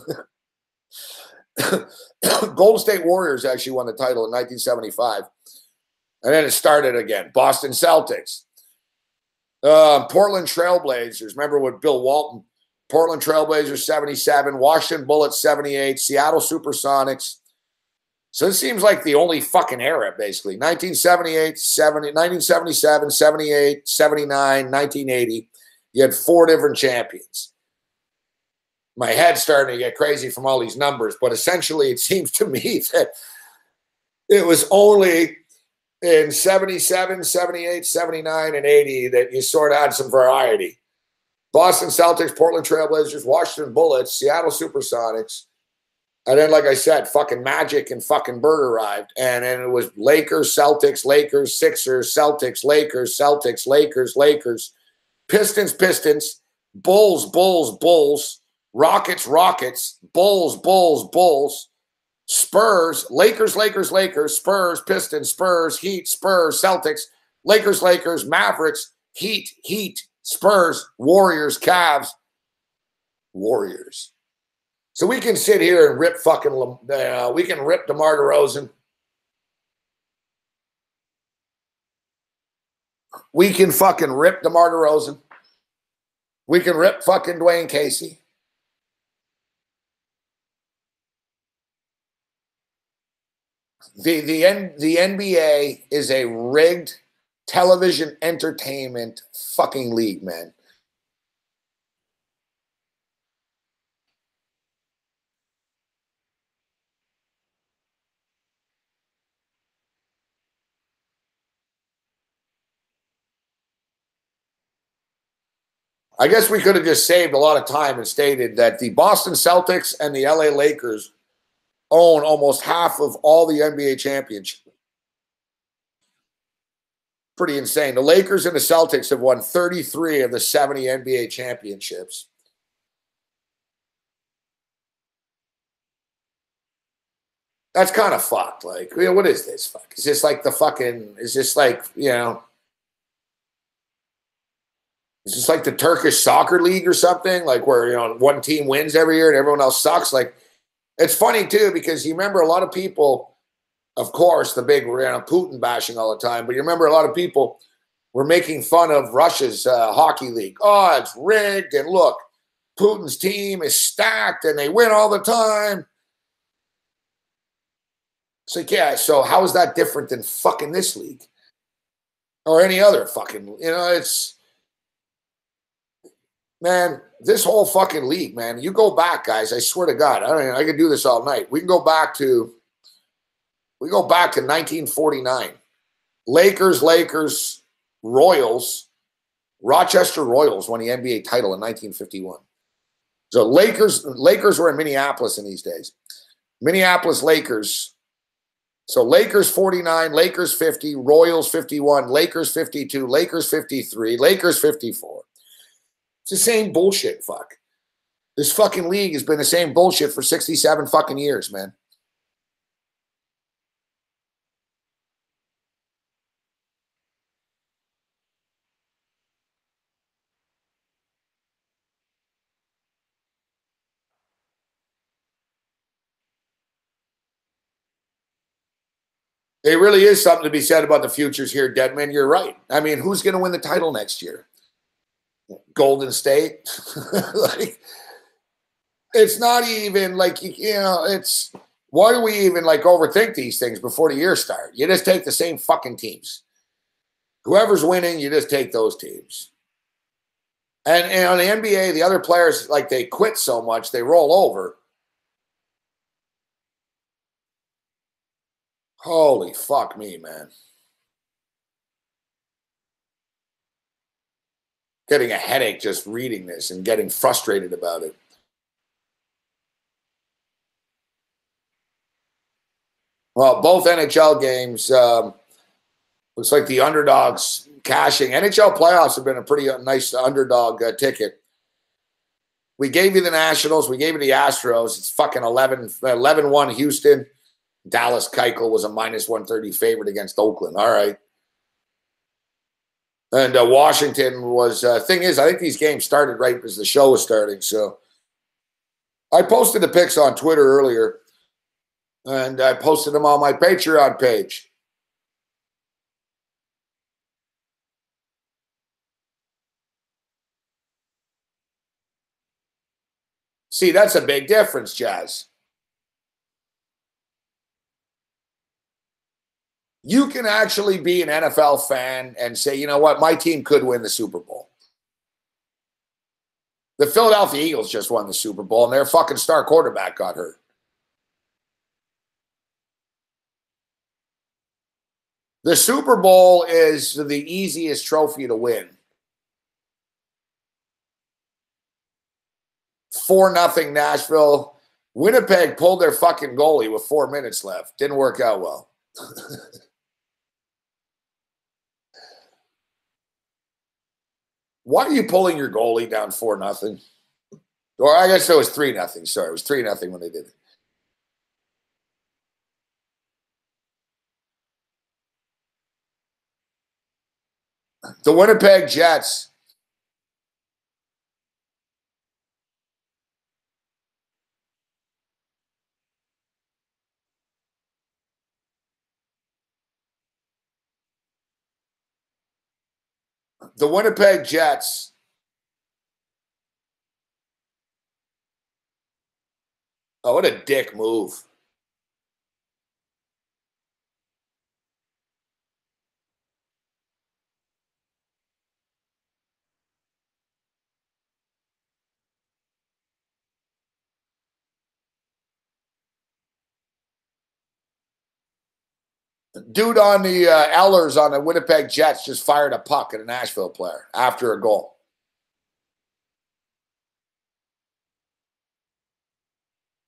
Golden State Warriors actually won the title in 1975. And then it started again. Boston Celtics. Portland Trailblazers. Remember with Bill Walton? Portland Trailblazers 77, Washington Bullets 78, Seattle Supersonics. So this seems like the only fucking era, basically. 1978, 1977, 78, 79, 1980. You had 4 different champions. My head's starting to get crazy from all these numbers, but essentially it seems to me that it was only in 77, 78, 79, and 80 that you sort of had some variety. Boston Celtics, Portland Trailblazers, Washington Bullets, Seattle Supersonics. And then, like I said, fucking Magic and fucking Bird arrived. And then it was Lakers, Celtics, Lakers, Sixers, Celtics, Lakers, Celtics, Lakers, Lakers, Pistons, Pistons, Bulls, Bulls, Bulls, Rockets, Rockets, Bulls, Bulls, Bulls, Spurs, Lakers, Lakers, Lakers, Spurs, Pistons, Spurs, Heat, Spurs, Celtics, Lakers, Lakers, Mavericks, Heat, Heat, Spurs, Warriors, Cavs, Warriors. So we can sit here and rip fucking, we can rip DeMar DeRozan. We can fucking rip DeMar DeRozan. We can rip fucking Dwayne Casey. The NBA is a rigged television entertainment fucking league, man. I guess we could have just saved a lot of time and stated that the Boston Celtics and the LA Lakers own almost half of all the NBA championships. Pretty insane. The Lakers and the Celtics have won 33 of the 70 NBA championships. That's kind of fucked. Like, you know, what is this? Fuck. It's just like the fucking, it's just like, you know, it's just like the Turkish soccer league or something, like where, you know, one team wins every year and everyone else sucks. Like, it's funny too, because you remember a lot of people, of course, the big, you know, Putin bashing all the time, but you remember a lot of people were making fun of Russia's hockey league. Oh, it's rigged, and look, Putin's team is stacked and they win all the time. It's like, yeah, so how is that different than fucking this league? Or any other fucking, you know, it's, man, this whole fucking league, man, you go back, guys, I swear to God, I could do this all night. We go back to 1949. Lakers, Royals, Rochester Royals won the NBA title in 1951. So Lakers were in Minneapolis in these days. Minneapolis Lakers. So Lakers 49, Lakers 50, Royals 51, Lakers 52, Lakers 53, Lakers 54. It's the same bullshit, fuck. This fucking league has been the same bullshit for 67 fucking years, man. It really is something to be said about the futures here, Deadman. You're right. I mean, who's going to win the title next year? Golden State? Like, it's not even like, you know, it's, why do we even like overthink these things before the year starts? You just take the same fucking teams. Whoever's winning, you just take those teams. And on the NBA, the other players, like, they quit so much, they roll over. Holy fuck me, man. Getting a headache just reading this and getting frustrated about it. Well, both NHL games, looks like the underdogs cashing. NHL playoffs have been a pretty nice underdog ticket. We gave you the Nationals. We gave you the Astros. It's fucking 11-1 Houston. Dallas Keuchel was a -130 favorite against Oakland. All right. And Washington was, thing is, I think these games started right as the show was starting. So I posted the picks on Twitter earlier, and I posted them on my Patreon page. See, that's a big difference, Jazz. You can actually be an NFL fan and say, you know what, my team could win the Super Bowl. The Philadelphia Eagles just won the Super Bowl, and their fucking star quarterback got hurt. The Super Bowl is the easiest trophy to win. 4-0 Nashville. Winnipeg pulled their fucking goalie with 4 minutes left. Didn't work out well. Why are you pulling your goalie down 4-0? Or I guess it was 3-0. Sorry, it was 3-0 when they did it. The Winnipeg Jets. The Winnipeg Jets. Oh, what a dick move. Dude on the Ellers on the Winnipeg Jets just fired a puck at a Nashville player after a goal.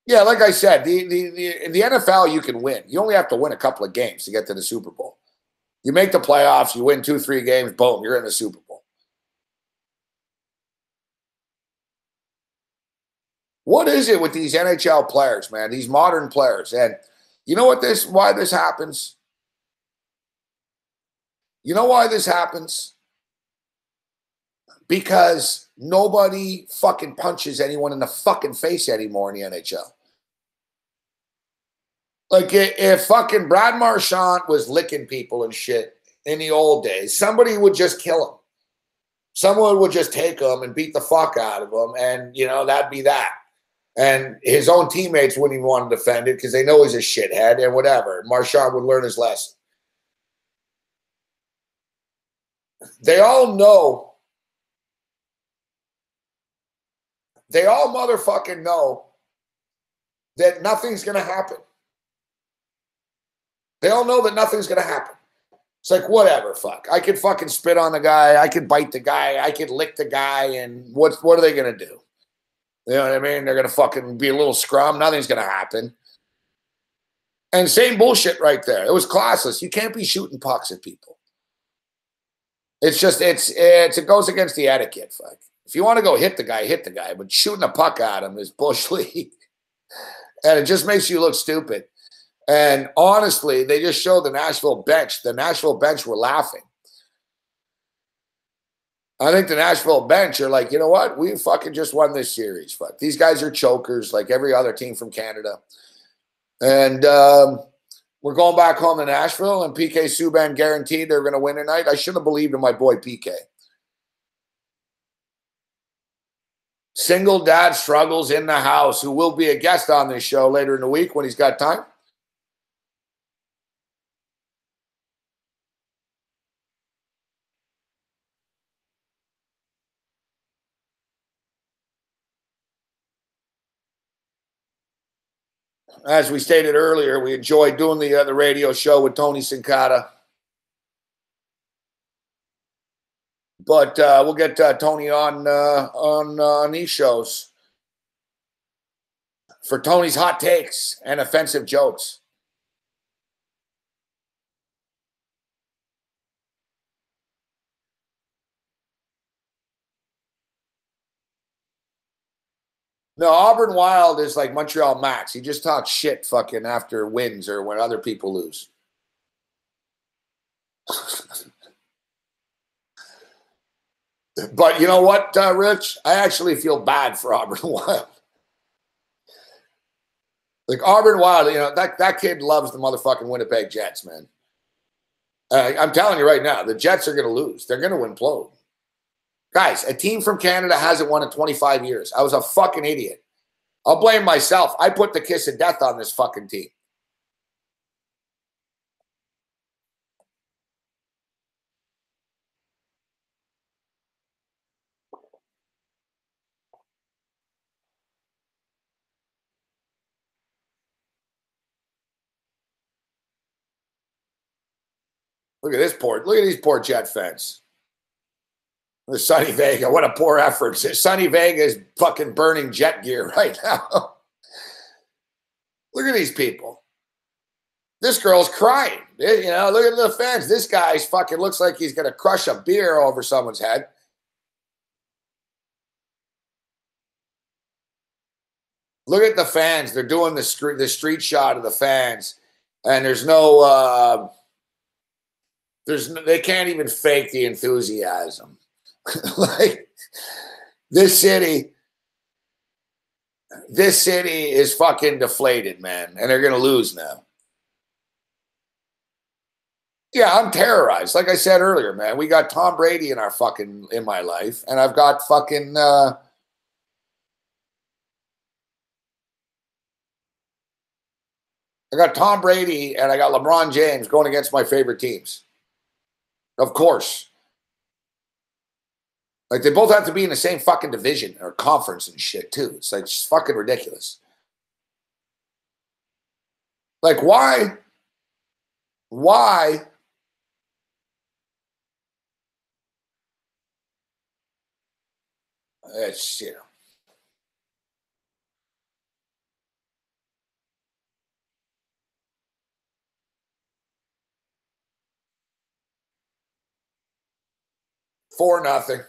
Yeah, like I said, in the NFL, you can win. You only have to win a couple of games to get to the Super Bowl. You make the playoffs, you win 2-3 games, boom, you're in the Super Bowl. What is it with these NHL players, man? These modern players. And you know why this happens? You know why this happens? Because nobody fucking punches anyone in the fucking face anymore in the NHL. Like, if fucking Brad Marchand was licking people and shit in the old days, somebody would just kill him. Someone would just take him and beat the fuck out of him, and, you know, that'd be that. And his own teammates wouldn't even want to defend it because they know he's a shithead and whatever. Marchand would learn his lesson. They all know. They all motherfucking know that nothing's going to happen. They all know that nothing's going to happen. It's like, whatever, fuck. I could fucking spit on the guy. I could bite the guy. I could lick the guy. And what are they going to do? You know what I mean? They're going to fucking be a little scrum. Nothing's going to happen. And same bullshit right there. It was classless. You can't be shooting pucks at people. It's just, it goes against the etiquette, fuck. If you want to go hit the guy. But shooting a puck at him is bullshit. And it just makes you look stupid. And honestly, they just showed the Nashville bench. The Nashville bench were laughing. I think the Nashville bench are like, you know what? We fucking just won this series. Fuck. These guys are chokers like every other team from Canada. And we're going back home to Nashville, and PK Subban guaranteed they're going to win tonight. I should have believed in my boy PK. Single dad struggles in the house, who will be a guest on this show later in the week when he's got time. As we stated earlier, we enjoyed doing the radio show with Tony Sincata. But we'll get Tony on these shows for Tony's hot takes and offensive jokes. No, Auburn Wild is like Montreal Max. He just talks shit fucking after wins or when other people lose. But you know what, Rich? I actually feel bad for Auburn Wild. Like Auburn Wild, you know, that kid loves the motherfucking Winnipeg Jets, man. I'm telling you right now, the Jets are going to lose. They're going to implode. Guys, a team from Canada hasn't won in 25 years. I was a fucking idiot. I'll blame myself. I put the kiss of death on this fucking team. Look at these poor Jet fans. The Sonny Vega, what a poor effort. Sonny Vega is fucking burning Jet gear right now. Look at these people. This girl's crying. You know, look at the fans. This guy's fucking looks like he's going to crush a beer over someone's head. Look at the fans. They're doing the street shot of the fans. And there's no, they can't even fake the enthusiasm. Like this city is fucking deflated, man. And they're going to lose now. Yeah, I'm terrorized. Like I said earlier, man, we got Tom Brady in my life, and I've got fucking I got Tom Brady and I got LeBron James going against my favorite teams. Of course. Like they both have to be in the same fucking division or conference and shit too. It's like just fucking ridiculous. Like why? It's, you know. For nothing.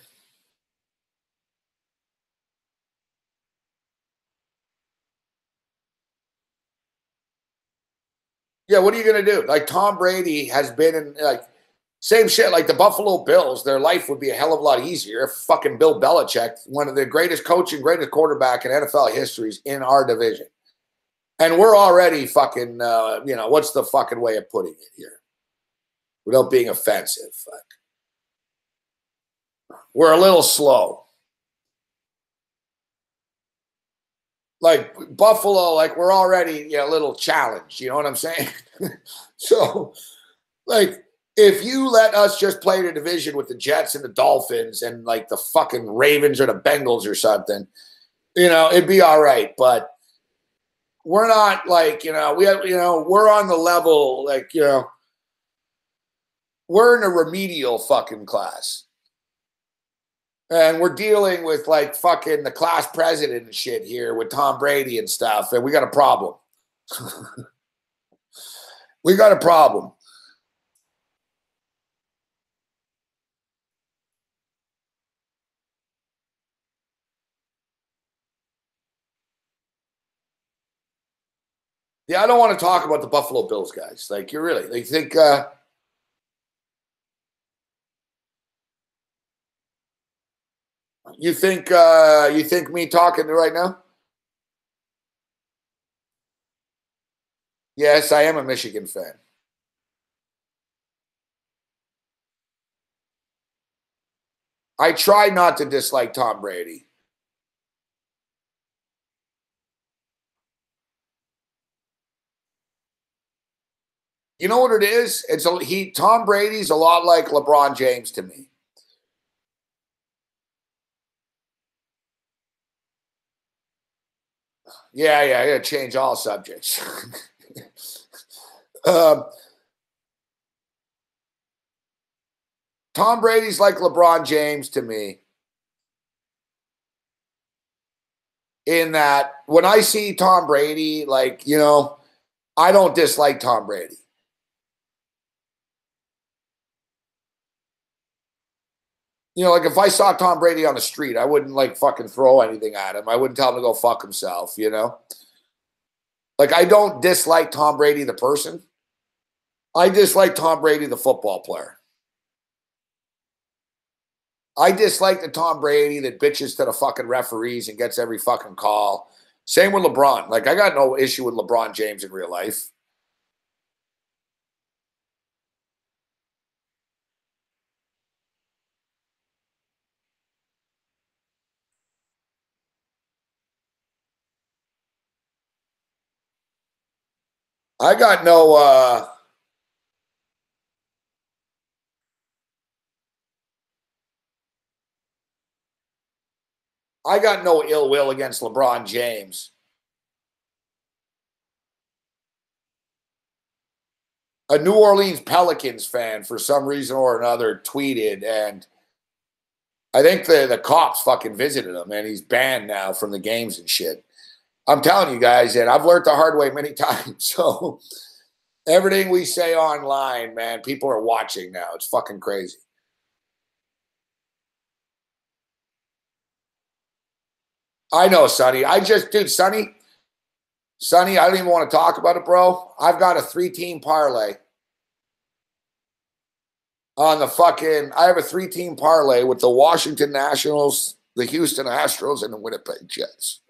Yeah, what are you going to do? Like Tom Brady has been in like same shit like the Buffalo Bills. Their life would be a hell of a lot easier if fucking Bill Belichick, one of the greatest coach and greatest quarterback in NFL history, is in our division. And we're already fucking, you know, what's the fucking way of putting it here? Without being offensive. Fuck. We're a little slow. Like Buffalo, like we're already, you know, a little challenged. You know what I'm saying? So, like, if you let us just play the division with the Jets and the Dolphins and like the fucking Ravens or the Bengals or something, you know, it'd be all right. But we're not like, you know, we're on the level, like, you know, we're in a remedial fucking class. And we're dealing with like fucking the class president and shit here with Tom Brady and stuff. And we got a problem. We got a problem. Yeah, I don't want to talk about the Buffalo Bills guys. Like, you're really, they think, you think me talking right now? Yes, I am a Michigan fan. I try not to dislike Tom Brady. You know what it is? Tom Brady's a lot like LeBron James to me. Yeah, I gotta change all subjects. Tom Brady's like LeBron James to me. In that when I see Tom Brady, like, you know, I don't dislike Tom Brady. You know, like if I saw Tom Brady on the street, I wouldn't like fucking throw anything at him. I wouldn't tell him to go fuck himself, you know? Like I don't dislike Tom Brady the person. I dislike Tom Brady the football player. I dislike the Tom Brady that bitches to the fucking referees and gets every fucking call. Same with LeBron. Like I got no issue with LeBron James in real life. I got no I got no ill will against LeBron James. A New Orleans Pelicans fan, for some reason or another, tweeted, and I think the cops fucking visited him, and he's banned now from the games and shit. I'm telling you guys, and I've learned the hard way many times. So everything we say online, man, people are watching now. It's fucking crazy. I know, Sonny. Dude, Sonny, I don't even want to talk about it, bro. I've got a 3-team parlay on the fucking, I have a 3-team parlay with the Washington Nationals, the Houston Astros, and the Winnipeg Jets.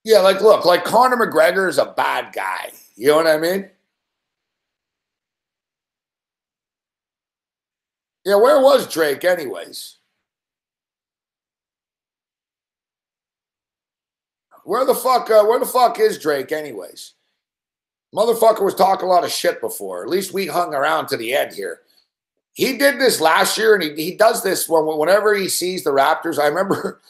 Yeah, like, look, like Conor McGregor is a bad guy. You know what I mean? Yeah, where was Drake anyways? Where the fuck is Drake anyways? Motherfucker was talking a lot of shit before. At least we hung around to the end here. He did this last year, and he does this whenever he sees the Raptors. I remember,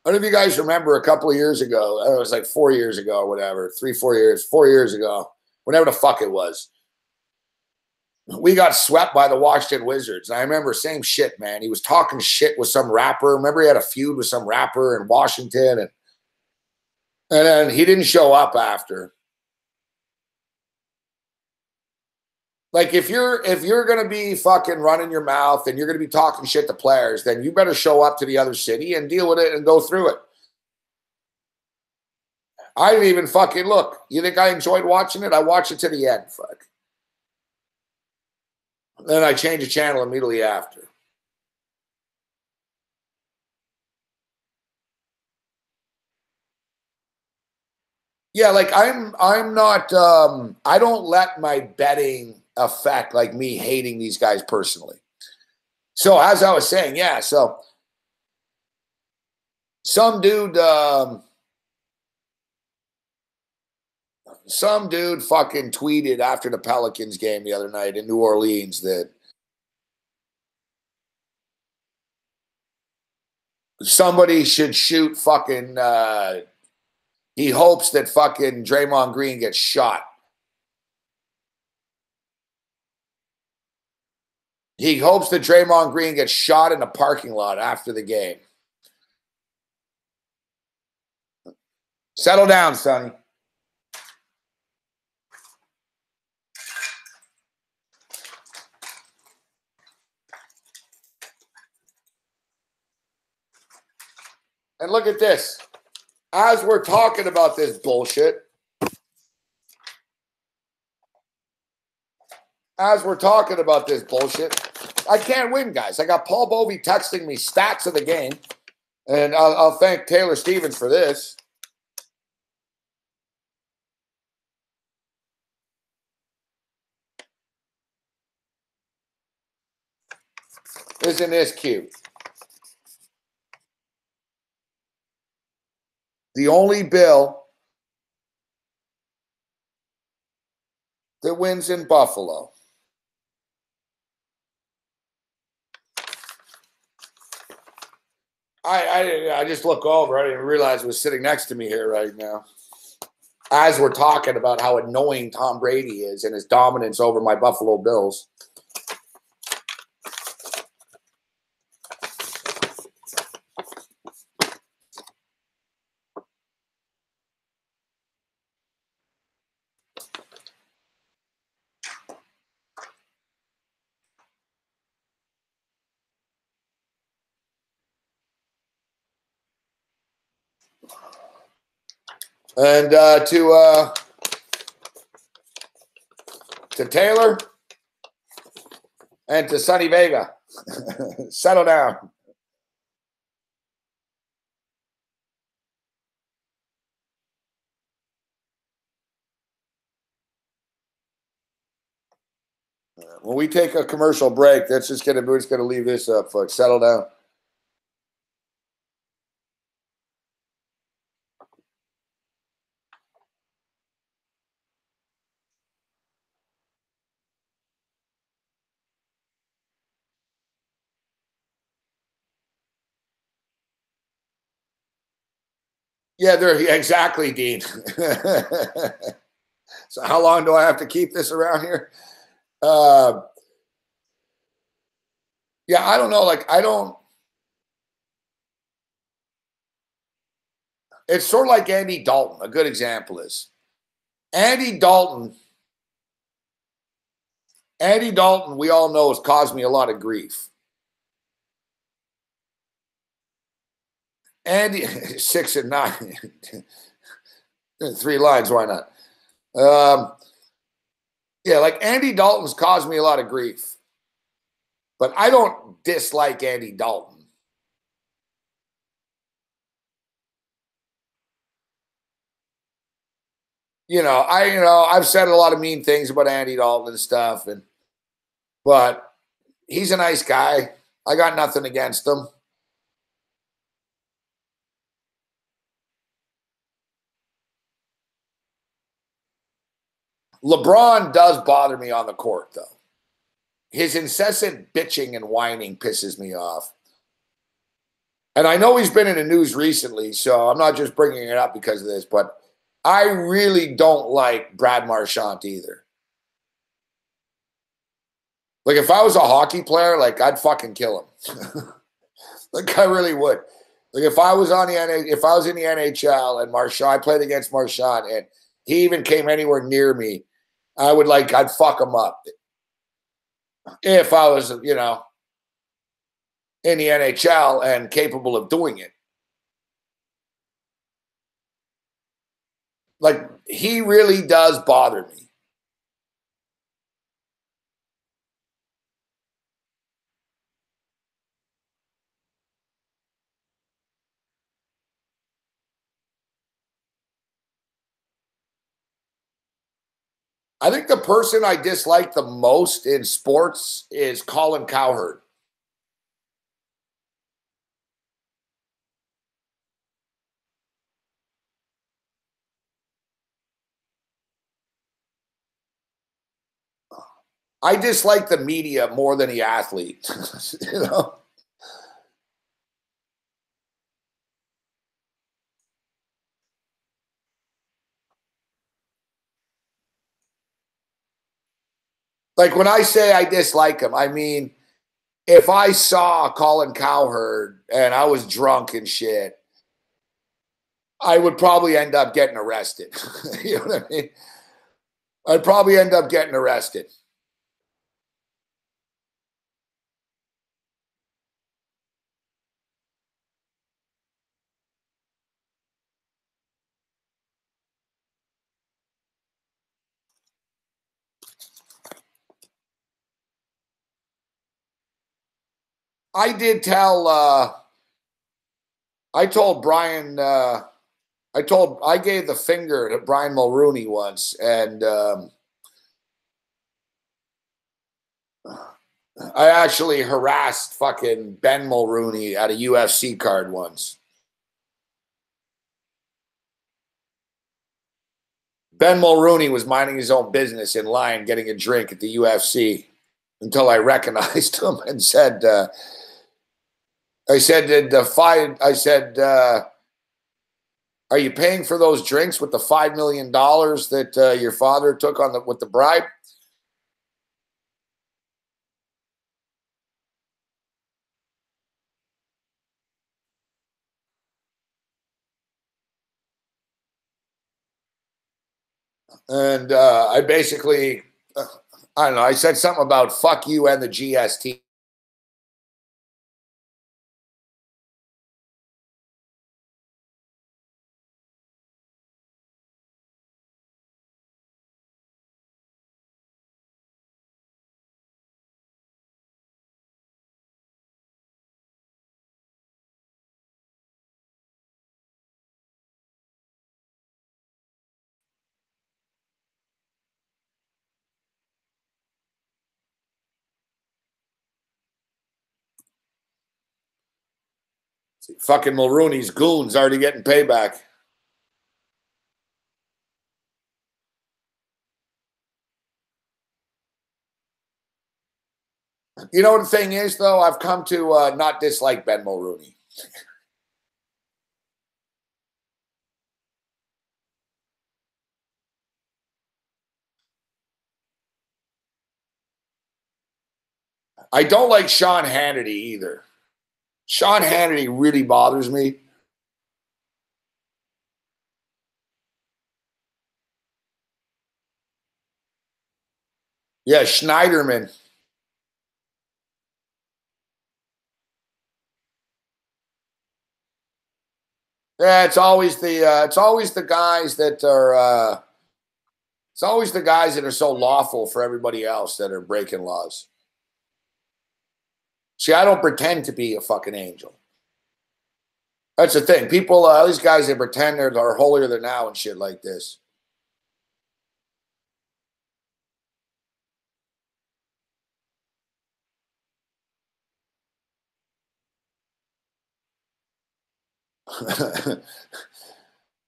I don't know if you guys remember a couple of years ago. It was like 4 years ago or whatever, 4 years ago, whenever the fuck it was. We got swept by the Washington Wizards. And I remember same shit, man. He was talking shit with some rapper. Remember he had a feud with some rapper in Washington, and then he didn't show up after. Like if you're gonna be fucking running your mouth and you're gonna be talking shit to players, then you better show up to the other city and deal with it and go through it. I didn't even fucking look. You think I enjoyed watching it? I watched it to the end. Fuck. Then I changed the channel immediately after. Yeah, like I'm not I don't let my betting affect like me hating these guys personally. So as I was saying, yeah, so some dude fucking tweeted after the Pelicans game the other night in New Orleans that somebody should shoot fucking he hopes that fucking Draymond Green gets shot. He hopes that Draymond Green gets shot in the parking lot after the game. Settle down, Sonny. And look at this. As we're talking about this bullshit, I can't win, guys. I got Paul Bovey texting me stats of the game, and I'll thank Taylor Stevens for this. Isn't this cute? The only Bill that wins in Buffalo. I just look over. I didn't realize it was sitting next to me here right now. as we're talking about how annoying Tom Brady is and his dominance over my Buffalo Bills. And to Taylor and to Sonny Vega, settle down. When we take a commercial break, we're just gonna leave this up, folks. Settle down. Yeah, exactly, Dean. So how long do I have to keep this around here? Yeah, I don't know. Like, it's sort of like Andy Dalton. A good example is Andy Dalton. Andy Dalton, we all know, has caused me a lot of grief. Andy, 6 and 9. 3 lines, why not? Yeah, like Andy Dalton's caused me a lot of grief. But I don't dislike Andy Dalton. I've said a lot of mean things about Andy Dalton and stuff, but he's a nice guy. I got nothing against him. LeBron does bother me on the court, though. His incessant bitching and whining pisses me off. And I know he's been in the news recently, so I'm not just bringing it up because of this, but I really don't like Brad Marchand either. Like, if I was a hockey player, like, I'd fucking kill him. Like, I really would. Like, if I was in the NHL and Marchand, I played against Marchand, and he even came anywhere near me, I'd fuck him up. If I was, in the NHL and capable of doing it. Like, he really does bother me. I think the person I dislike the most in sports is Colin Cowherd. I dislike the media more than the athlete, Like, when I say I dislike him, I mean, if I saw Colin Cowherd and I was drunk and shit, I would probably end up getting arrested. You know what I mean? I'd probably end up getting arrested. I did tell, I told Brian, I gave the finger to Brian Mulrooney once, and I actually harassed fucking Ben Mulrooney at a UFC card once. Ben Mulrooney was minding his own business in line getting a drink at the UFC until I recognized him and said, I said, Are you paying for those drinks with the $5 million that your father took on with the bribe? And I basically, I don't know, I said something about fuck you and the GST. See, fucking Mulrooney's goons already getting payback. You know what the thing is, though? I've come to not dislike Ben Mulrooney. I don't like Sean Hannity either. Sean Hannity really bothers me. Yeah, Schneiderman. Yeah, it's always the guys that are it's always the guys that are so lawful for everybody else that are breaking laws. See, I don't pretend to be a fucking angel. That's the thing. People, these guys that pretend they're holier than thou and shit like this.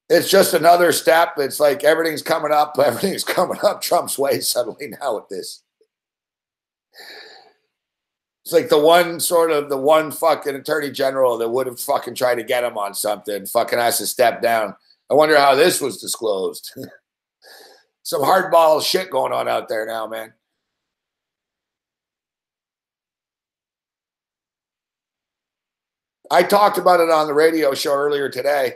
It's just another step. It's like everything's coming up. Everything's coming up Trump's way suddenly now with this. It's like the one fucking attorney general that would have fucking tried to get him on something fucking has to step down. I wonder how this was disclosed. Some hardball shit going on out there now, man. I talked about it on the radio show earlier today.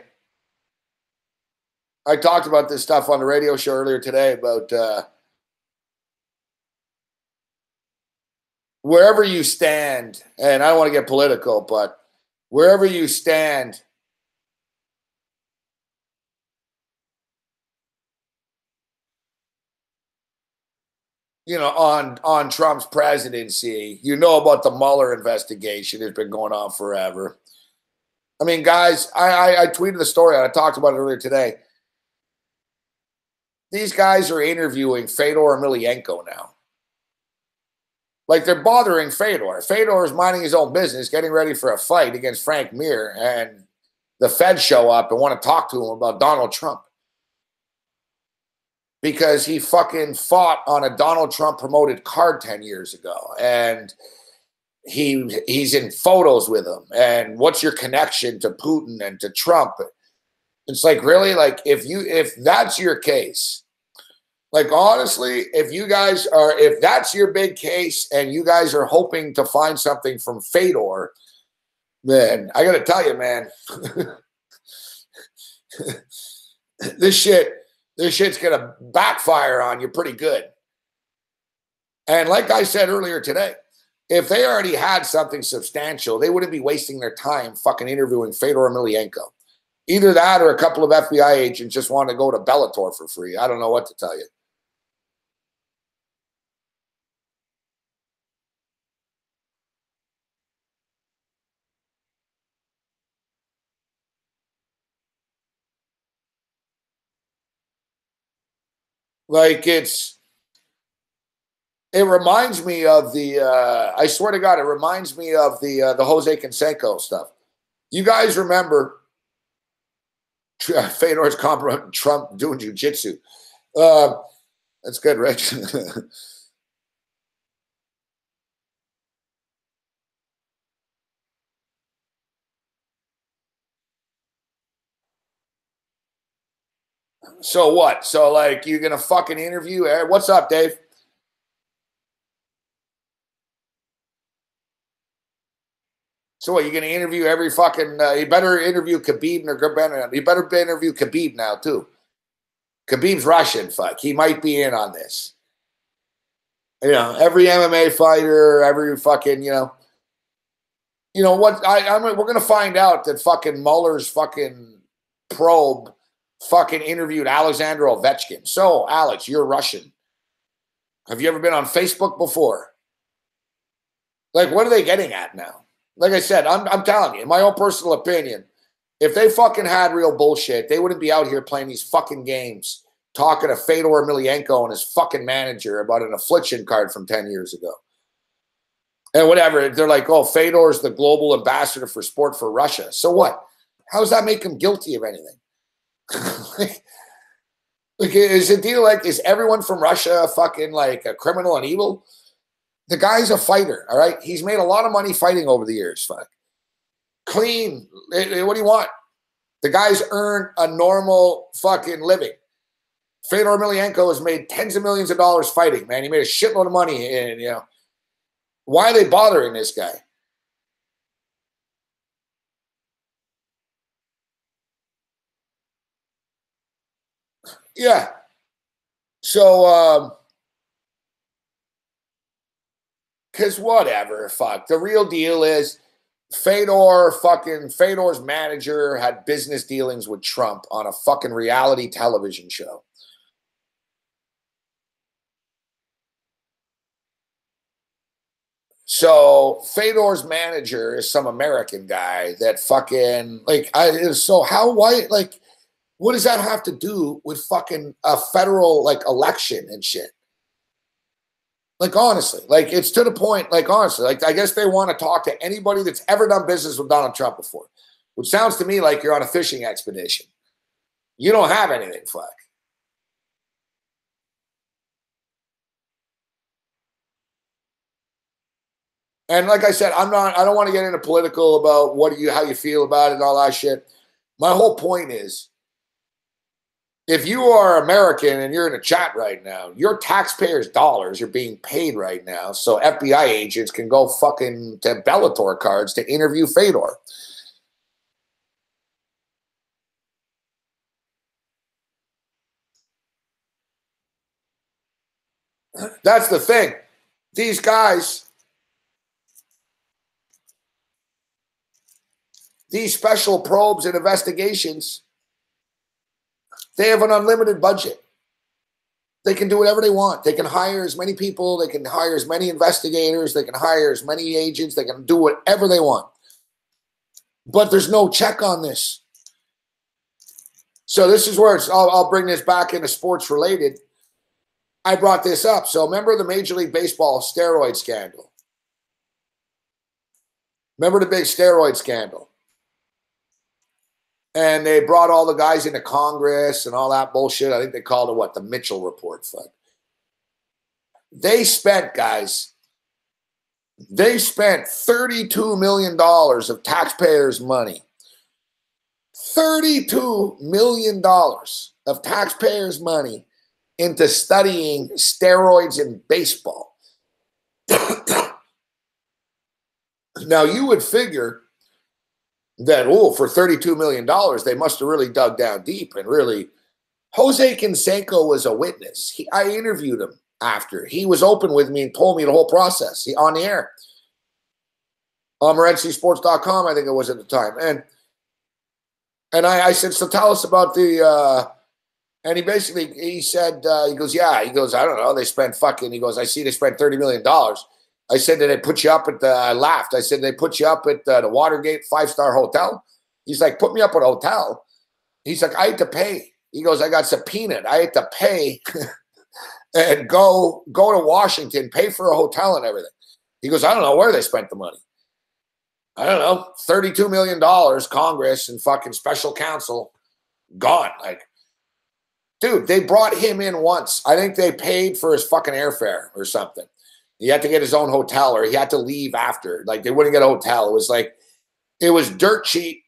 I talked about this stuff on the radio show earlier today about wherever you stand, and I don't want to get political, but wherever you stand, you know, on Trump's presidency, you know about the Mueller investigation. It's been going on forever. I mean, guys, I tweeted the story and I talked about it earlier today. These guys are interviewing Fedor Emelianenko now. Like, they're bothering Fedor. Fedor is minding his own business, getting ready for a fight against Frank Mir, and the feds show up and want to talk to him about Donald Trump. Because he fucking fought on a Donald Trump promoted card 10 years ago. And he's in photos with him. And what's your connection to Putin and to Trump? It's like, really? Like, if that's your case, like, honestly, if that's your big case and you guys are hoping to find something from Fedor, man, I got to tell you, man, this shit's going to backfire on you pretty good. And like I said earlier today, if they already had something substantial, they wouldn't be wasting their time fucking interviewing Fedor Emelianenko. Either that or a couple of FBI agents just want to go to Bellator for free. I don't know what to tell you. Like, it reminds me of the, I swear to God, it reminds me of the Jose Canseco stuff. You guys remember Fedor's compliment Trump doing jiu-jitsu. That's good, Rich. So what? So like you're gonna fucking interview? What's up, Dave? So what? You're gonna interview every fucking? You better interview Khabib or you better interview Khabib now too. Khabib's Russian. Fuck, he might be in on this. You know, every MMA fighter, every fucking you know what? We're gonna find out that fucking Mueller's fucking probe fucking interviewed Alexander Ovechkin. So, Alex, you're Russian. Have you ever been on Facebook before? Like, what are they getting at now? Like I said, I'm telling you, in my own personal opinion, if they fucking had real bullshit, they wouldn't be out here playing these fucking games, talking to Fedor Emelianenko and his fucking manager about an affliction card from 10 years ago. And whatever. They're like, oh, Fedor's the global ambassador for sport for Russia. So what? How does that make him guilty of anything? Like, is the deal like, is everyone from Russia fucking like a criminal and evil? The guy's a fighter, all right? He's made a lot of money fighting over the years. Fuck. Clean. What do you want? The guy's earned a normal fucking living. Fedor Emelianenko has made tens of millions of dollars fighting, man. He made a shitload of money. And, why are they bothering this guy? Yeah. So, because whatever, fuck. The real deal is Fedor's manager had business dealings with Trump on a fucking reality television show. So Fedor's manager is some American guy that fucking what does that have to do with fucking a federal like election and shit? Like, honestly, like it's to the point, like, honestly, like I guess they want to talk to anybody that's ever done business with Donald Trump before, which sounds to me like you're on a fishing expedition. You don't have anything, fuck. And like I said, I don't want to get into political about how you feel about it and all that shit. My whole point is, if you are American and you're in a chat right now, your taxpayers' dollars are being paid right now so FBI agents can go fucking to Bellator cards to interview Fedor. That's the thing. These guys, these special probes and investigations, they have an unlimited budget. They can do whatever they want. They can hire as many people. They can hire as many investigators. They can hire as many agents. They can do whatever they want. But there's no check on this. So this is where I'll bring this back into sports related. I brought this up. So remember the Major League Baseball steroid scandal? Remember the big steroid scandal? And they brought all the guys into Congress and all that bullshit. I think they called it what? The Mitchell Report. They spent, guys, $32 million of taxpayers' money. $32 million of taxpayers' money into studying steroids in baseball. Now, you would figure that, for $32 million, they must have really dug down deep and really. Jose Canseco was a witness. I interviewed him after. He was open with me and told me the whole process on the air. On MorencySports.com, I think it was at the time. And I said, so tell us about the, and he said, he goes, I don't know. They spent I see they spent $30 million. I said, did they put you up at I laughed. I said, they put you up at the Watergate 5-star hotel? He's like, put me up at a hotel. He's like, I had to pay. He goes, I got subpoenaed. I had to pay and go to Washington, pay for a hotel and everything. He goes, I don't know where they spent the money. I don't know, $32 million, Congress and fucking special counsel, gone. Like, dude, they brought him in once. I think they paid for his fucking airfare or something. He had to get his own hotel or he had to leave after. Like, they wouldn't get a hotel. It was dirt cheap.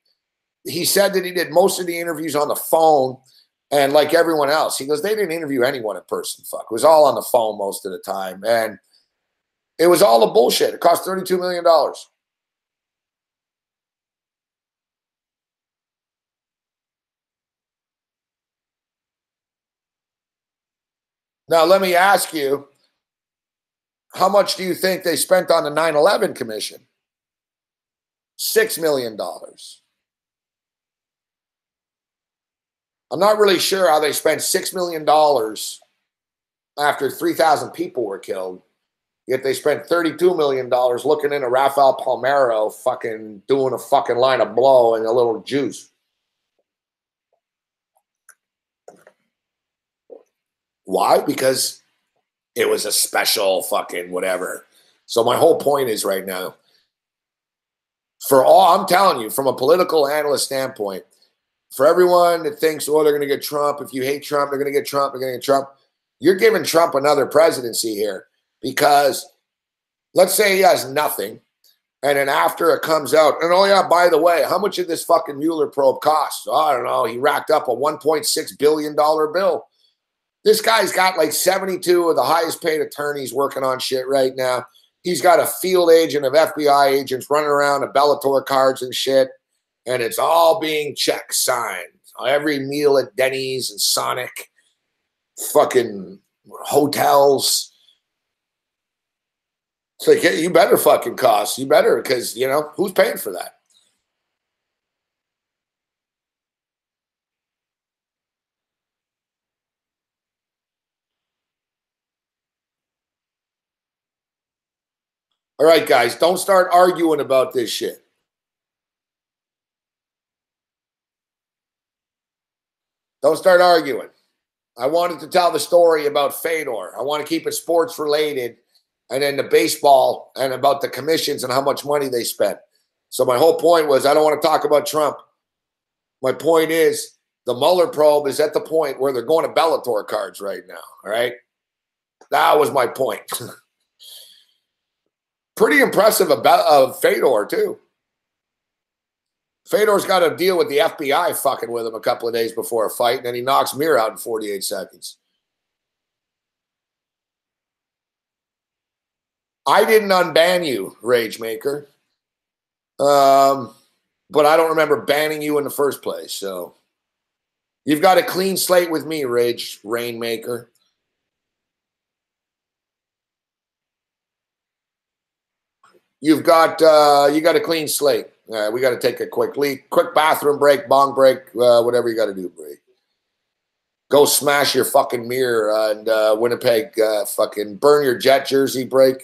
He said that he did most of the interviews on the phone And like everyone else, he goes, they didn't interview anyone in person. Fuck. It was all on the phone most of the time. And it was all a bullshit. It cost $32 million. Now, let me ask you, how much do you think they spent on the 9/11 commission? $6 million. I'm not really sure how they spent $6 million after 3,000 people were killed. Yet they spent $32 million looking into Rafael Palmeiro fucking doing a fucking line of blow and a little juice. Why? Because it was a special fucking whatever. So my whole point is right now, for all, I'm telling you, from a political analyst standpoint, for everyone that thinks, oh, they're going to get Trump. If you hate Trump, they're going to get Trump. They're going to get Trump. You're giving Trump another presidency here because let's say he has nothing. And then after it comes out, and oh yeah, by the way, how much did this fucking Mueller probe cost? Oh, I don't know. He racked up a $1.6 billion bill. This guy's got like 72 of the highest paid attorneys working on shit right now. He's got a field agent of FBI agents running around at Bellator cards and shit. And it's all being check signed. Every meal at Denny's and Sonic, fucking hotels. It's like, hey, you better fucking cost. You better, because, you know, who's paying for that? All right, guys, don't start arguing about this shit. Don't start arguing. I wanted to tell the story about Fedor. I want to keep it sports related, and then the baseball and about the commissions and how much money they spent. So my whole point was I don't want to talk about Trump. My point is the Mueller probe is at the point where they're going to Bellator cards right now. All right. That was my point. Pretty impressive of Fedor, too. Fedor's got to deal with the FBI fucking with him a couple of days before a fight, and then he knocks Mir out in 48 seconds. I didn't unban you, Ragemaker. But I don't remember banning you in the first place. So you've got a clean slate with me, Rainmaker. You got a clean slate. We got to take a quick bathroom break, bong break, whatever you got to do, break. Go smash your fucking mirror and Winnipeg, fucking burn your Jet jersey, break.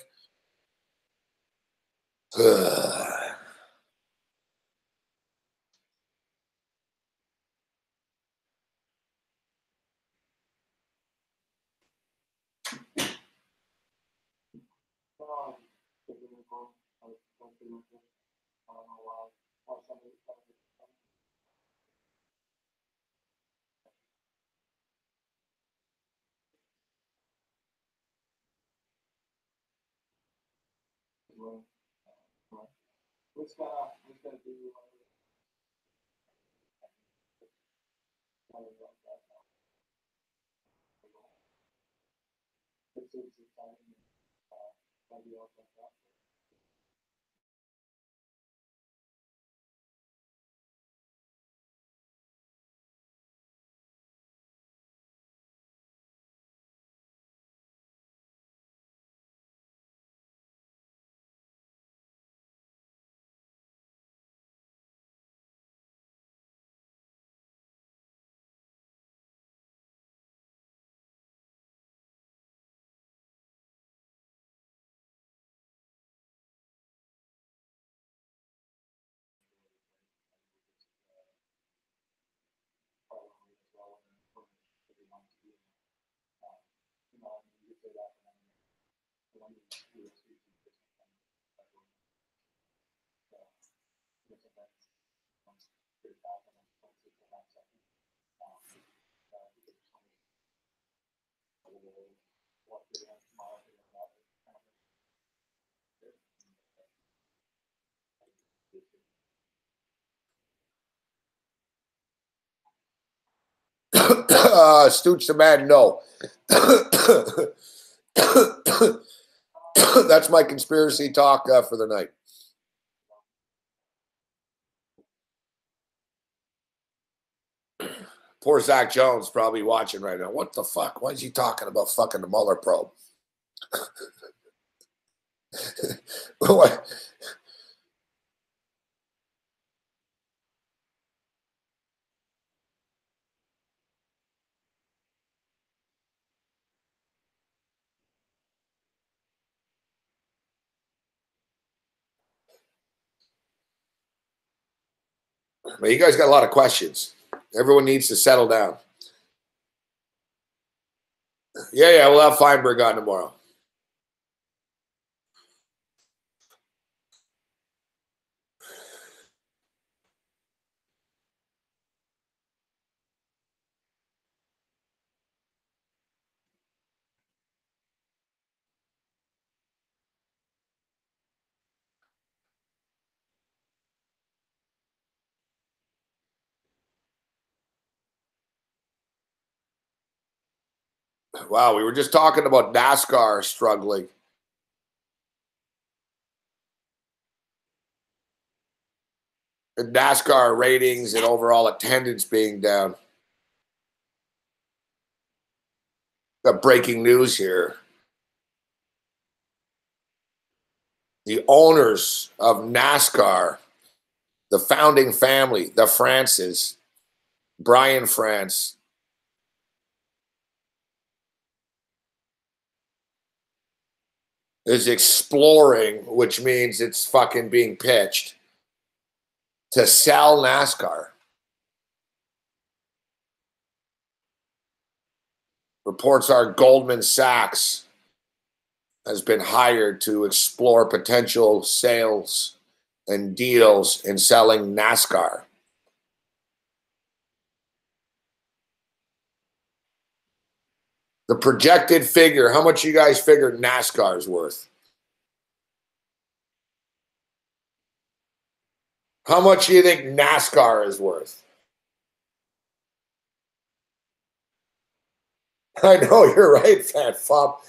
Stooch the man, no. That's my conspiracy talk for the night. Poor Zach Jones probably watching right now. What the fuck? Why is he talking about fucking the Mueller probe? What? But you guys got a lot of questions. Everyone needs to settle down. Yeah, we'll have Feinberg on tomorrow. Wow, we were just talking about NASCAR struggling. And NASCAR ratings and overall attendance being down. Got breaking news here. The owners of NASCAR, the founding family, the Francis, Brian France, is exploring, which means it's fucking being pitched, to sell NASCAR. Reports are Goldman Sachs has been hired to explore potential sales and deals in selling NASCAR. The projected figure, how much you guys figure NASCAR is worth? How much do you think NASCAR is worth? I know, you're right, Fat Fop.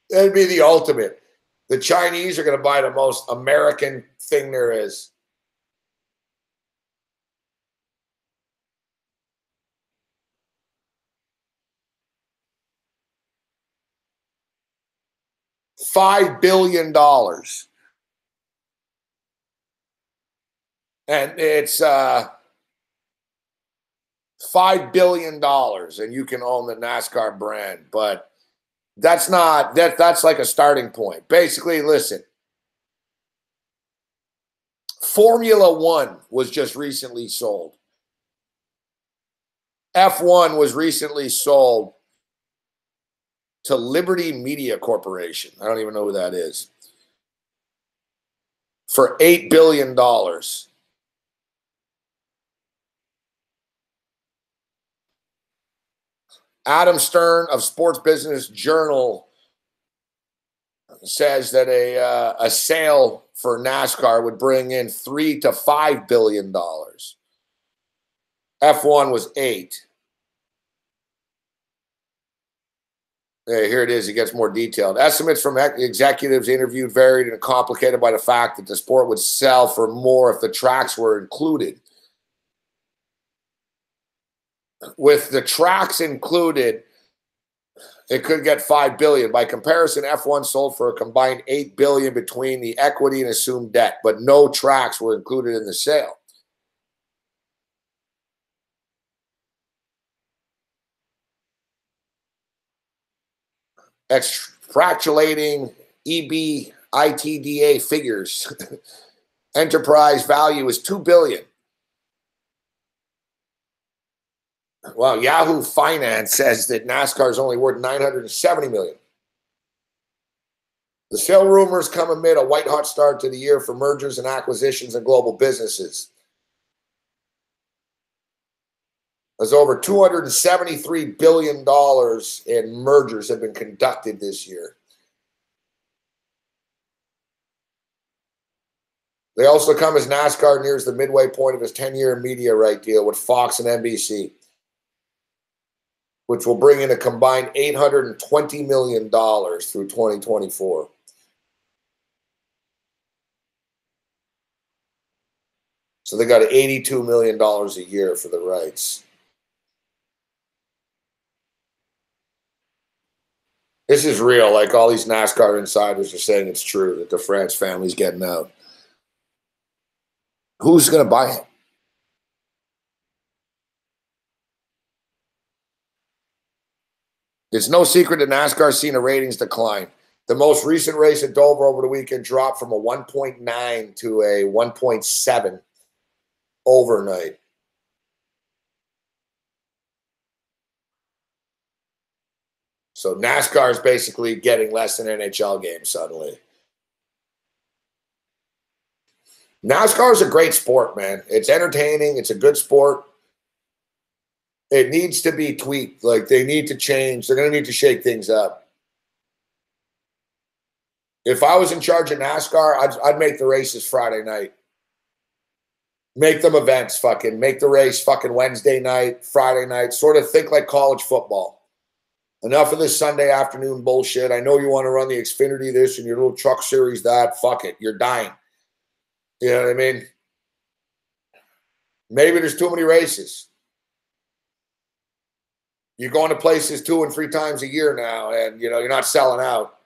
That'd be the ultimate. The Chinese are going to buy the most American thing there is. $5 billion. And it's $5 billion, and you can own the NASCAR brand. But that's not, that's like a starting point. Basically, listen. Formula One was just recently sold. F1 was recently sold to Liberty Media Corporation. I don't even know who that is. For $8 billion. Adam Stern of Sports Business Journal says that a sale for NASCAR would bring in $3 to $5 billion. F1 was 8. Yeah, here it is. It gets more detailed. Estimates from executives interviewed varied and complicated by the fact that the sport would sell for more if the tracks were included. With the tracks included, it could get $5 billion. By comparison, F1 sold for a combined $8 billion between the equity and assumed debt, but no tracks were included in the sale. Extrapolating EBITDA figures, enterprise value is $2 billion. Well, Yahoo Finance says that NASCAR is only worth $970 million. The sale rumors come amid a white-hot start to the year for mergers and acquisitions and global businesses. As over $273 billion in mergers have been conducted this year. They also come as NASCAR nears the midway point of its 10-year media right deal with Fox and NBC. which will bring in a combined $820 million through 2024. So they got $82 million a year for the rights. This is real. Like, all these NASCAR insiders are saying it's true that the France family's getting out. Who's going to buy it? It's no secret that NASCAR's seen a ratings decline. The most recent race at Dover over the weekend dropped from a 1.9 to a 1.7 overnight. So NASCAR is basically getting less than NHL games suddenly. NASCAR is a great sport, man. It's entertaining. It's a good sport. It needs to be tweaked. Like, they need to change. They're going to need to shake things up. If I was in charge of NASCAR, I'd make the races Friday night. Make them events, fucking. Make the race fucking Wednesday night, Friday night. Sort of think like college football. Enough of this Sunday afternoon bullshit. I know you want to run the Xfinity this and your little truck series that. Fuck it. You're dying. You know what I mean? Maybe there's too many races. You're going to places 2 and 3 times a year now, and you're not selling out.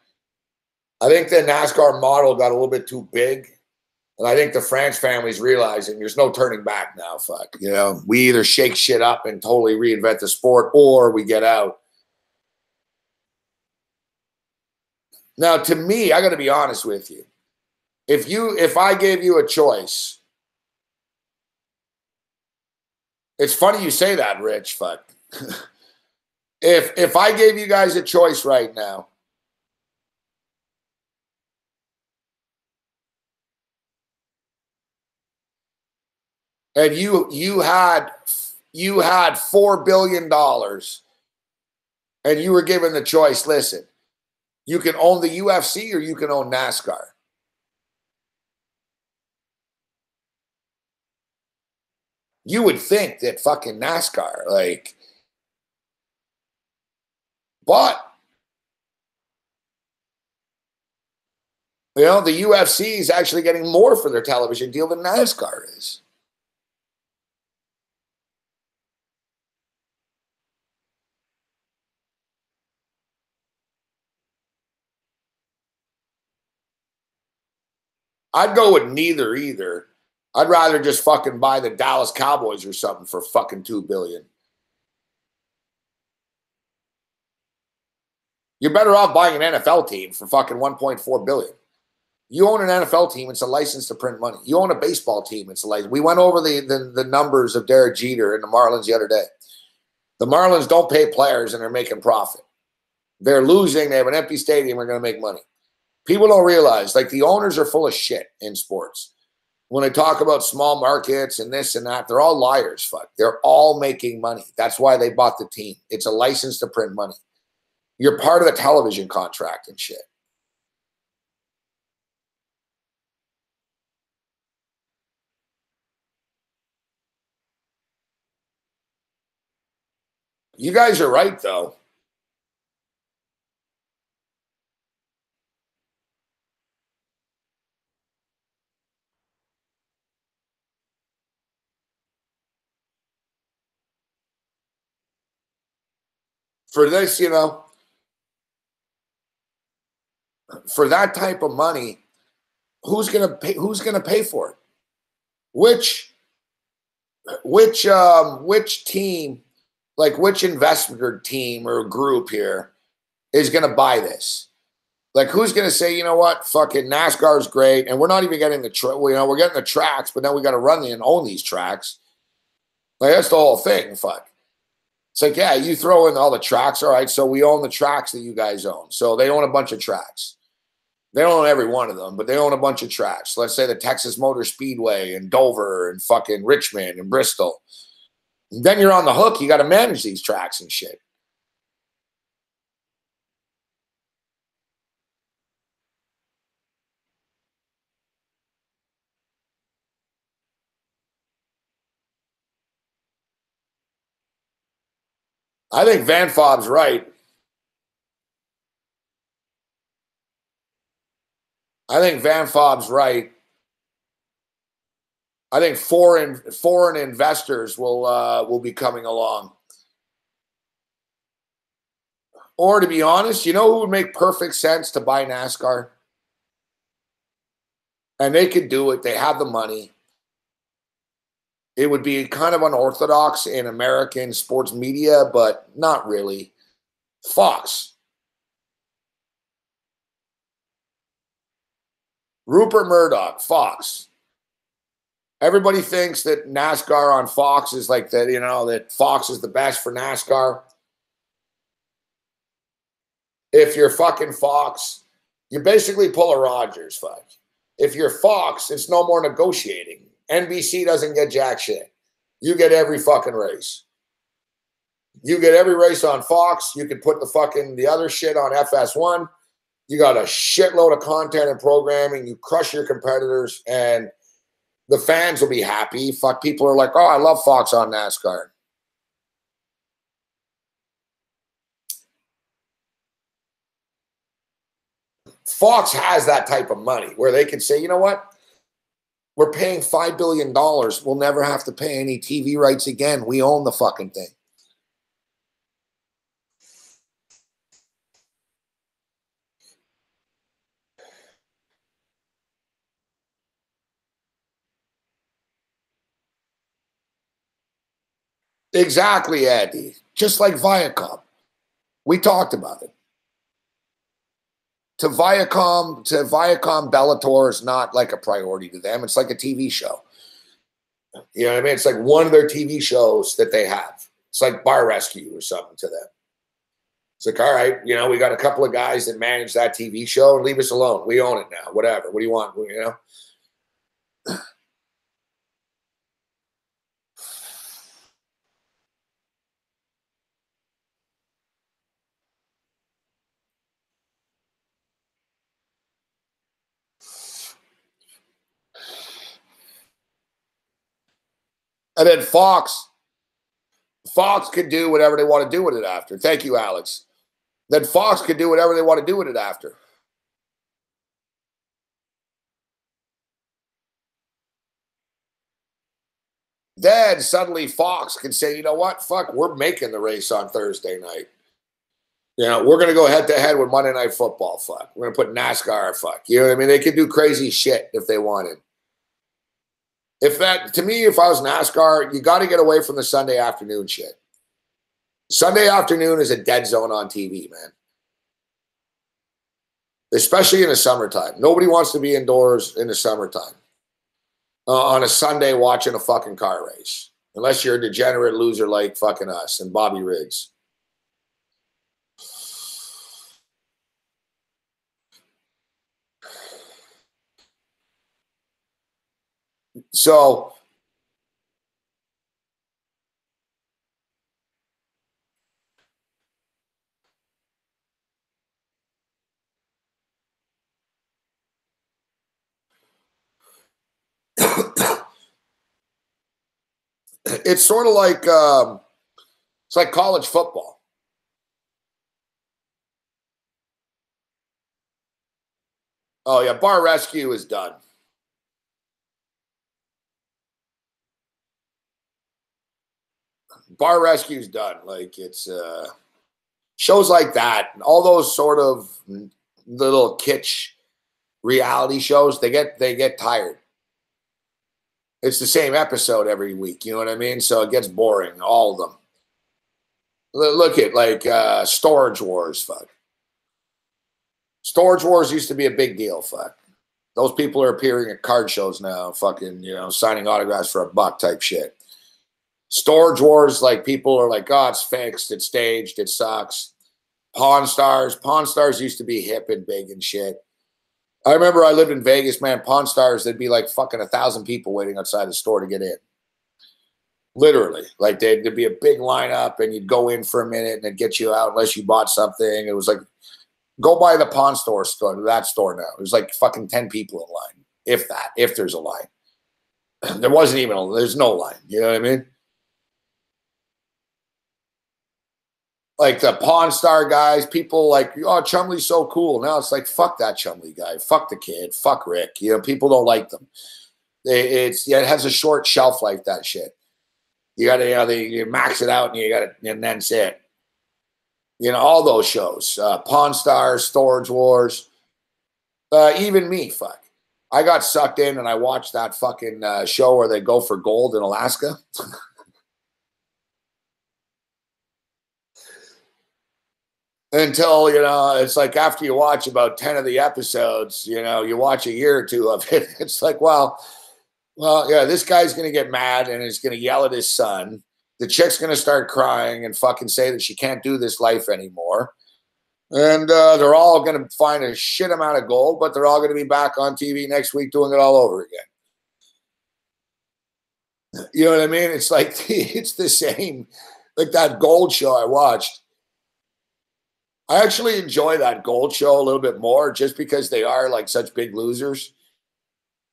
I think the NASCAR model got a little bit too big, and I think the France family's realizing there's no turning back now. Fuck, we either shake shit up and totally reinvent the sport, or we get out. Now, to me, I got to be honest with you. If I gave you a choice, it's funny you say that, Rich. Fuck. If I gave you guys a choice right now, and you had $4 billion, and you were given the choice, listen, you can own the UFC or you can own NASCAR. You would think that fucking NASCAR, but the UFC is actually getting more for their television deal than NASCAR is. I'd go with neither either. I'd rather just fucking buy the Dallas Cowboys or something for fucking $2 billion. You're better off buying an NFL team for fucking $1.4 billion. You own an NFL team, it's a license to print money. You own a baseball team, it's a license. We went over the numbers of Derek Jeter and the Marlins the other day. The Marlins don't pay players and they're making profit. They're losing, they have an empty stadium, they're going to make money. People don't realize, the owners are full of shit in sports. When they talk about small markets and this and that, they're all liars, fuck. They're all making money. That's why they bought the team. It's a license to print money. You're part of the television contract and shit. You guys are right, though. For this, for that type of money, who's gonna pay? Who's gonna pay for it? Which team, which investor team or group here is gonna buy this? Who's gonna say, you know what, fucking NASCAR is great, and we're not even getting we're getting the tracks, but then we got to run and own these tracks. That's the whole thing. Fuck. It's yeah, you throw in all the tracks, all right, so we own the tracks that you guys own. So they own a bunch of tracks. They don't own every one of them, but they own a bunch of tracks. Let's say the Texas Motor Speedway and Dover and fucking Richmond and Bristol. And then you're on the hook. You got to manage these tracks and shit. I think Van Fob's right. I think Van Fob's right. I think foreign investors will be coming along. Or to be honest, you know who would make perfect sense to buy NASCAR? And they could do it. They have the money. It would be kind of unorthodox in American sports media, but not really. Fox. Rupert Murdoch, Fox. Everybody thinks that NASCAR on Fox is like that, you know, that Fox is the best for NASCAR. If you're fucking Fox, you basically pull a Rogers, fuck. If you're Fox, it's no more negotiating. NBC doesn't get jack shit. You get every fucking race. You get every race on Fox. You can put the other shit on FS1. You got a shitload of content and programming. You crush your competitors, and the fans will be happy. Fuck, people are like, oh, I love Fox on NASCAR. Fox has that type of money where they can say, you know what? We're paying $5 billion. We'll never have to pay any TV rights again. We own the fucking thing. Exactly, Andy. Just like Viacom. We talked about it. To Viacom, Bellator is not like a priority to them. It's like a TV show. You know what I mean? It's like one of their TV shows that they have. It's like Bar Rescue or something to them. It's like, all right, you know, we got a couple of guys that manage that TV show and leave us alone. We own it now. Whatever. What do you want? You know? And then Fox could do whatever they want to do with it after. Thank you, Alex. Then Fox could do whatever they want to do with it after. Then suddenly Fox can say, you know what? Fuck, we're making the race on Thursday night. You know, we're going to go head-to-head with Monday Night Football. Fuck. We're going to put NASCAR. Fuck. You know what I mean? They could do crazy shit if they wanted. To me, if I was NASCAR, you got to get away from the Sunday afternoon shit. Sunday afternoon is a dead zone on TV, man. Especially in the summertime. Nobody wants to be indoors in the summertime on a Sunday watching a fucking car race. Unless you're a degenerate loser like fucking us and Bobby Riggs. So it's sort of like it's like college football. Oh yeah, Bar Rescue is done. Bar Rescue's done. Like it's shows like that, all those sort of little kitsch reality shows, they get tired. It's the same episode every week, you know what I mean? So it gets boring, all of them. Look at like Storage Wars, fuck. Storage Wars used to be a big deal, fuck. Those people are appearing at card shows now, fucking, you know, signing autographs for $1 type shit. Storage Wars, like people are like, oh, it's fixed, it's staged, it sucks. Pawn Stars used to be hip and big and shit. I remember I lived in Vegas, man. Pawn Stars, there'd be like fucking 1,000 people waiting outside the store to get in. Literally, like there'd be a big lineup, and you'd go in for a minute, and it'd get you out unless you bought something. It was like, go by the pawn store, that store now. It was like fucking 10 people in line, if that, if there's a line. There wasn't even there's no line. You know what I mean? like the Pawn Star guys, people like, oh, Chumley's so cool. Now it's like, fuck that Chumley guy. Fuck the kid. Fuck Rick. You know, people don't like them. It has a short shelf life, that shit. You got to, you max it out and you got to, and that's it. You know, all those shows, Pawn Stars, Storage Wars, even me, fuck. I got sucked in and I watched that fucking show where they go for gold in Alaska. Until, you know, it's like after you watch about 10 of the episodes, you know, you watch a year or two of it. It's like, well, yeah, this guy's going to get mad and is going to yell at his son. The chick's going to start crying and fucking say that she can't do this life anymore. And they're all going to find a shit amount of gold, but they're all going to be back on TV next week doing it all over again. You know what I mean? It's like, it's the same. Like that gold show I watched. I actually enjoy that gold show a little bit more just because they are like such big losers.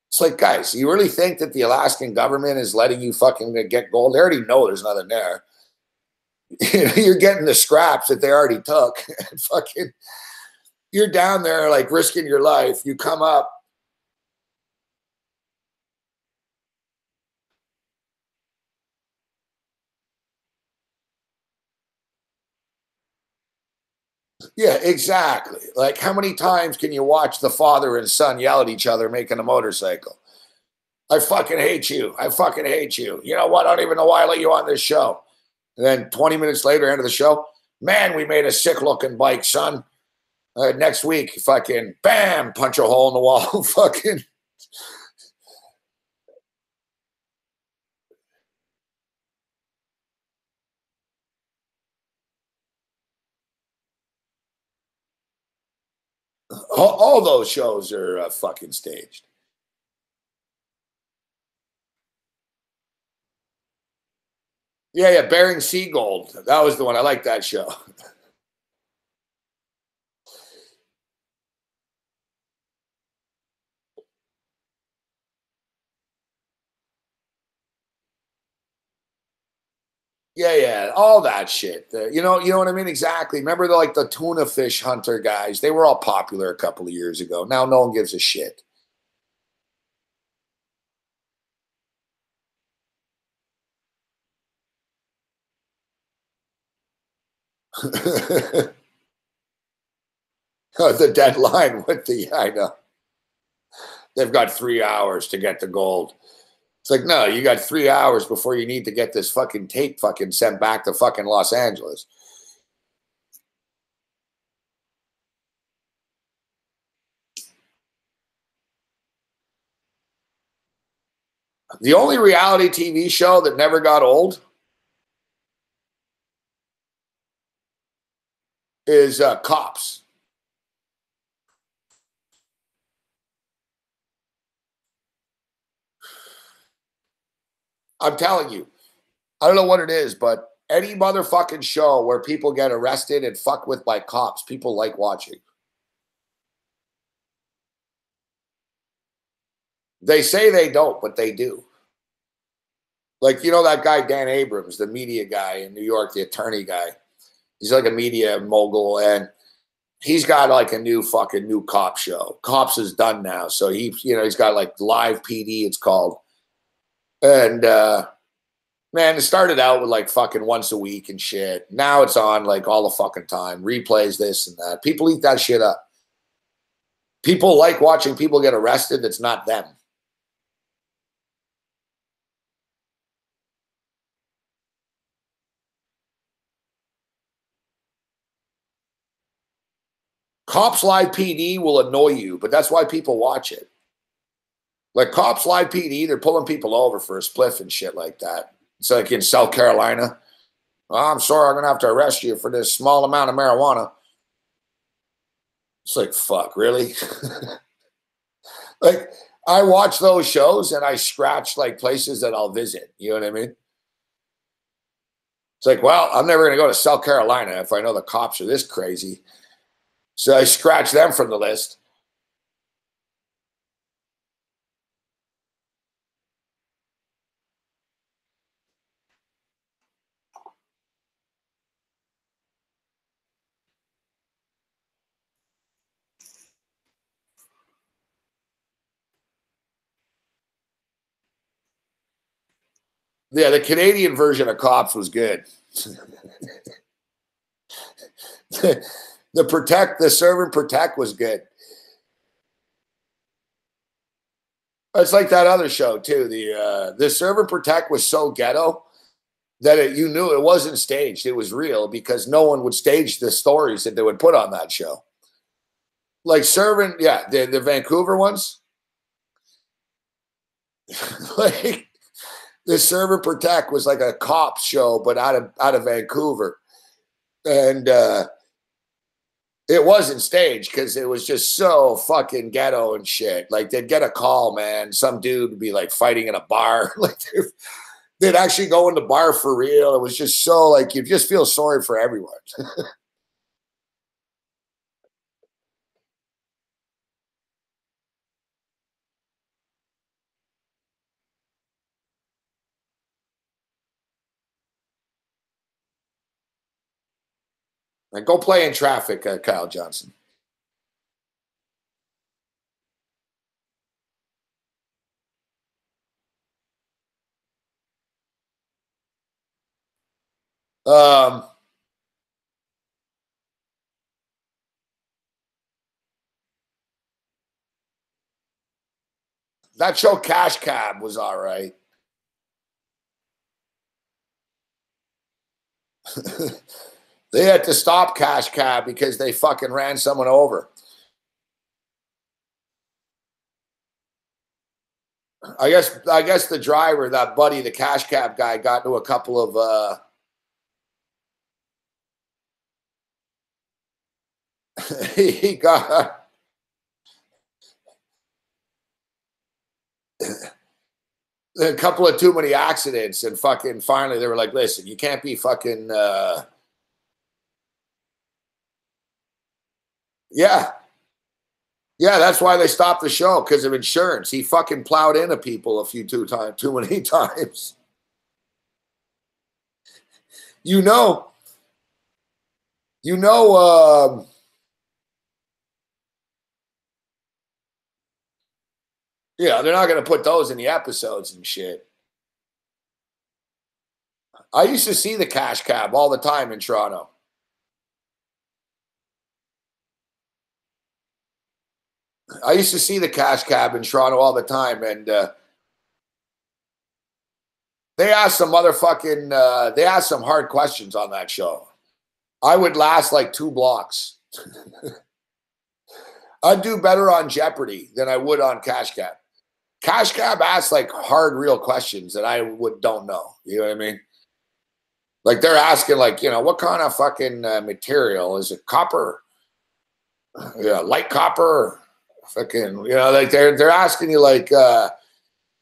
It's like, guys, you really think that the Alaskan government is letting you fucking get gold? They already know there's nothing there. You're getting the scraps that they already took. Fucking, you're down there like risking your life. You come up. Yeah, exactly. Like, how many times can you watch the father and son yell at each other making a motorcycle? I fucking hate you. I fucking hate you. You know what? I don't even know why I let you on this show. And then 20 minutes later, end of the show, man, we made a sick looking bike, son. Next week, fucking bam, punch a hole in the wall. Fucking. All those shows are fucking staged. Yeah, yeah, Bering Sea Gold. That was the one. I like that show. Yeah, yeah, all that shit. You know what I mean? Exactly. Remember the tuna fish hunter guys? They were all popular a couple of years ago. Now no one gives a shit. The deadline with I know. They've got 3 hours to get the gold. It's like, no, you got 3 hours before you need to get this fucking tape fucking sent back to fucking Los Angeles. The only reality TV show that never got old is Cops. I'm telling you, I don't know what it is, but any motherfucking show where people get arrested and fucked with by cops, people like watching. They say they don't, but they do. Like, you know that guy, Dan Abrams, the media guy in New York, the attorney guy. He's like a media mogul, and he's got like a new cop show. Cops is done now. So he's got like live PD, it's called. And man, it started out with like fucking once a week and shit. Now it's on like all the fucking time. Replays, this and that. People eat that shit up. People like watching people get arrested that's not them. Cops Live PD will annoy you, but that's why people watch it. Like Cops Live PD, they're pulling people over for a spliff and shit like that. It's like in South Carolina. Oh, I'm sorry, I'm going to have to arrest you for this small amount of marijuana. It's like, fuck, really? Like, I watch those shows and I scratch like places that I'll visit. You know what I mean? It's like, well, I'm never going to go to South Carolina if I know the cops are this crazy. So I scratch them from the list. Yeah, the Canadian version of Cops was good. The Serve and Protect was good. It's like that other show too. The Serve and Protect was so ghetto that you knew it wasn't staged. It was real because no one would stage the stories that they would put on that show. Like Servant, yeah, the Vancouver ones. Like the Serve and Protect was like a cop show, but out of Vancouver, and it wasn't staged because it was just so fucking ghetto and shit. Like they'd get a call, man. Some dude would be like fighting in a bar. Like they'd actually go in the bar for real. It was just so like you just feel sorry for everyone. Like go play in traffic, Kyle Johnson. That show Cash Cab was all right. They had to stop Cash Cab because they fucking ran someone over. I guess the driver, that buddy, the Cash Cab guy, got into a couple of he got a couple of too many accidents, and fucking finally they were like, listen, you can't be fucking yeah. Yeah, that's why they stopped the show, because of insurance. He fucking plowed into people too many times. You know, yeah, they're not going to put those in the episodes and shit. I used to see the Cash Cab all the time in Toronto. I used to see the Cash Cab in Toronto all the time, and they asked some motherfucking, they asked some hard questions on that show. I would last like 2 blocks. I'd do better on Jeopardy than I would on Cash Cab. Cash Cab asks like hard, real questions that I don't know. You know what I mean? Like they're asking, like, you know, what kind of fucking material is it? Copper? Yeah, light copper. Fucking, you know, like they're asking you like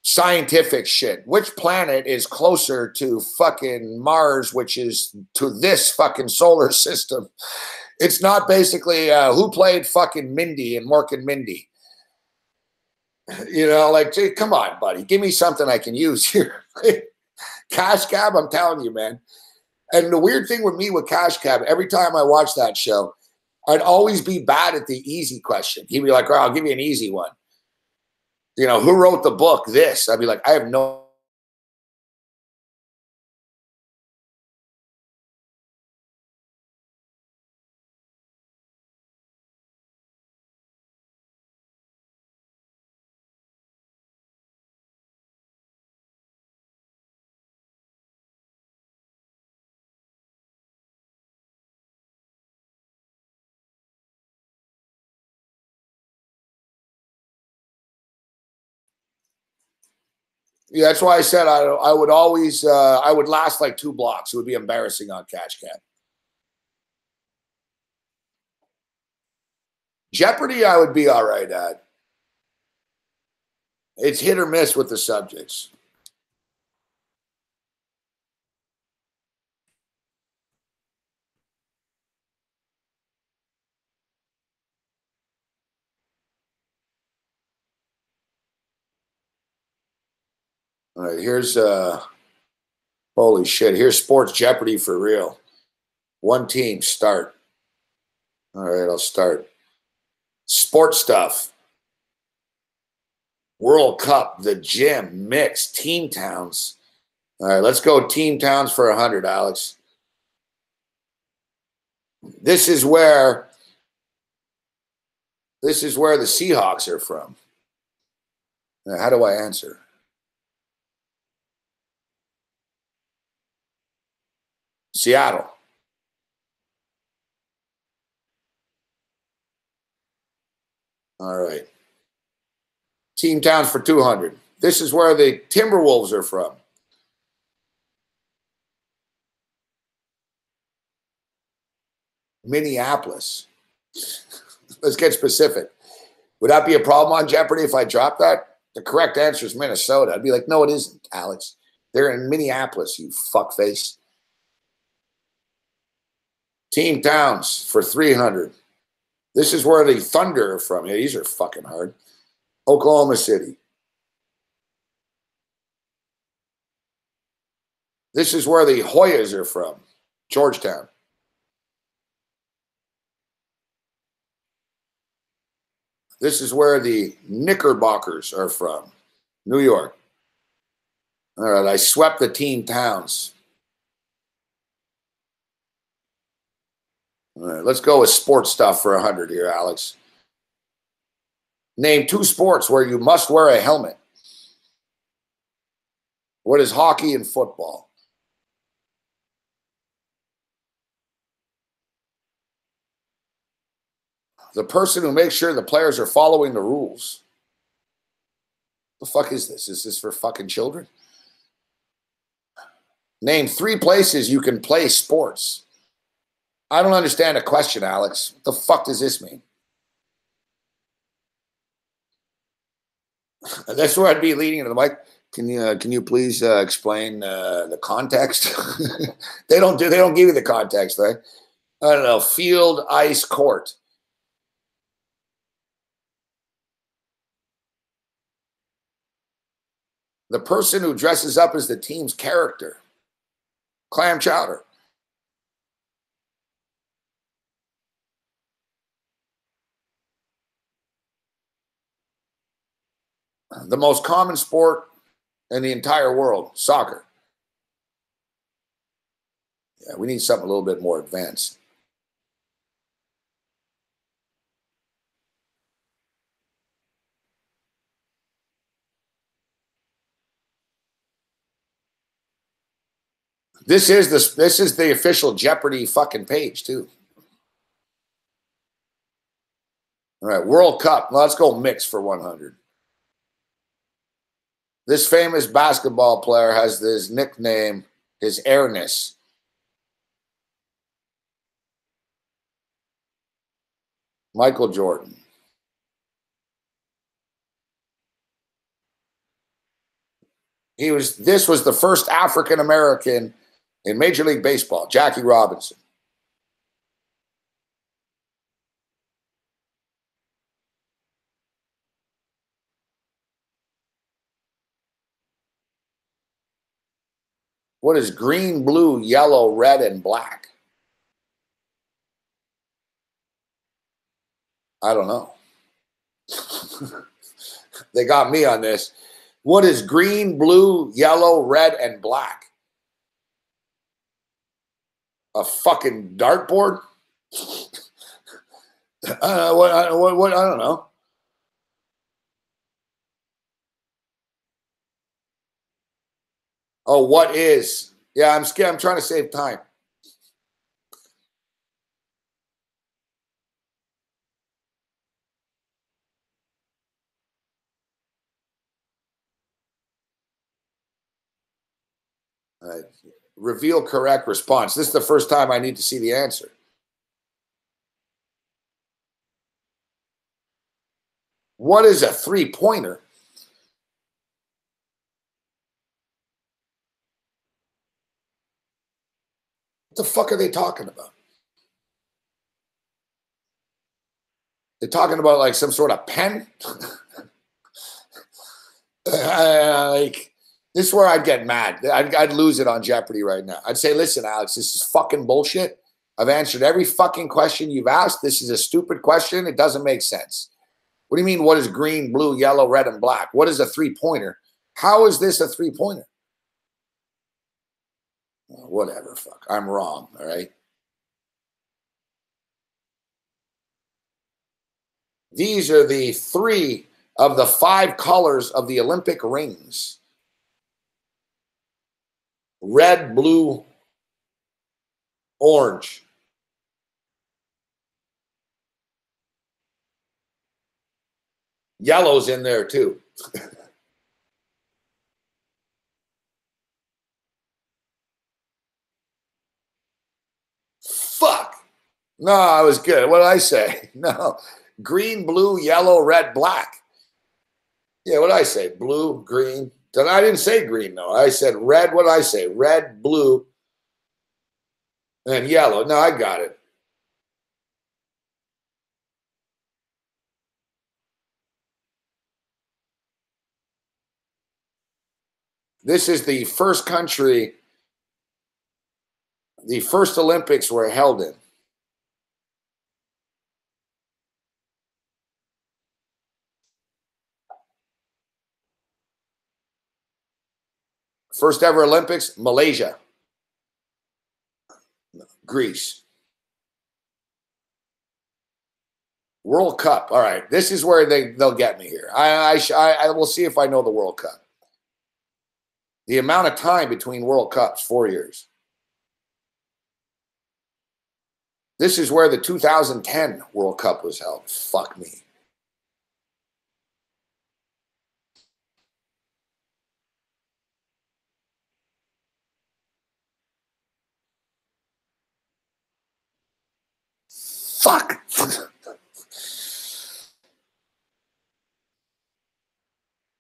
scientific shit. Which planet is closer to fucking Mars, which is to this fucking solar system? It's not basically who played fucking Mindy and Mork and Mindy. You know, like, gee, come on, buddy. Give me something I can use here. Cash Cab, I'm telling you, man. And the weird thing with me with Cash Cab, every time I watch that show, I'd always be bad at the easy question. He'd be like, oh, I'll give you an easy one. You know, who wrote the book, this? I'd be like, I have no. Yeah, that's why I said I would always, I would last like 2 blocks. It would be embarrassing on Cash Cab. Jeopardy, I would be all right at. It's hit or miss with the subjects. All right, here's holy shit. Here's Sports Jeopardy for real. One team, start. All right, I'll start. Sports stuff. World Cup, the gym, mix, team towns. All right, let's go team towns for 100, Alex. This is where the Seahawks are from. Now, how do I answer? Seattle. All right. Team towns for 200. This is where the Timberwolves are from. Minneapolis. Let's get specific. Would that be a problem on Jeopardy if I dropped that? The correct answer is Minnesota. I'd be like, no, it isn't, Alex. They're in Minneapolis, you fuckface. Team towns for 300. This is where the Thunder are from. Yeah, these are fucking hard. Oklahoma City. This is where the Hoyas are from. Georgetown. This is where the Knickerbockers are from. New York. All right, I swept the team towns. All right, let's go with sports stuff for 100 here, Alex. Name 2 sports where you must wear a helmet. What is hockey and football? The person who makes sure the players are following the rules. The fuck is this? Is this for fucking children? Name 3 places you can play sports. I don't understand the question, Alex. What the fuck does this mean? That's where I'd be leading into the mic. Can you please explain the context? They don't give you the context, right? I don't know. Field, ice, court. The person who dresses up as the team's character. Clam chowder. The most common sport in the entire world, soccer. Yeah, we need something a little bit more advanced. This is the official Jeopardy fucking page too. All right, World Cup. Let's go mix for 100. This famous basketball player has this nickname, his airness. Michael Jordan. This was the first African American in Major League Baseball, Jackie Robinson. What is green, blue, yellow, red, and black? I don't know. They got me on this. What is green, blue, yellow, red, and black? A fucking dartboard? I don't know. Oh, what is? Yeah, I'm scared. I'm trying to save time. Reveal correct response. This is the first time I need to see the answer. What is a 3-pointer? What the fuck are they talking about? They're talking about like some sort of pen? Like, this is where I'd get mad. I'd lose it on Jeopardy right now. I'd say, listen, Alex, this is fucking bullshit. I've answered every fucking question you've asked. This is a stupid question. It doesn't make sense. What do you mean, what is green, blue, yellow, red, and black? What is a 3-pointer? How is this a 3-pointer? Whatever, fuck. I'm wrong, all right? These are the 3 of the 5 colors of the Olympic rings. Red, blue, orange. Yellow's in there too. Fuck. No, I was good. What did I say? No. Green, blue, yellow, red, black. Yeah, what did I say? Blue, green. I didn't say green, though. I said red. What did I say? Red, blue, and yellow. No, I got it. This is the first country the first Olympics were held in. First ever Olympics, Malaysia. Greece. World Cup. All right. This is where they'll get me here. I will see if I know the World Cup. The amount of time between World Cups, 4 years. This is where the 2010 World Cup was held. Fuck me. Fuck.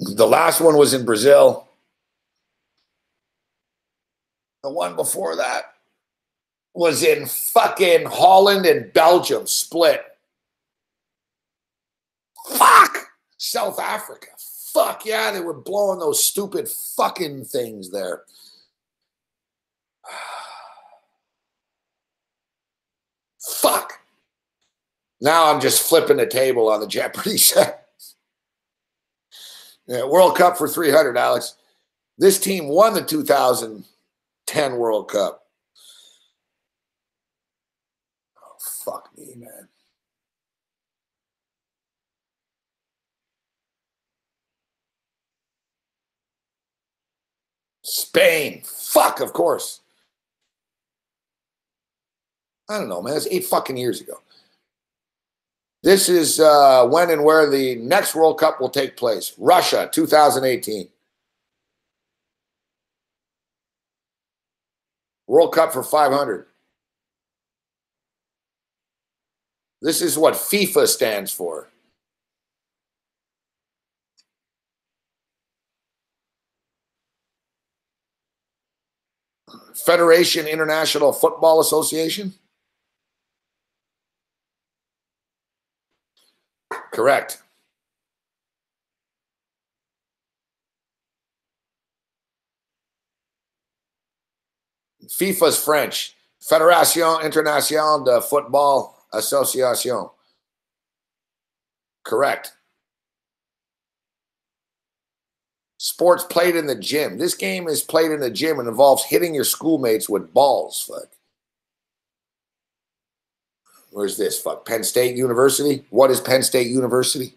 The last one was in Brazil. The one before that was in fucking Holland and Belgium, split. Fuck! South Africa. Fuck yeah, they were blowing those stupid fucking things there. Fuck. Now I'm just flipping the table on the Jeopardy set. Yeah, World Cup for 300, Alex. This team won the 2010 World Cup. Oh, fuck me, man. Spain. Fuck, of course. I don't know, man. It's 8 fucking years ago. This is when and where the next World Cup will take place. Russia, 2018. World Cup for 500. This is what FIFA stands for. Federation International Football Association. Correct. FIFA's French. Fédération Internationale de Football Association. Correct. Sports played in the gym. This game is played in the gym and involves hitting your schoolmates with balls. Fuck. Where's this? Fuck. Penn State University? What is Penn State University?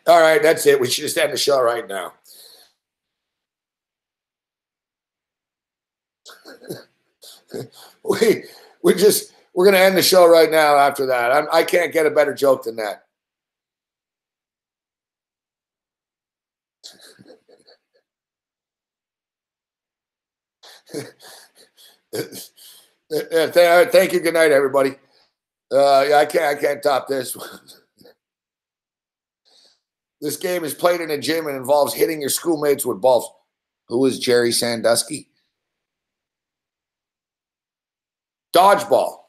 All right, that's it. We should just end the show right now. We're going to end the show right now after that. I can't get a better joke than that. Thank you. Good night, everybody. Yeah, I can't top this. This game is played in a gym and involves hitting your schoolmates with balls. Who is Jerry Sandusky? Dodgeball.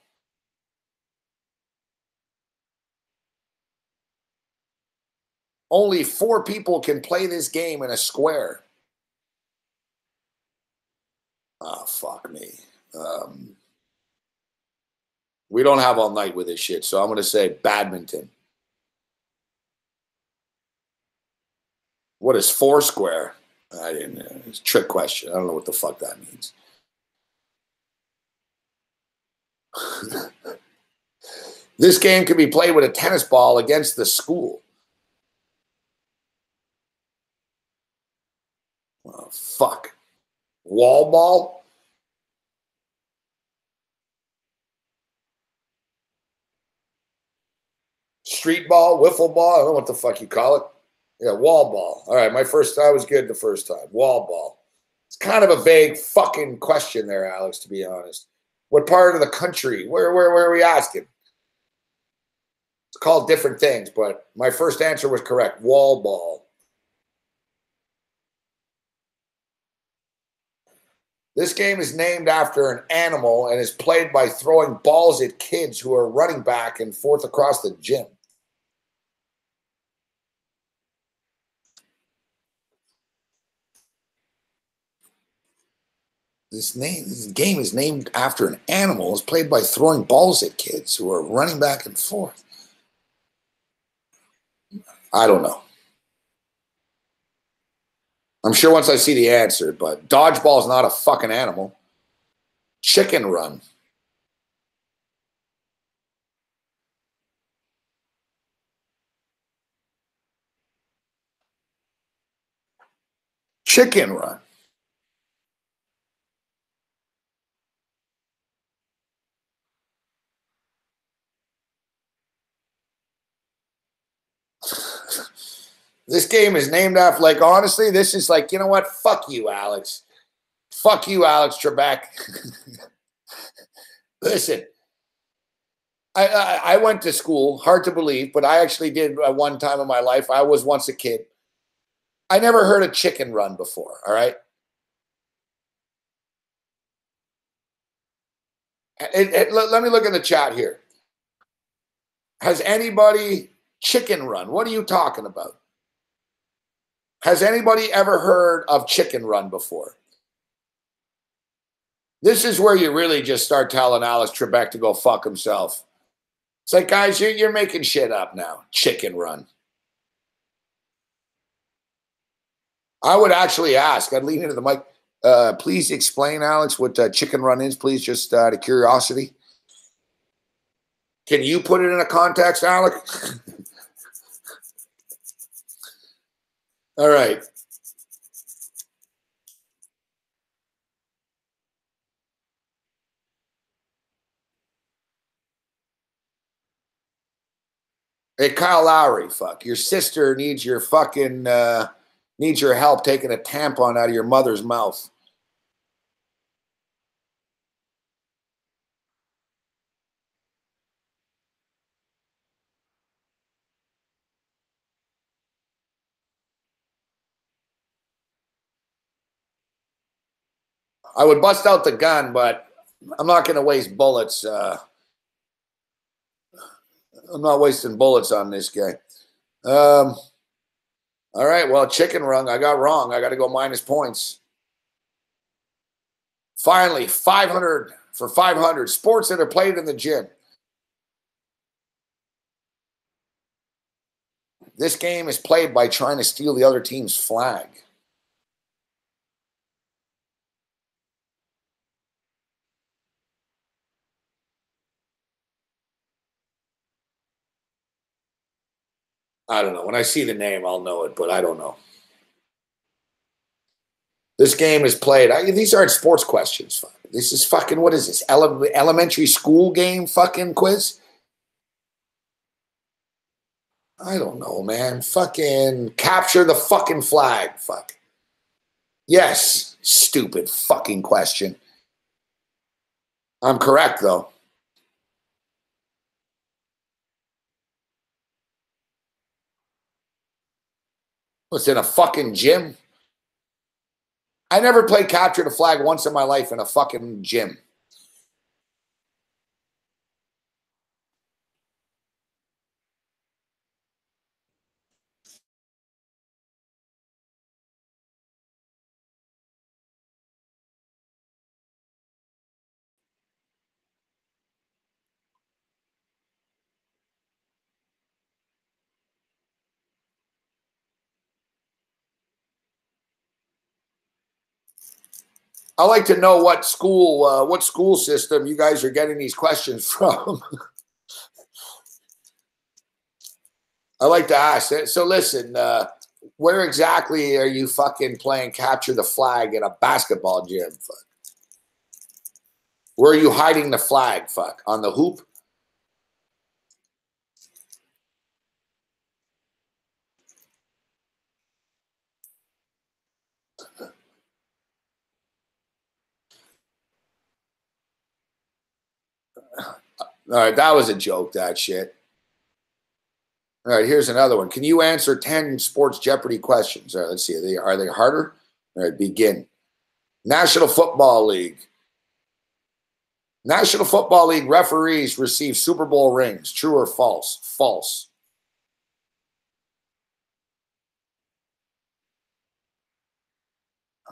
Only 4 people can play this game in a square. Oh, fuck me. We don't have all night with this shit, so I'm going to say badminton. What is Foursquare? I didn't know. It's a trick question. I don't know what the fuck that means. This game can be played with a tennis ball against the school. Oh, fuck. Wall ball? Street ball? Wiffle ball? I don't know what the fuck you call it. Yeah, wall ball. All right, I was good the first time. Wall ball. It's kind of a vague fucking question there, Alex, to be honest. What part of the country? Where are we asking? It's called different things, but my first answer was correct. Wall ball. This game is named after an animal and is played by throwing balls at kids who are running back and forth across the gym. This game is named after an animal. It's played by throwing balls at kids who are running back and forth. I don't know. I'm sure once I see the answer, but dodgeball is not a fucking animal. Chicken run. Chicken run. This game is named after, like, honestly, this is like, you know what? Fuck you, Alex. Fuck you, Alex Trebek. Listen, I went to school, hard to believe, but I actually did one time in my life. I was once a kid. I never heard of chicken run before, all right? Let me look in the chat here. Has anybody chicken run? What are you talking about? Has anybody ever heard of chicken run before? This is where you really just start telling Alex Trebek to go fuck himself. It's like, guys, you're making shit up now. Chicken run. I would actually ask. I'd lean into the mic. Please explain, Alex, what chicken run is, please, just out of curiosity. Can you put it in a context, Alex? All right. Hey, Kyle Lowry, fuck. Your sister needs your fucking, needs your help taking a tampon out of your mother's mouth. I would bust out the gun, but I'm not going to waste bullets. I'm not wasting bullets on this guy. All right, well, chicken run. I got wrong. I got to go minus points. Finally, 500 for 500. Sports that are played in the gym. This game is played by trying to steal the other team's flag. I don't know. When I see the name, I'll know it, but I don't know. This game is played. These aren't sports questions. This is fucking, what is this? Elementary school game fucking quiz? I don't know, man. Fucking capture the fucking flag. Fuck. Yes. Stupid fucking question. I'm correct, though. What's in a fucking gym? I never played capture the flag once in my life in a fucking gym. I like to know what school system you guys are getting these questions from. I like to ask it. So listen, where exactly are you fucking playing capture the flag in a basketball gym? Fuck. Where are you hiding the flag? Fuck. On the hoop? All right, that was a joke, that shit. All right, here's another one. Can you answer 10 Sports Jeopardy questions? All right, let's see. Are they harder? All right, begin. National Football League. National Football League referees receive Super Bowl rings. True or false? False.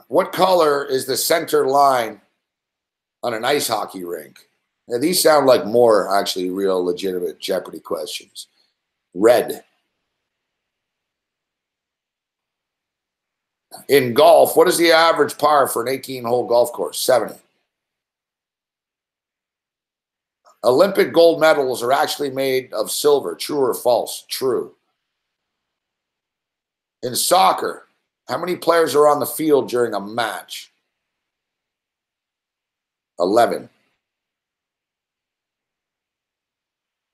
What color is the center line on an ice hockey rink? Now, these sound like more actually real legitimate Jeopardy questions. Red. In golf, what is the average par for an 18-hole golf course? 70. Olympic gold medals are actually made of silver. True or false? True. In soccer, how many players are on the field during a match? 11.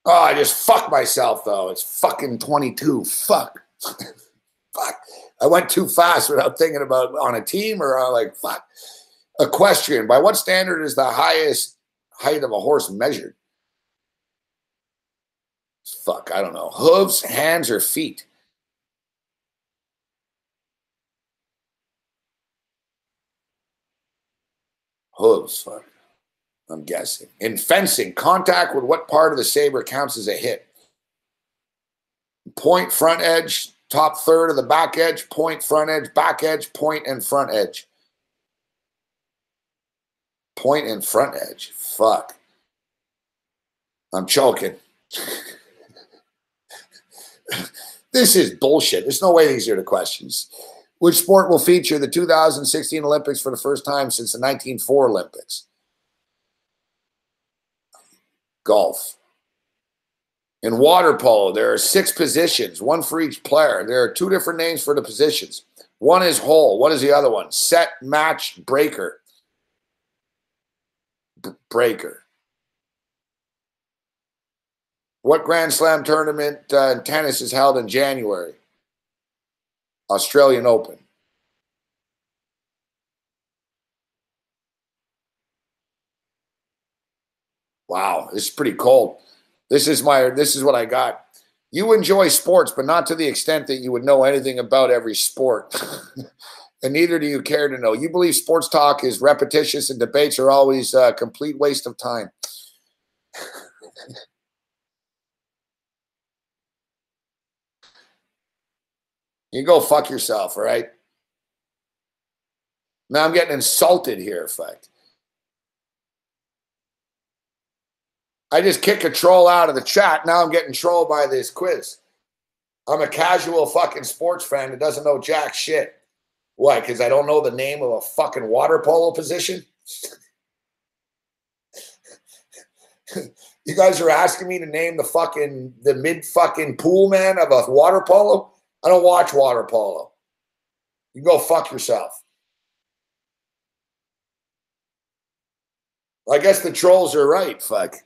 Oh, I just fucked myself, though. It's fucking 22. Fuck. Fuck. I went too fast without thinking about on a team or like, fuck. Equestrian. By what standard is the highest height of a horse measured? Fuck, I don't know. Hooves, hands, or feet? Hooves, fuck. I'm guessing. In fencing, contact with what part of the saber counts as a hit? Point, front edge, top third of the back edge, point, front edge, back edge, point, and front edge. Point and front edge. Fuck. I'm choking. This is bullshit. There's no way these are the questions. Which sport will feature the 2016 Olympics for the first time since the 1904 Olympics? Golf. In water polo, there are 6 positions, one for each player. There are 2 different names for the positions. One is hole. What is the other one? Set, match, breaker. Breaker. What Grand Slam tournament in tennis is held in January? Australian Open. Wow, this is pretty cold. This is what I got. You enjoy sports, but not to the extent that you would know anything about every sport. And neither do you care to know. You believe sports talk is repetitious and debates are always a complete waste of time. You go fuck yourself, all right? Now I'm getting insulted here, in fact. I just kicked a troll out of the chat. Now I'm getting trolled by this quiz. I'm a casual fucking sports fan that doesn't know jack shit. Why? Because I don't know the name of a fucking water polo position? You guys are asking me to name the mid fucking pool man of a water polo? I don't watch water polo. You go fuck yourself. I guess the trolls are right, fuck.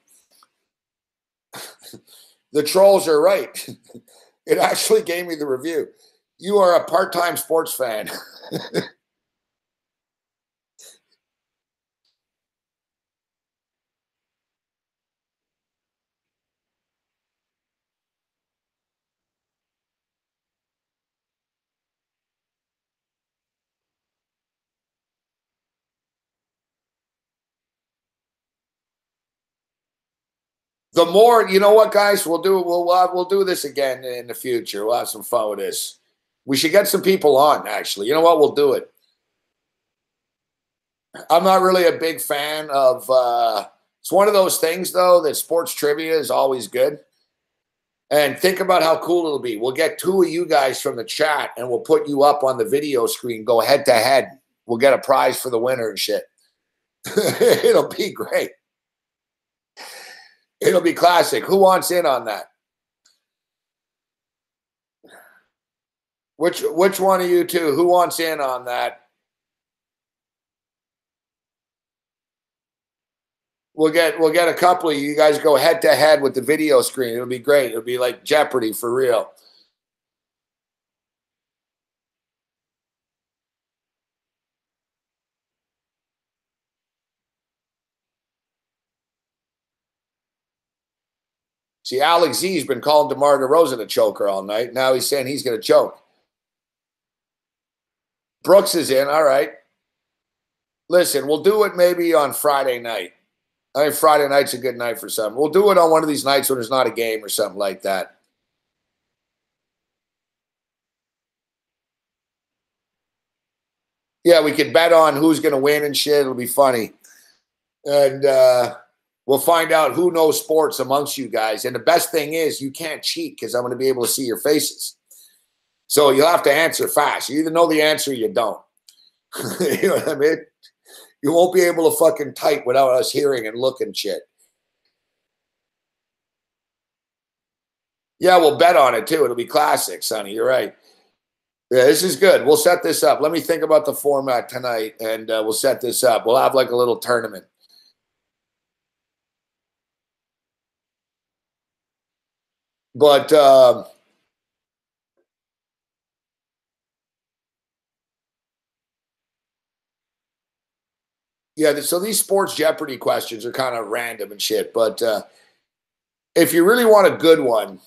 The trolls are right. It actually gave me the review. You are a part-time sports fan. The more, you know what, guys, we'll do this again in the future. We'll have some fun with this. We should get some people on, actually. You know what? We'll do it. I'm not really a big fan of it's one of those things, though, that sports trivia is always good. And think about how cool it'll be. We'll get 2 of you guys from the chat, and we'll put you up on the video screen, go head to head. We'll get a prize for the winner and shit. It'll be great. It'll be classic. Who wants in on that? Which one of you two? Who wants in on that? We'll get a couple of you guys go head to head with the video screen. It'll be great. It'll be like Jeopardy for real. See, Alex Z's been calling DeMar DeRozan a choker all night. Now he's saying he's going to choke. Brooks is in. All right. Listen, we'll do it maybe on Friday night. I think Friday night's a good night for something. We'll do it on one of these nights when there's not a game or something like that. Yeah, we could bet on who's going to win and shit. It'll be funny. And we'll find out who knows sports amongst you guys. And the best thing is you can't cheat because I'm going to be able to see your faces. So you'll have to answer fast. You either know the answer or you don't. You know what I mean? You won't be able to fucking type without us hearing and looking shit. Yeah, we'll bet on it too. It'll be classic, Sonny. You're right. Yeah, this is good. We'll set this up. Let me think about the format tonight, and we'll set this up. We'll have like a little tournament. But yeah, so these sports Jeopardy questions are kind of random and shit. But if you really want a good one,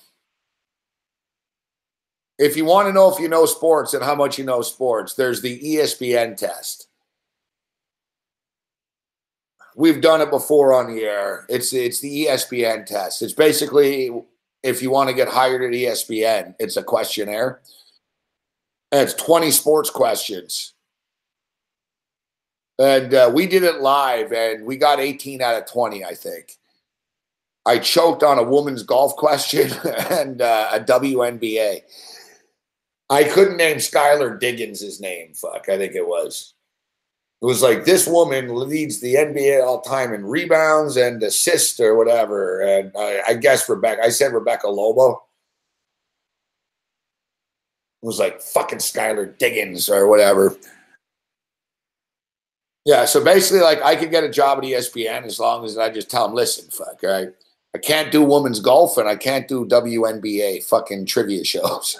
if you want to know if you know sports and how much you know sports, there's the ESPN test. We've done it before on the air. It's the ESPN test. It's basically if you want to get hired at ESPN, it's a questionnaire. And it's 20 sports questions. And we did it live, and we got 18 out of 20, I think. I choked on a woman's golf question and a WNBA. I couldn't name Skylar Diggins' name. Fuck, I think it was. It was like, this woman leads the NBA all time in rebounds and assists or whatever. And I guess I said Rebecca Lobo. It was like fucking Skylar Diggins or whatever. Yeah, so basically, like, I could get a job at ESPN as long as I just tell them, listen, fuck, all right? I can't do women's golf and I can't do WNBA fucking trivia shows.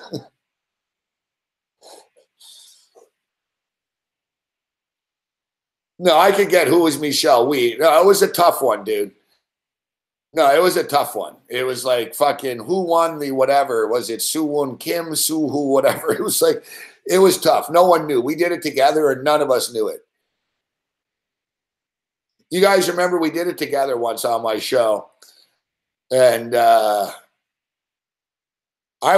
No, I could get Who Is Michelle Wee. No, it was a tough one, dude. No, it was a tough one. It was like fucking who won the whatever. Was it Soo-Won Kim, Soo-Who, whatever? It was like, it was tough. No one knew. We did it together and none of us knew it. You guys remember we did it together once on my show. And I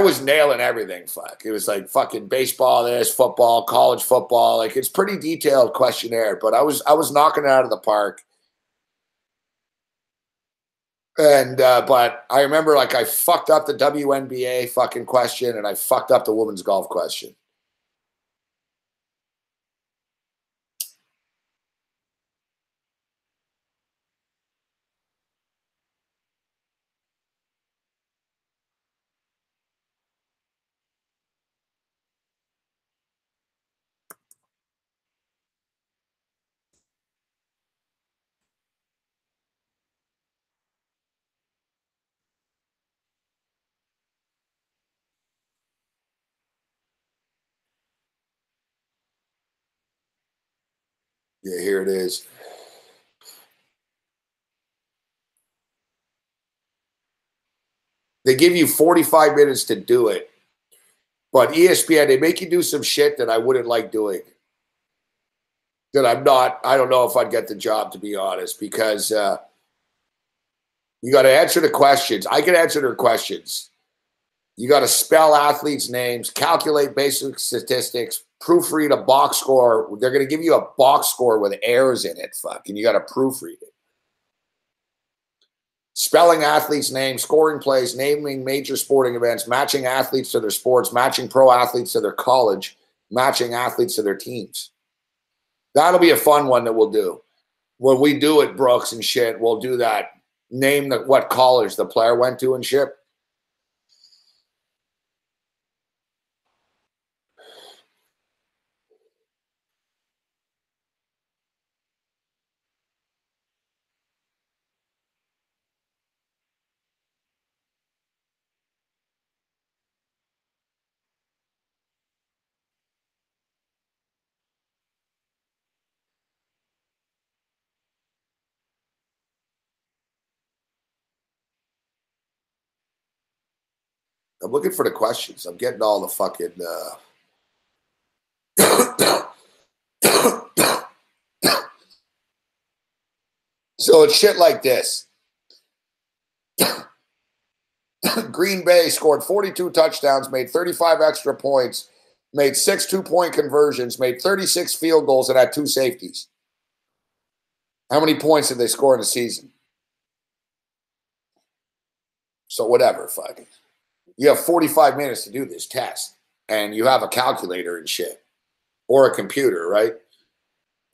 was nailing everything, fuck. It was like fucking baseball, this, football, college football. Like, it's pretty detailed questionnaire, but I was knocking it out of the park. And but I remember, like, I fucked up the WNBA fucking question and I fucked up the women's golf question. Yeah, here it is. They give you 45 minutes to do it. But ESPN, they make you do some shit that I wouldn't like doing. That I don't know if I'd get the job, to be honest, because you got to answer the questions. I can answer their questions. You got to spell athletes' names, calculate basic statistics, proofread a box score. They're going to give you a box score with errors in it, fuck, and you got to proofread it. Spelling athletes' names, scoring plays, naming major sporting events, matching athletes to their sports, matching pro athletes to their college, matching athletes to their teams. That'll be a fun one that we'll do. when we do it, Brooks and shit, we'll do that. Name what college the player went to and shit. I'm looking for the questions. I'm getting all the fucking so it's shit like this. Green Bay scored 42 touchdowns, made 35 extra points, made 6 2-point conversions, made 36 field goals, and had 2 safeties. How many points did they score in the season? So whatever, fucking. You have 45 minutes to do this test, and you have a calculator and shit, or a computer, right?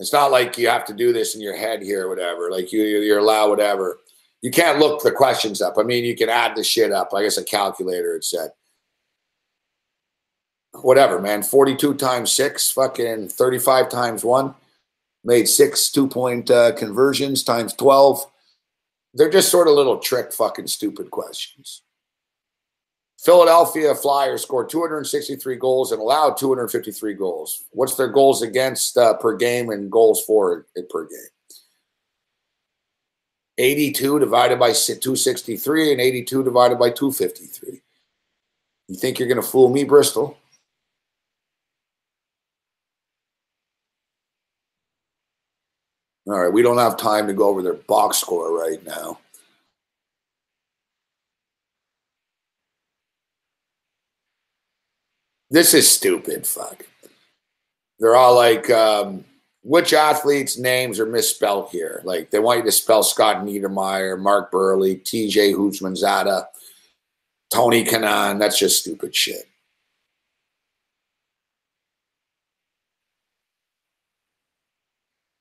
It's not like you have to do this in your head here or whatever. Like you're allowed whatever. You can't look the questions up. I mean, you can add the shit up. I guess a calculator, it said. Whatever, man. 42 times 6, fucking 35 times 1. Made 6 2-point conversions times 12. They're just sort of little trick fucking stupid questions. Philadelphia Flyers scored 263 goals and allowed 253 goals. What's their goals against per game and goals for per game? 82 divided by 263 and 82 divided by 253. You think you're going to fool me, Bristol? All right, we don't have time to go over their box score right now. This is stupid, fuck. They're all like, which athletes' names are misspelled here? Like, they want you to spell Scott Niedermeyer, Mark Burley, TJ Houshmandzadeh, Tony Kanaan. That's just stupid shit.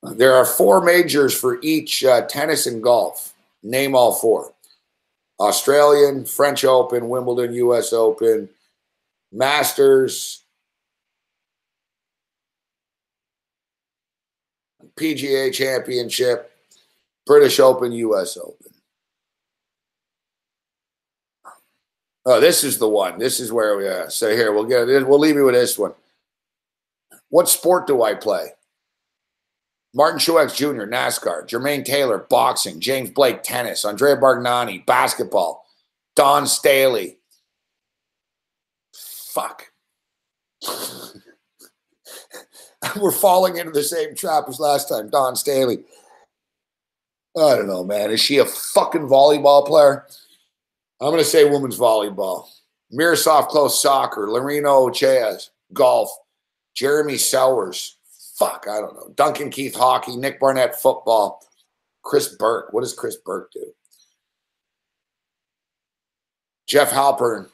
There are 4 majors for each tennis and golf. Name all 4. Australian, French Open, Wimbledon, U.S. Open, Masters, PGA Championship, British Open, U.S. Open. Oh, this is the one. This is where we are. So here, we'll leave you with this one. What sport do I play? Martin Truex Jr., NASCAR. Jermaine Taylor, boxing. James Blake, tennis. Andrea Bargnani, basketball. Don Staley. Fuck. We're falling into the same trap as last time. Don Staley. I don't know, man. Is she a fucking volleyball player? I'm going to say women's volleyball. Miroslav Klose, soccer. Loreno Ochoa, golf. Jeremy Sowers. Fuck, I don't know. Duncan Keith, hockey. Nick Barnett, football. Chris Burke. What does Chris Burke do? Jeff Halpern,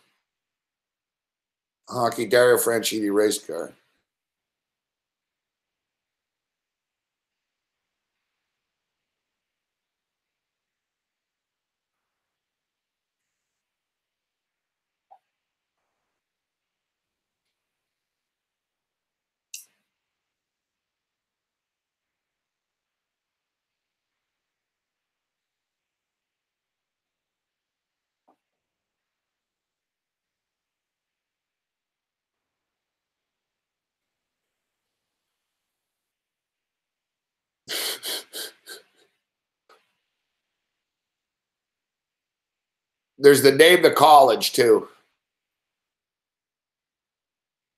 hockey. Dario Franchitti, race car. There's the name of the college, too.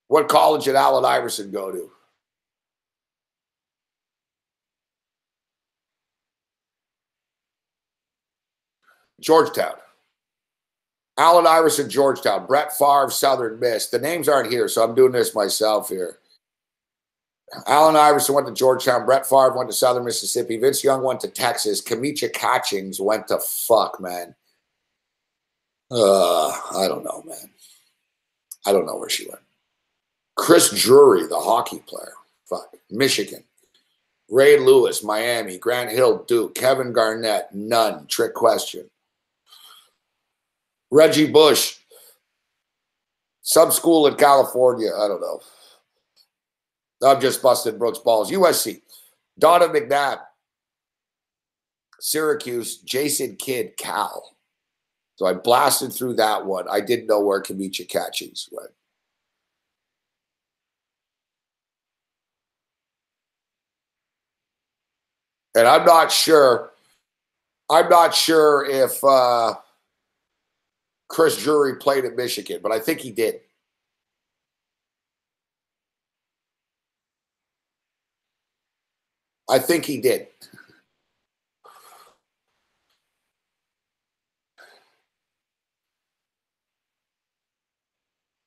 What college did Allen Iverson go to? Georgetown. Allen Iverson, Georgetown. Brett Favre, Southern Miss. The names aren't here, so I'm doing this myself here. Allen Iverson went to Georgetown. Brett Favre went to Southern Mississippi. Vince Young went to Texas. Kamicha Catchings went to fuck, man. I don't know, man. I don't know where she went. Chris Drury, the hockey player. Fuck. Michigan. Ray Lewis, Miami. Grant Hill, Duke. Kevin Garnett, none. Trick question. Reggie Bush, some school in California. I don't know. I'm just busting Brooks' balls. USC. Donna McNabb, Syracuse. Jason Kidd, Cal. So I blasted through that one. I didn't know where Kamicha Catchings went. And I'm not sure if Chris Drury played at Michigan, but I think he did. I think he did.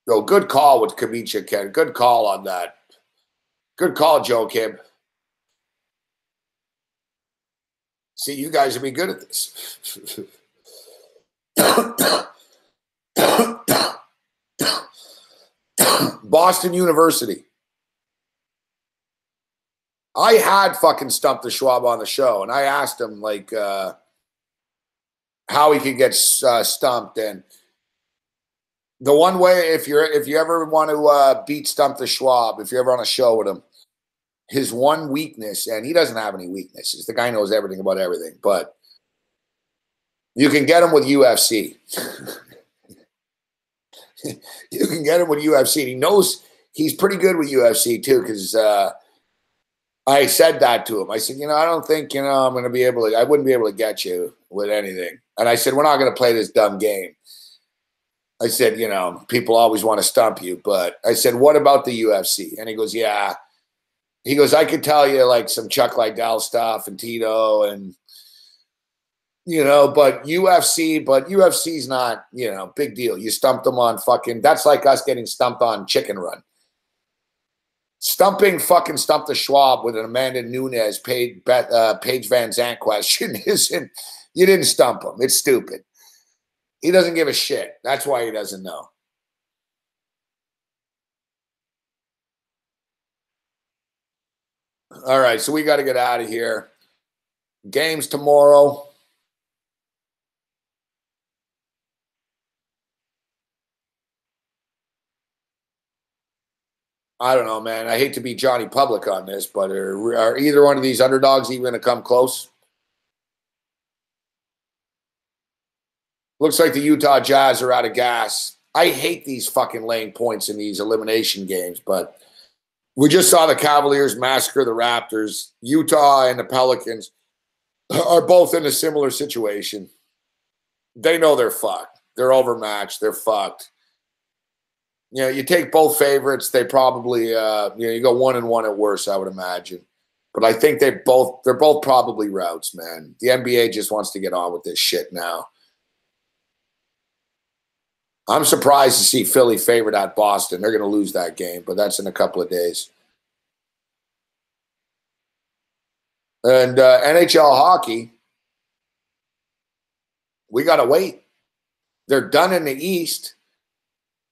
No, good call with Kamicha, Ken. Good call on that. Good call, Joe Kim. See, you guys would be good at this. Boston University. I had fucking Stump the Schwab on the show, and I asked him, like, how he could get stumped. And the one way, if you ever want to beat Stump the Schwab, if you're ever on a show with him, his one weakness, and he doesn't have any weaknesses. The guy knows everything about everything, but you can get him with UFC. You can get him with UFC. He knows he's pretty good with UFC too, because I said that to him. I said, I don't think, I'm going to be able to, I wouldn't be able to get you with anything. And I said, we're not going to play this dumb game. I said, people always want to stump you, but I said, what about the UFC? And he goes, yeah. He goes, I could tell you like some Chuck Liddell stuff and Tito and, but UFC's not, big deal. You stumped them on fucking, that's like us getting stumped on Chicken Run. Stumping fucking Stump the Schwab with an Amanda Nunes Paige Van Zandt question isn't, you didn't stump him. It's stupid. He doesn't give a shit. That's why he doesn't know. All right, so we got to get out of here. Games tomorrow. I don't know, man. I hate to be Johnny Public on this, but are either one of these underdogs even going to come close? Looks like the Utah Jazz are out of gas. I hate these fucking laying points in these elimination games, but we just saw the Cavaliers massacre the Raptors. Utah and the Pelicans are both in a similar situation. They know they're fucked. They're overmatched. They're fucked. You take both favorites. They probably, you go 1-1 at worst, I would imagine. But I think they're both probably routes, man. The NBA just wants to get on with this shit now. I'm surprised to see Philly favored at Boston. They're going to lose that game, but that's in a couple of days. And NHL hockey, we got to wait. They're done in the East.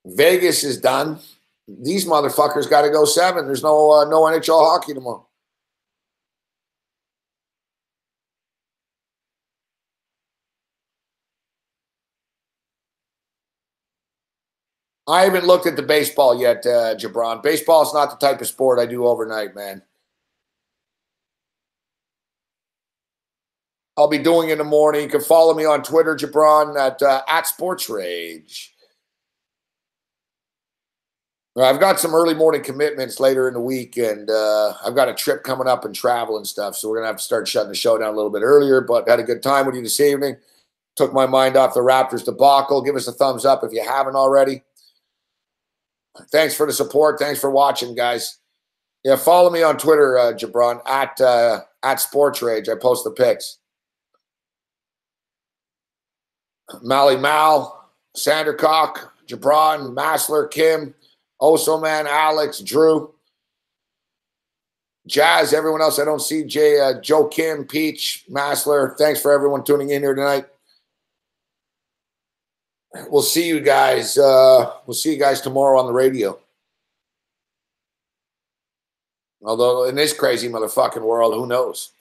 Vegas is done. These motherfuckers got to go 7. There's no NHL hockey tomorrow. I haven't looked at the baseball yet, Jabron. Baseball is not the type of sport I do overnight, man. I'll be doing it in the morning. You can follow me on Twitter, Jabron, at Sports Rage. I've got some early morning commitments later in the week, and I've got a trip coming up and travel and stuff, so we're going to have to start shutting the show down a little bit earlier, but had a good time with you this evening. Took my mind off the Raptors debacle. Give us a thumbs up if you haven't already. Thanks for the support. Thanks for watching, guys. Yeah, follow me on Twitter, Jabron, at Sports Rage. I post the pics. Mally Mal, Sandercock, Jabron, Massler, Kim, Oso Man, Alex, Drew, Jazz, everyone else I don't see, Joe Kim, Peach, Massler. Thanks for everyone tuning in here tonight. We'll see you guys. We'll see you guys tomorrow on the radio. Although in this crazy motherfucking world, who knows?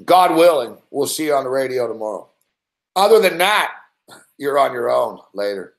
God willing, we'll see you on the radio tomorrow. Other than that, you're on your own later.